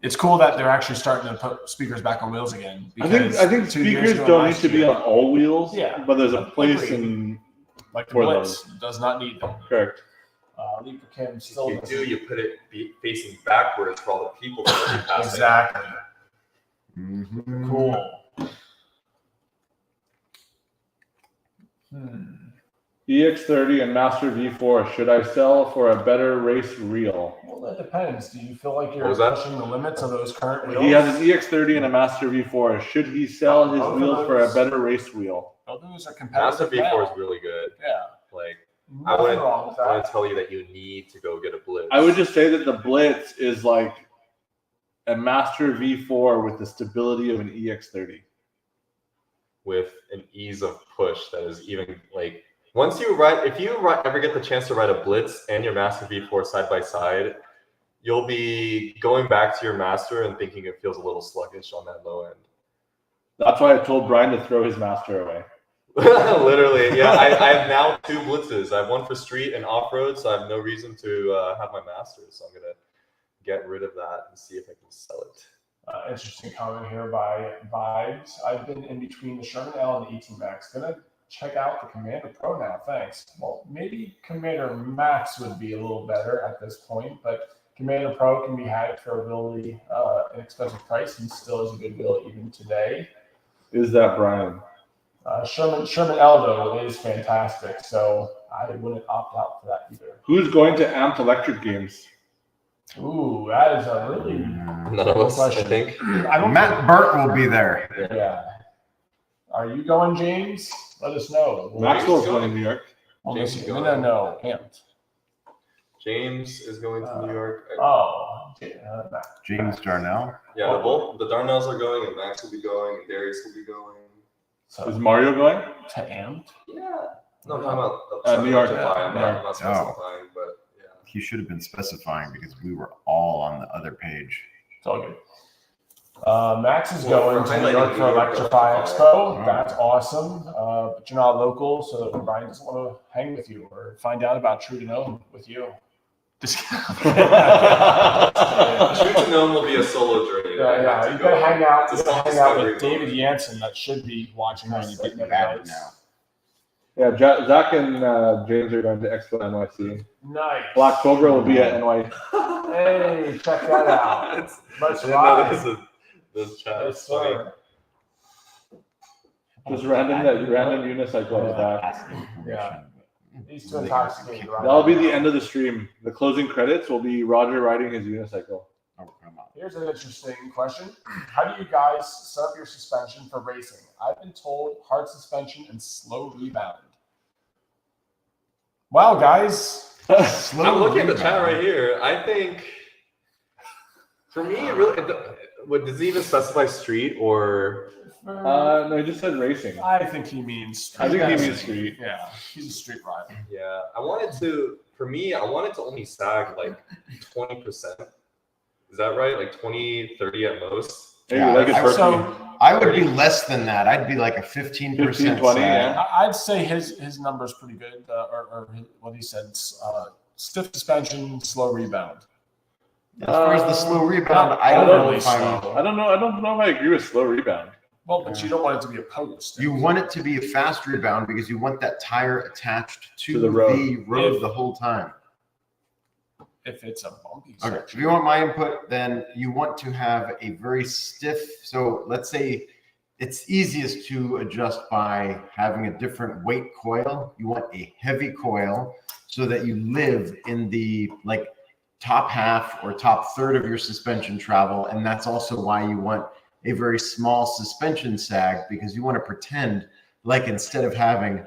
it's cool that they're actually starting to put speakers back on wheels again. I think 2 years speakers ago don't need last to be year- on all wheels. Yeah. But there's a place Agreed. in like the for Blitz does not need them. correct. Leap for Kim still If you doesn't. do, you put it facing backwards for all the people that are passing. Exactly. Mhm. Cool. EX30 and Master V4. Should I sell for a better race reel? Well, that depends. Do you feel like What you're was that? pushing the limits of those current wheels? He has an EX30 and a Master V4. Should he sell his Both of wheels for a those- better race wheel? Both of those are Master competitive V4 is now. really good. Yeah. Like, I Nothing wouldn't wrong with I want that. to tell you that you need to go get a Blitz. I would just say that the Blitz is like a Master V4 with the stability of an EX30. with an ease of push that is even like once you ride, if you ever get the chance to ride a Blitz and your Master V4 side by side, you'll be going back to your Master and thinking it feels a little sluggish on that low end. That's why I told Brian to throw his Master away. Literally, yeah. I have now 2 Blitzes. I have one for street and off road, so I have no reason to have my Master. So I'm gonna get rid of that and see if I can sell it. Interesting comment here by Vibes. I've been in between the Sherman L and the 18 Max. Gonna check out the Commander Pro now. Thanks. Well, maybe Commander Max would be a little better at this point, but Commander Pro can be had for a really inexpensive price and still is a good wheel even today. Is that Brian? Sherman L though is fantastic, so I wouldn't opt out for that either. Who's going to Amped Electric Games? Ooh, that is a really None of us, I think. I don't Matt Burt will be there. Yeah. Are you going, James? Let us know. Maxwell's going to New York. James is going. No. Amped. James is going to New York. Oh. James Darnell. Yeah, the Darnells are going, and Max will be going, and Darius will be going. So Is Mario going? to Amped? Yeah. No, I'm talking about New York. I'm Yeah. not specifying, but yeah. He should have been specifying because we were all on the other page. It's all good. Max is Well, going we're to New York highlighting for New York Electrify Electrify. Expo. That's awesome. But you're not local, so Brian doesn't want to hang with you or find out about True to Know with you. Just True to Gnome will be a solo journey. Yeah. You gotta hang out. It's You a gotta hang out self-discovery with David moment. Jansen. That should be watching us. He's but getting never bad does. now. Yeah, Zach and James are going to Expo NYC. Nice. Black Cobra will be at NY. Hey, check that out. It's- Let's I didn't know ride. this chat Yes, is funny. sir. Just random unicycle is back. Yeah. He's too intoxicated. Right That'll be now. the end of the stream. The closing credits will be Roger riding his unicycle. Oh, come on. Here's an interesting question. How do you guys set up your suspension for racing? I've been told hard suspension and slow rebound. Wow, guys. I'm looking at the chat right here. I think for me, it really does it even specify street or? No, he just said racing. I think he means street. I think he means street. Yeah, he's a street rider. Yeah, I wanted to only sag like 20%. Is that right? Like 20, 30 at most? Maybe Yeah, like a So I would be less than that. I'd be like a 15%. 15, 20, yeah. I'd say his number's pretty good, or what he said, stiff suspension, slow rebound. As far as the slow rebound, I I don't don't know really if I'm. slow. I don't know if I agree with slow rebound. Well, but you don't want it to be a pogo stick. You want it to be a fast rebound because you want that tire attached to the road. the whole time. If it's a bumpy Okay. If section. you want my input, then you want to have a very stiff. So let's say it's easiest to adjust by having a different weight coil. You want a heavy coil so that you live in the like top half or top third of your suspension travel. And that's also why you want a very small suspension sag, because you want to pretend like instead of having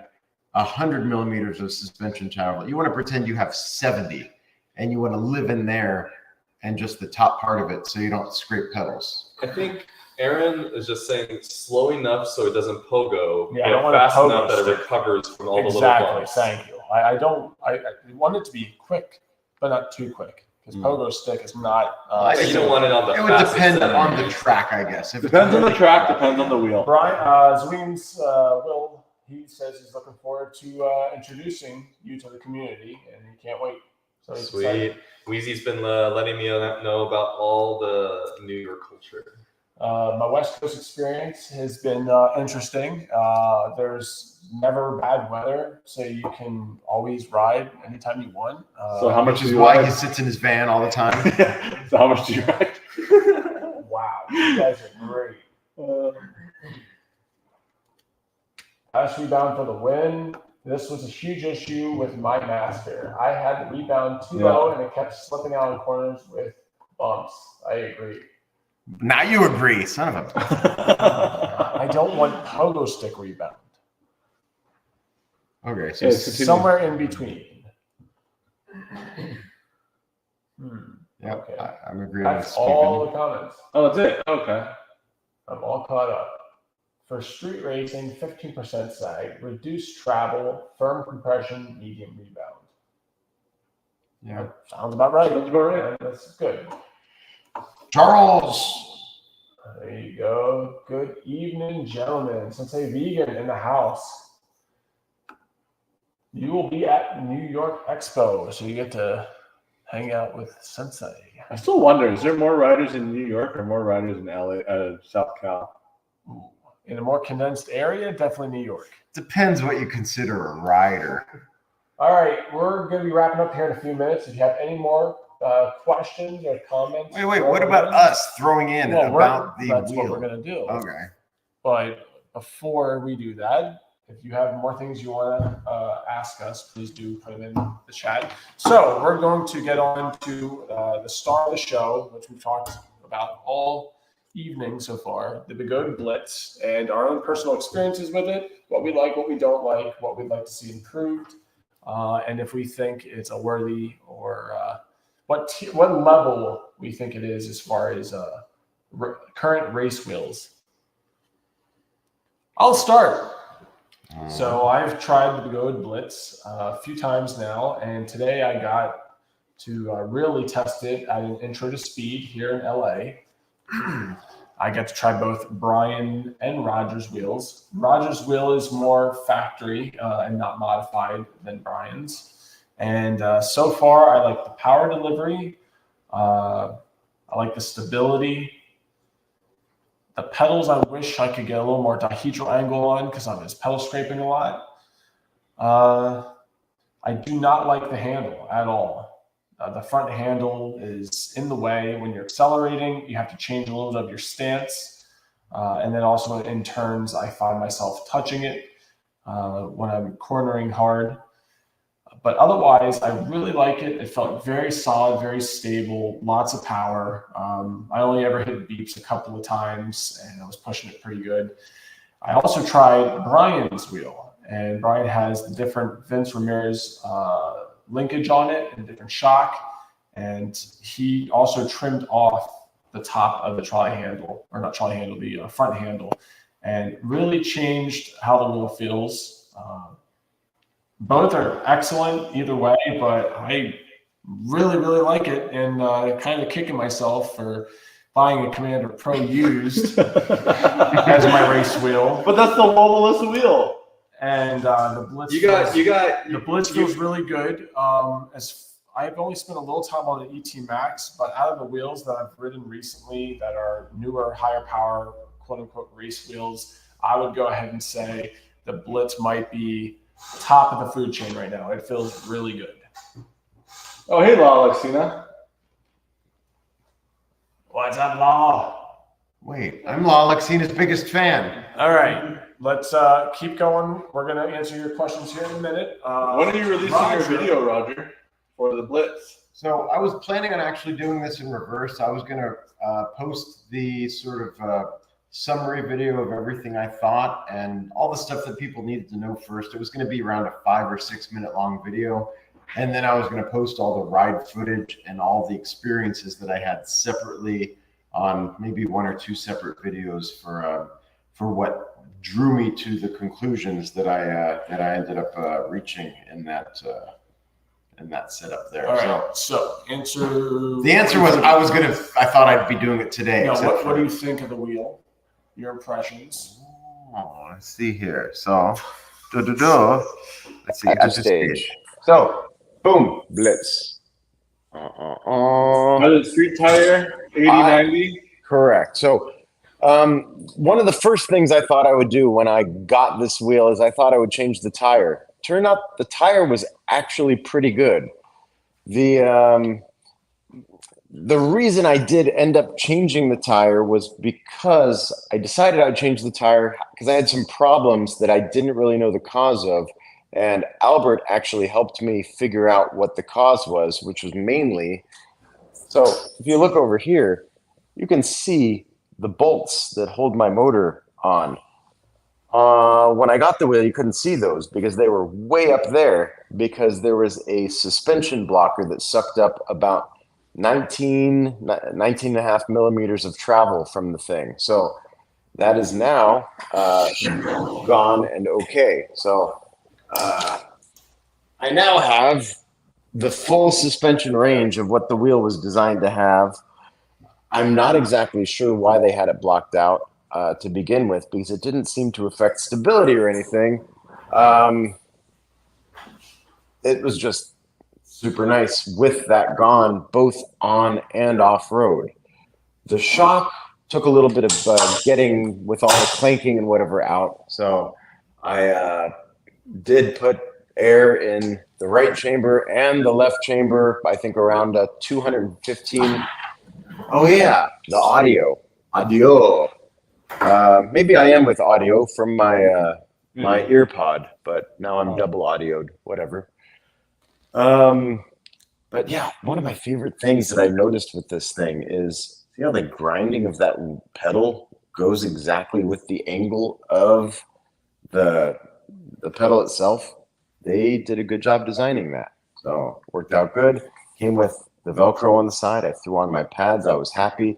100 millimeters of suspension travel, you want to pretend you have 70 and you want to live in there and just the top part of it so you don't scrape pedals. I think Aaron is just saying slow enough so it doesn't pogo, Yeah, I don't but want a fast pogo enough that it stick. recovers from all the little Exactly. bumps. Thank you. I want it to be quick, but not too quick, because pogo stick is not. I You don't want it on the It would fastest depend end. on the track, I guess. If it's Depends on the really track, depends on the wheel. Brian Zweens, Will, he says he's looking forward to introducing you to the community, and he can't wait. So he's excited. Sweet. Wheezy's been letting me know about all the New York culture. My West Coast experience has been interesting. There's never bad weather, so you can always ride anytime you want. So how much Which do is you why ride? he sits in his van all the time. So how much do you ride? Wow, you guys are great. Fast rebound for the win. This was a huge issue with my master. I had the rebound too low, and it kept slipping out in corners with bumps. I agree. Now you agree, son of a. I don't want pogo stick rebound. Okay, so Yeah, continue. Somewhere in between. yep, Okay. I'm agreeing with That's all Stephen. the comments. Oh, that's it. Okay. I'm all caught up. For street racing, 15% sag, reduced travel, firm compression, medium rebound. Yeah. Sounds about right. Sounds about right. Yeah, that's good. Charles. There you go. Good evening, gentlemen. Sensei Vegan in the house. You will be at New York Expo, so you get to hang out with Sensei. I still wonder, is there more riders in New York or more riders in LA, South Cal? Ooh. In a more condensed area, definitely New York. Depends what you consider a rider. All right, we're going to be wrapping up here in a few minutes. If you have any more questions or comments. Wait, what about us throwing in Well, about the that's wheel? what we're going to do. Okay. But before we do that, if you have more things you want to ask us, please do put them in the chat. So we're going to get on to the star of the show, which we've talked about all evening so far, the Begode Blitz, and our own personal experiences with it, what we like, what we don't like, what we'd like to see improved, and if we think it's a worthy or what level we think it is as far as current race wheels. I'll start. So I've tried the Begode Blitz a few times now, and today I got to really test it at an intro to speed here in LA. I got to try both Brian and Roger's wheels. Roger's wheel is more factory and not modified than Brian's. And so far, I like the power delivery. I like the stability. The pedals, I wish I could get a little more dihedral angle on because I was pedal scraping a lot. I do not like the handle at all. The front handle is in the way. When you're accelerating, you have to change a little bit of your stance. And then also in turns, I find myself touching it when I'm cornering hard. But otherwise, I really like it. It felt very solid, very stable, lots of power. I only ever hit beeps a couple of times, and I was pushing it pretty good. I also tried Brian's wheel, and Brian has the different Vince Ramirez linkage on it and different shock, and he also trimmed off the top of the trolley handle, or not trolley handle, the front handle, and really changed how the wheel feels. Both are excellent either way, but I really, really like it, and kind of kicking myself for buying a Commander Pro used as my race wheel. But that's the wobbleless wheel. And the Blitz. The Blitz feels really good. As I've only spent a little time on the ET Max, but out of the wheels that I've ridden recently that are newer, higher power, quote unquote race wheels, I would go ahead and say the Blitz might be top of the food chain right now. It feels really good. Oh, hey, La Alexina. What's up, Law? Wait, I'm La Alexina's biggest fan. All right, let's keep going. We're going to answer your questions here in a minute. When are you releasing your video, Roger, for the Blitz? So I was planning on actually doing this in reverse. I was going to post the sort of summary video of everything I thought and all the stuff that people needed to know first. It was going to be around a 5 or 6 minute long video. And then I was going to post all the ride footage and all the experiences that I had separately on maybe 1 or 2 separate videos for what drew me to the conclusions that I ended up reaching in that setup there. All right. So the answer was I thought I'd be doing it today. No, what do you think of the wheel? Your impressions? Oh, let's see here. So, let's see. At stage. So, boom, Blitz. Another street tire, 80-90. Correct. So, one of the first things I thought I would do when I got this wheel is I thought I would change the tire. Turned out the tire was actually pretty good. The reason I did end up changing the tire was because I decided I'd change the tire because I had some problems that I didn't really know the cause of. And Albert actually helped me figure out what the cause was, which was mainly, so if you look over here, you can see the bolts that hold my motor on. When I got the wheel, you couldn't see those because they were way up there because there was a suspension blocker that sucked up about 19 and a half millimeters of travel from the thing. So that is now gone and okay. So I now have the full suspension range of what the wheel was designed to have. I'm not exactly sure why they had it blocked out to begin with because it didn't seem to affect stability or anything. It was just super nice with that gone, both on and off road. The shock took a little bit of getting with all the clanking and whatever out. So I did put air in the right chamber and the left chamber, I think around 215. Oh yeah, the audio. Maybe I am with audio from my my ear pod, but now I'm double audioed, whatever. But yeah, one of my favorite things that I noticed with this thing is see how the grinding of that pedal goes exactly with the angle of the pedal itself. They did a good job designing that. So worked out good. Came with the Velcro on the side. I threw on my pads. I was happy.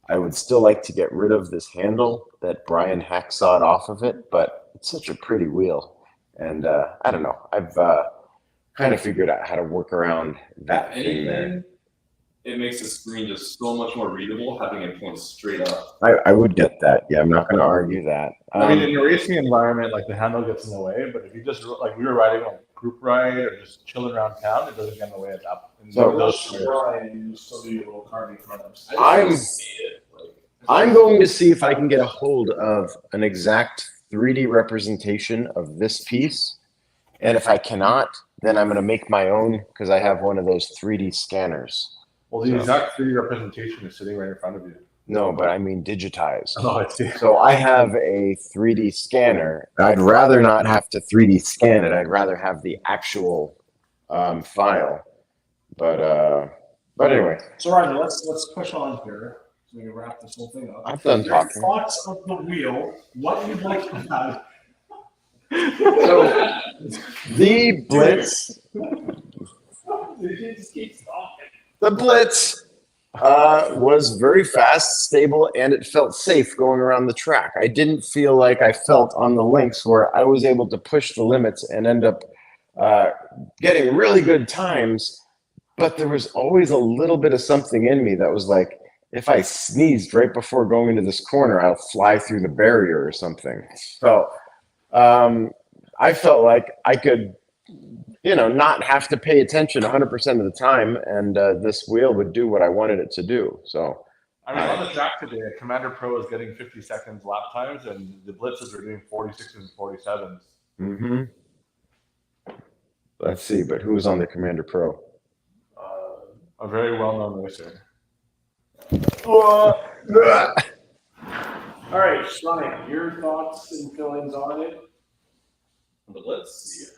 I would still like to get rid of this handle that Brian hacksawed off of it, but it's such a pretty wheel. And I don't know. I've kind of figured out how to work around that thing there. It makes the screen just so much more readable having it point straight up. I would get that. Yeah, I'm not going to argue that. I mean, in a racing environment, like the handle gets in the way, but if you just, like we were riding on a group ride or just chilling around town, it doesn't get in the way of that. I'm going to see if I can get a hold of an exact 3D representation of this piece. And if I cannot, then I'm going to make my own because I have one of those 3D scanners. Well, the exact 3D representation is sitting right in front of you. No, but I mean digitized. Oh, I see. So I have a 3D scanner. I'd rather not have to 3D scan it. I'd rather have the actual file. But anyway, So Roger, let's push on here so we can wrap this whole thing up. I'm done Your talking. thoughts of the wheel, what you'd like to have. So the Blitz, the Blitz was very fast, stable, and it felt safe going around the track. I didn't feel like I felt on the links where I was able to push the limits and end up getting really good times. But there was always a little bit of something in me that was like, if I sneezed right before going into this corner, I'll fly through the barrier or something. So I felt like I could, not have to pay attention 100% of the time, and this wheel would do what I wanted it to do. So, I mean, on the track today, Commander Pro is getting 50 seconds lap times, and the Blitzes are doing 46s and 47s. mm-hmm. Let's see, but who's on the Commander Pro? A very well-known racer. All right, Sonic, your thoughts and feelings on it? The Blitz.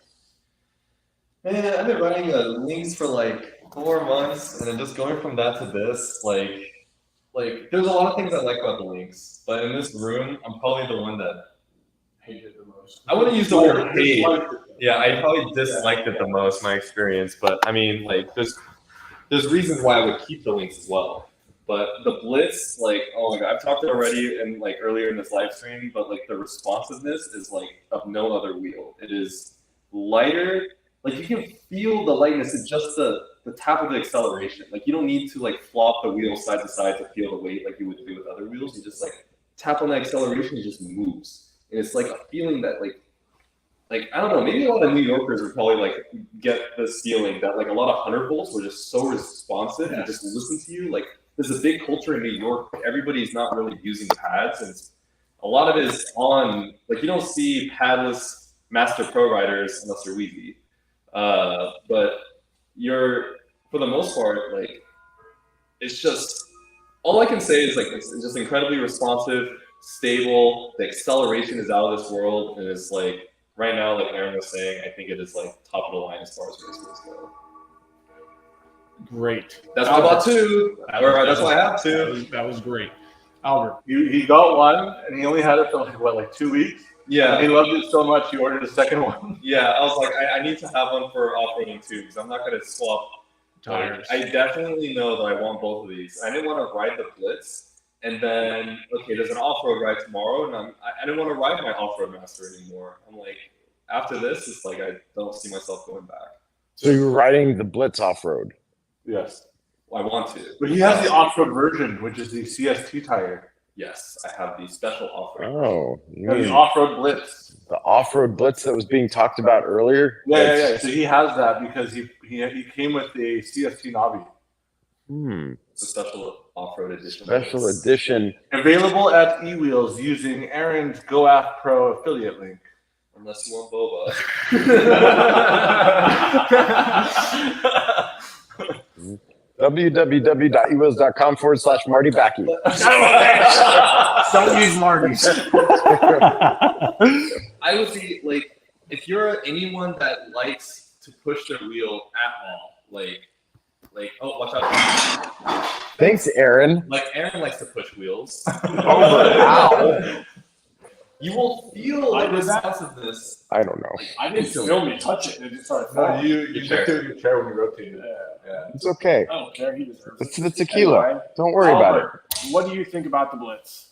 Man, I've been running links for like 4 months, and then just going from that to this, like there's a lot of things I like about the links, but in this room, I'm probably the one that Hated the most. I wouldn't use the word hate. Yeah, I probably disliked it the most, my experience. But I mean, like, there's reasons why I would keep the links as well. But the Blitz, like, oh my god, I've talked already and like earlier in this live stream, but like the responsiveness is like of no other wheel. It is lighter. Like you can feel the lightness in just the tap of the acceleration. Like you don't need to like flop the wheel side to side to feel the weight like you would do with other wheels. You just like tap on the acceleration, it just moves. And it's like a feeling that like I don't know, maybe a lot of New Yorkers would probably like get this feeling that like a lot of 100 volts were just so responsive and just listen to you. Like there's a big culture in New York. Like, everybody's not really using pads, and a lot of it is on like you don't see padless Master Pro riders unless they're Wheezy. But you're for the most part like it's just all I can say is like it's just incredibly responsive, stable. The acceleration is out of this world, and it's like right now, like Aaron was saying, I think it is like top of the line as far as race wheels go. Great. That's why I bought two. That's why I have two. That was great. Albert. He got one, and he only had it for like 2 weeks. Yeah. And he loved it so much, he ordered a second one. Yeah, I was like, I need to have one for off-roading too, because I'm not going to swap tires. I definitely know that I want both of these. I didn't want to ride the Blitz, and then, okay, there's an off-road ride tomorrow, and I didn't want to ride my off-road Master anymore. I'm like, after this, it's like I don't see myself going back. So you're riding the Blitz off-road? Yes. Well, I want to. But he has the off-road version, which is the CST tire. Yes, I have the special off-road. Oh, you The mean off-road Blitz. the off-road Blitz that was being talked about earlier? Yeah. So he has that because he came with a CST Navi. It's a special off-road edition. Special edition. Available at eWheels using Aaron's GoAF Pro affiliate link. Unless you want boba. www.ewheels.com/Marty Backey. Don't use Marty's. I would be like, if you're anyone that likes to push their wheel at all, like, oh, watch out. Thanks, Aaron. Like Aaron likes to push wheels. Ow. You will feel the responsiveness. I don't know. I didn't feel me touch it. It just started No, falling. you looked at your chair when you rotated. Yeah. It's okay. I don't care. He deserves it. It's the tequila. Anyway, Don't worry about it. Albert, what do you think about the Blitz?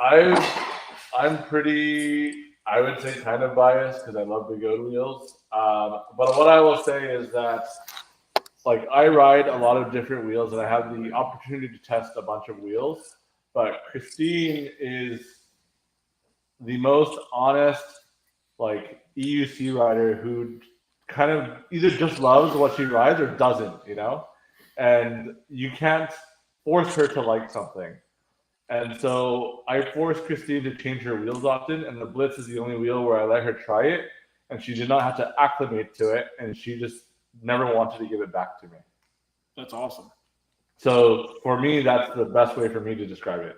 I'm pretty, I would say kind of biased because I love Begode wheels. But what I will say is that like I ride a lot of different wheels and I have the opportunity to test a bunch of wheels. But Christine is the most honest, like EUC rider who kind of either just loves what she rides or doesn't, and you can't force her to like something. And so I forced Christine to change her wheels often, and the Blitz is the only wheel where I let her try it, and she did not have to acclimate to it, and she just never wanted to give it back to me. That's awesome. So for me, that's the best way for me to describe it.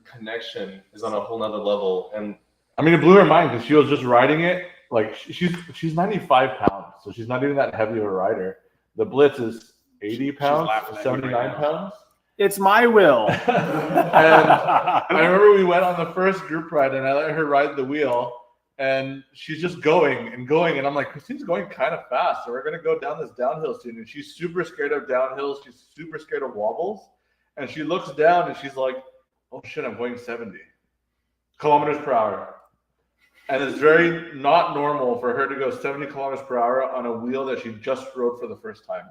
Connection is on a whole nother level, and I mean, it blew her mind because she was just riding it. Like she's 95 pounds, So she's not even that heavy of a rider. The Blitz is 80 pounds, laughing at you 79 right now. pounds. It's my will. And I remember we went on the first group ride and I let her ride the wheel and she's just going. And I'm like, Christine's going kind of fast. So we're going to go down this downhill soon. And she's super scared of downhills. She's super scared of wobbles. And she looks down and she's like, oh shit, I'm going 70 kilometers per hour. And it's very not normal for her to go 70 kilometers per hour on a wheel that she just rode for the first time.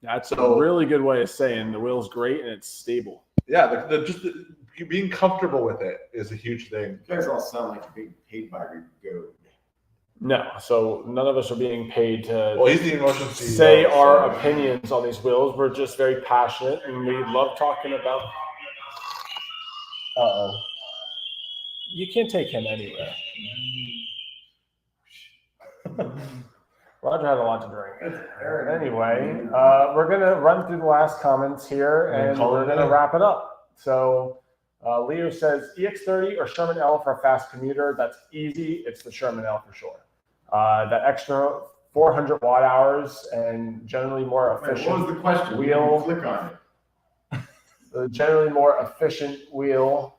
That's a really good way of saying the wheel's great and it's stable. Yeah, being comfortable with it is a huge thing. You guys all sound like you're being paid by Begode. No, so none of us are being paid to Well, he's the emotion CEO, say our so- opinions on these wheels. We're just very passionate and we love talking about. Uh-oh. You can't take him anywhere. Roger had a lot to drink. Anyway, we're going to run through the last comments here and we're going to wrap it up. So Leo says EX30 or Sherman L for a fast commuter. That's easy. It's the Sherman L for sure. That extra 400 watt hours and generally more efficient. What was the question? Wheel. Click on it. The generally more efficient wheel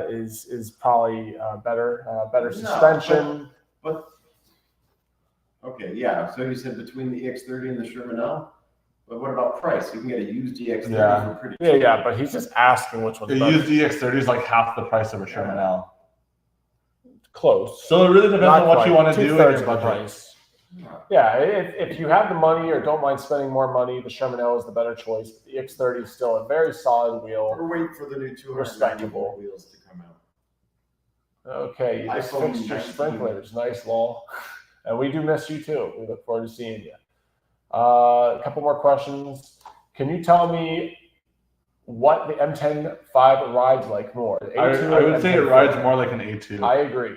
is probably better suspension. But okay, yeah. So you said between the EX30 and the Sherman L. But what about price? You can get a used EX30 for pretty cheap. Yeah, but he's just asking which one's The better. used EX30 is like half the price of a Sherman L. Close. So it really depends Not on what quite. you want to do in Two-thirds your of the budget. price. Yeah, if you have the money or don't mind spending more money, the Sherman L is the better choice. The EX30 is still a very solid wheel. Or wait for the new 290 Respectable. wheels to come out. Okay, you just iPhone fixed your 19. sprinklers. Nice, Lol. And we do miss you too. We look forward to seeing you. A couple more questions. Can you tell me what the M10.5 rides like more? The I A2 or would say it M10.5? rides more like an A2. I agree.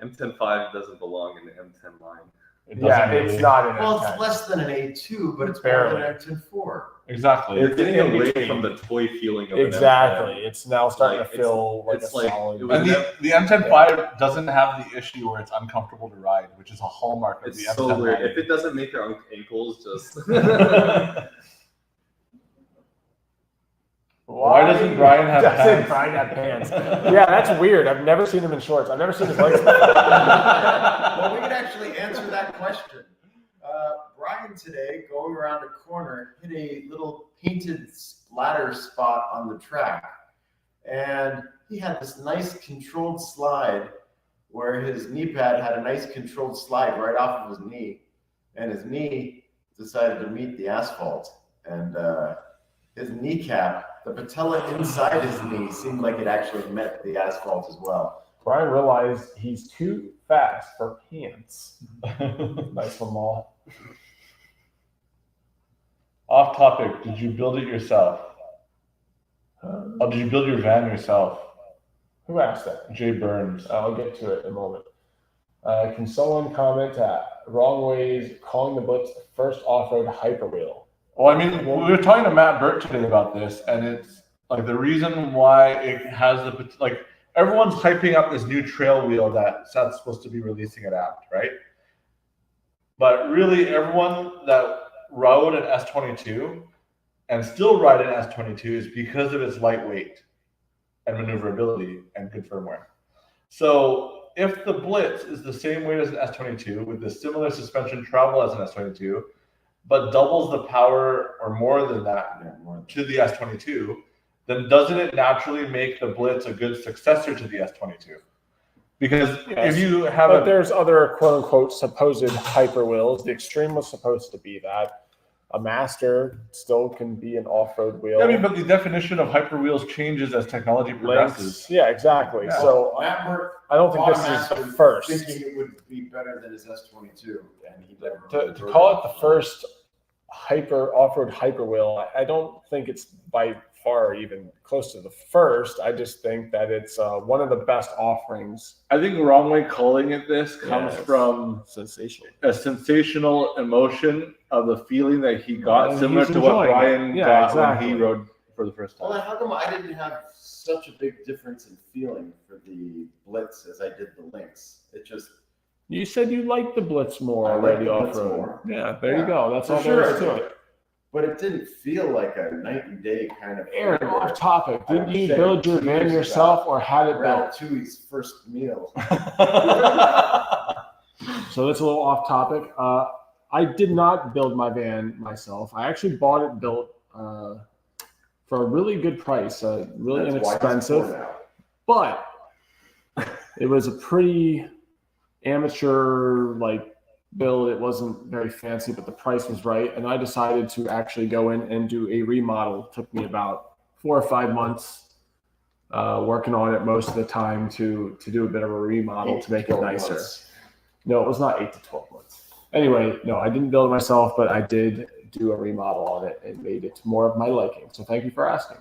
M10.5 doesn't belong in the M10 line. It Yeah, doesn't really. it's not an Well, M10. it's less than an A2, but it's Barely. more than an M10.4. Exactly. It's getting away between. from the toy feeling of an Exactly. It's now starting Like, to feel like a it's like- solid. it was And the M10.5 doesn't have the issue where it's uncomfortable to ride, which is a hallmark of It's the so M10 weird. line. If it doesn't make your ankles just. Why doesn't Brian have Doesn't pants? Brian have pants? Yeah, that's weird. I've never seen him in shorts. I've never seen his legs. Well, we could actually answer that question. Brian today, going around a corner, hit a little painted splatter spot on the track. And he had this nice controlled slide where his knee pad had a nice controlled slide right off of his knee. And his knee decided to meet the asphalt. And his kneecap, the patella inside his knee, seemed like it actually met the asphalt as well. Brian realized he's too fast for pants. Nice one, Maul. Off topic, did you build it yourself? Oh, did you build your van yourself? Who asked that? Jay Burns. I'll get to it in a moment. Can someone comment wrong ways calling the Blitz the first off-road hyperwheel? Well, I mean, we were talking to Matt Burt today about this, and it's like the reason why it has the, like, everyone's hyping up this new trail wheel that Seth's supposed to be releasing at Apt, right? But really, everyone that rode an S22 and still ride an S22 is because of its lightweight and maneuverability and good firmware. So if the Blitz is the same weight as an S22 with the similar suspension travel as an S22, but doubles the power or more than that to the S22, then doesn't it naturally make the Blitz a good successor to the S22? Because Yes. if you have But there's other quote unquote supposed hyper wheels. The Extreme was supposed to be that. A Master still can be an off-road wheel. I mean, but the definition of hyper wheels changes as technology progresses. Lengths. Yeah, exactly. Yeah. So Matt Burt I don't think bought this a is the Master first. thinking it would be better than his S22, and he never To call it the first off-road hyper wheel, I don't think it's by far even close to the first. I just think that it's one of the best offerings. I think wrong way calling it this comes Yes. from Sensational. a sensational emotion of the feeling that he got, And similar he's to what enjoying it. Brian Yeah, got exactly. when he rode for the first Well, time. how come I didn't have such a big difference in feeling for the Blitz as I did the Lynx? It just, You said you liked the Blitz more I already like the Blitz off-road. more. Yeah, there you Yeah, go. That's for all sure there I is to did. it. But it didn't feel like a night and day kind of thing. Aaron, off topic. I Didn't would you say build your 2 van years yourself ago, or had it built? Ratatouille's first meal. So that's a little off topic. I did not build my van myself. I actually bought it built for a really good price, really That's why it's inexpensive, torn out. but it was a pretty amateur like build. It wasn't very fancy, but the price was right. And I decided to actually go in and do a remodel. It took me about 4 or 5 months working on it most of the time to do a bit of a remodel to make it nicer. No, it was not 8 to 12 months. Anyway, no, I didn't build it myself, but I did do a remodel on it and made it more of my liking. So thank you for asking.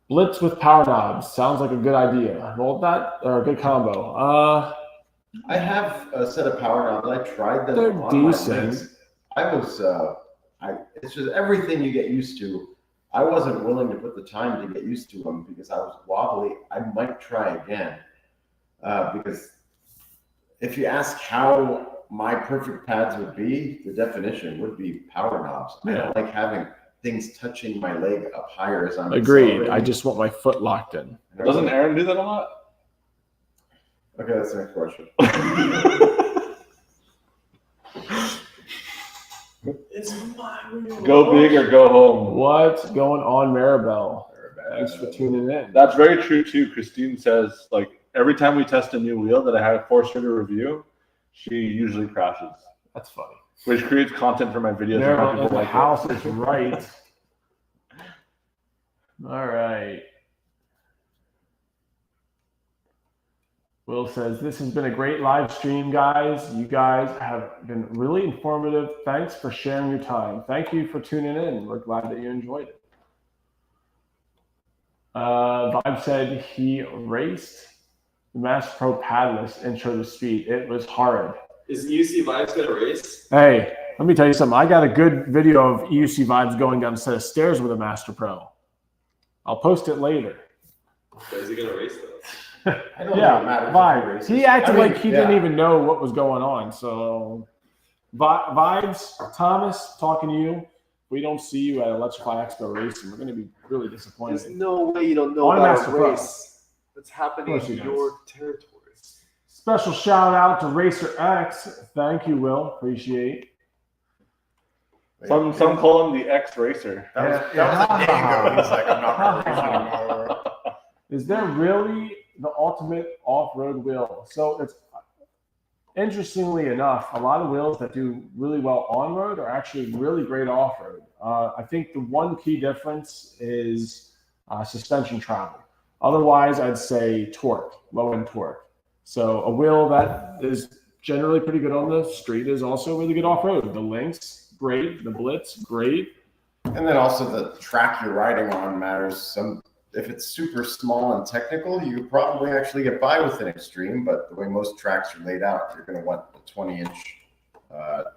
Blitz with power knobs sounds like a good idea. Well, that or a good combo. I have a set of power knobs. I tried them. They're on my decent. Blitz. It's just everything you get used to. I wasn't willing to put the time to get used to them because I was wobbly. I might try again because if you ask how my perfect pads would be, the definition would be power knobs. I don't like having things touching my leg up higher as I'm Agreed. accelerating. I just want my foot locked in. Doesn't Aaron do that a lot? Okay, that's the next question. It's my wheel. Go big or go home. What's going on, Maribel? Thanks for tuning in. That's very true too. Christine says like every time we test a new wheel that I have forced her to review, she usually crashes, That's funny. which creates content for my videos. and how Maribel, people the like it. house is right. All right. Will says, this has been a great live stream, guys. You guys have been really informative. Thanks for sharing your time. Thank you for tuning in. We're glad that you enjoyed it. Vibe said he raced the Master Pro Panelist intro to speed. It was horrid. Is EUC Vibes gonna race? Hey, let me tell you something. I got a good video of EUC Vibes going down a set of stairs with a Master Pro. I'll post it later. So is he gonna race though? I don't Yeah, think it matters if Vibes. races. He acted I mean, like he yeah. didn't even know what was going on. So, Vibes, Thomas, talking to you. We don't see you at Electrify Expo Racing. We're going to be really There's disappointed. no way you don't know On a about Master a Pro. race that's happening Of course in he your does. territories. Special shout out to Racer X. Thank you, Will. Appreciate. Some call him the X Racer. That was a day ago. He's like, I'm not going to race anymore. Is there really the ultimate off-road wheel? So it's interestingly enough, a lot of wheels that do really well on-road are actually really great off-road. I think the one key difference is suspension travel. Otherwise, I'd say torque, low-end torque. So a wheel that is generally pretty good on the street is also really good off-road. The Lynx, great. The Blitz, great. And then also the track you're riding on matters. If it's super small and technical, you could probably actually get by with an Extreme, but the way most tracks are laid out, you're going to want a 20-inch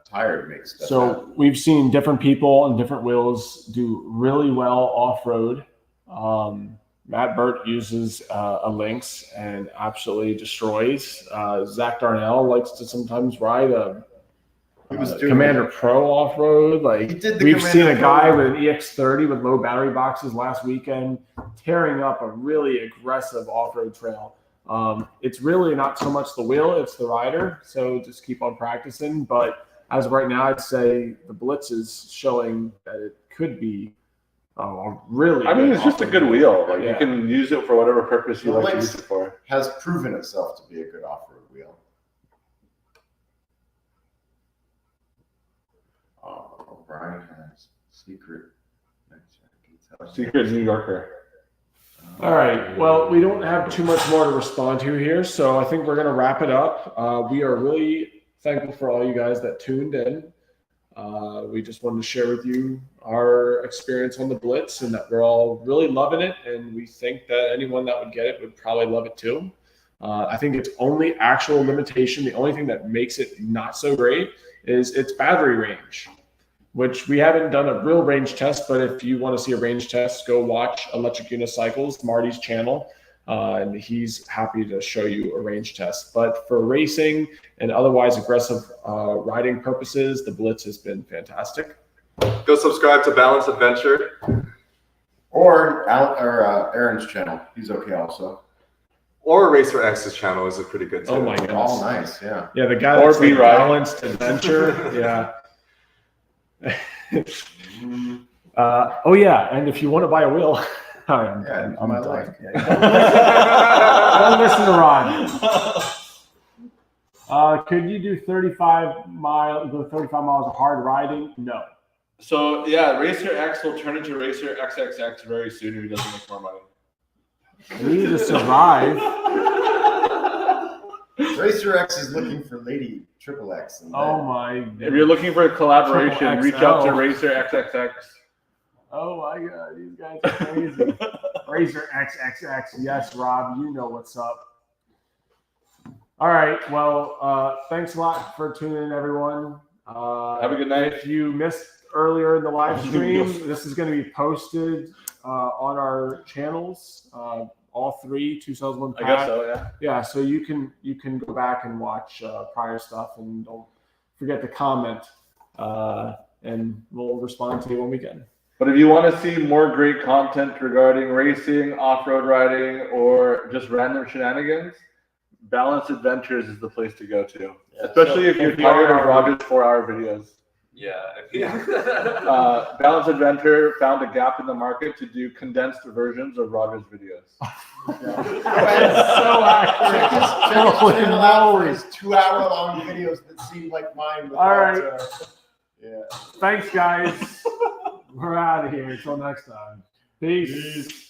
tire to make stuff So happen. we've seen different people and different wheels do really well off-road. Matt Burt uses a Lynx and absolutely destroys. Zach Darnell likes to sometimes ride a Commander Pro off-road. Like we've seen a guy with an EX30 with low battery boxes last weekend tearing up a really aggressive off-road trail. It's really not so much the wheel, it's the rider. So just keep on practicing. But as of right now, I'd say the Blitz is showing that it could be really. I mean, it's just a good wheel. Like Yeah. you can use it for whatever purpose you The like to Lynx use it for. has proven itself to be a good off-road wheel. Oh, Brian has secret. Secret New Yorker. All right. Well, we don't have too much more to respond to here, so I think we're going to wrap it up. We are really thankful for all you guys that tuned in. We just wanted to share with you our experience on the Blitz and that we're all really loving it, and we think that anyone that would get it would probably love it too. I think its only actual limitation, the only thing that makes it not so great is its battery range, which we haven't done a real range test, but if you want to see a range test, go watch Electric Unicycles, Marty's channel. and he's happy to show you a range test. But for racing and otherwise aggressive riding purposes, the Blitz has been fantastic. Go subscribe to Balance Adventure. Or Aaron's channel. He's okay also. Or Racer X's channel is pretty good too. Oh my goodness. All nice, yeah. Yeah, the guy Or that's like B-Ride. Balanced Adventure. Yeah. Oh yeah, and if you want to buy a wheel, I'm my done. life. Don't listen to Ron. Could you do 35 miles of hard riding? No. So yeah, Racer X will turn into Racer XXX very soon if he doesn't make more money. We need to survive. Racer X is looking for Lady Triple X. Oh my! If you're looking for a collaboration, Triple reach out to XL. Racer XXX. Oh my God, these guys are crazy. Racer XXX. Yes, Rob, you know what's up. All right. Well, thanks a lot for tuning in, everyone. Have a good night. If you missed earlier in the live stream, this is going to be posted on our channels, all three, 2001 I guess so, yeah. Yeah, so you can go back and watch prior stuff, and don't forget to comment, and we'll respond to you when we can. But if you want to see more great content regarding racing, off-road riding, or just random shenanigans, Balanced Adventures is the place to go to. Yeah. Especially if you're tired of Roger's 4-hour videos. Balanced Adventure found a gap in the market to do condensed versions of Roger's videos. So accurate. Check his channel out for his 2-hour-long videos that seem like mine. All right. Yeah. Thanks, guys. We're out of here. Until next time. Peace.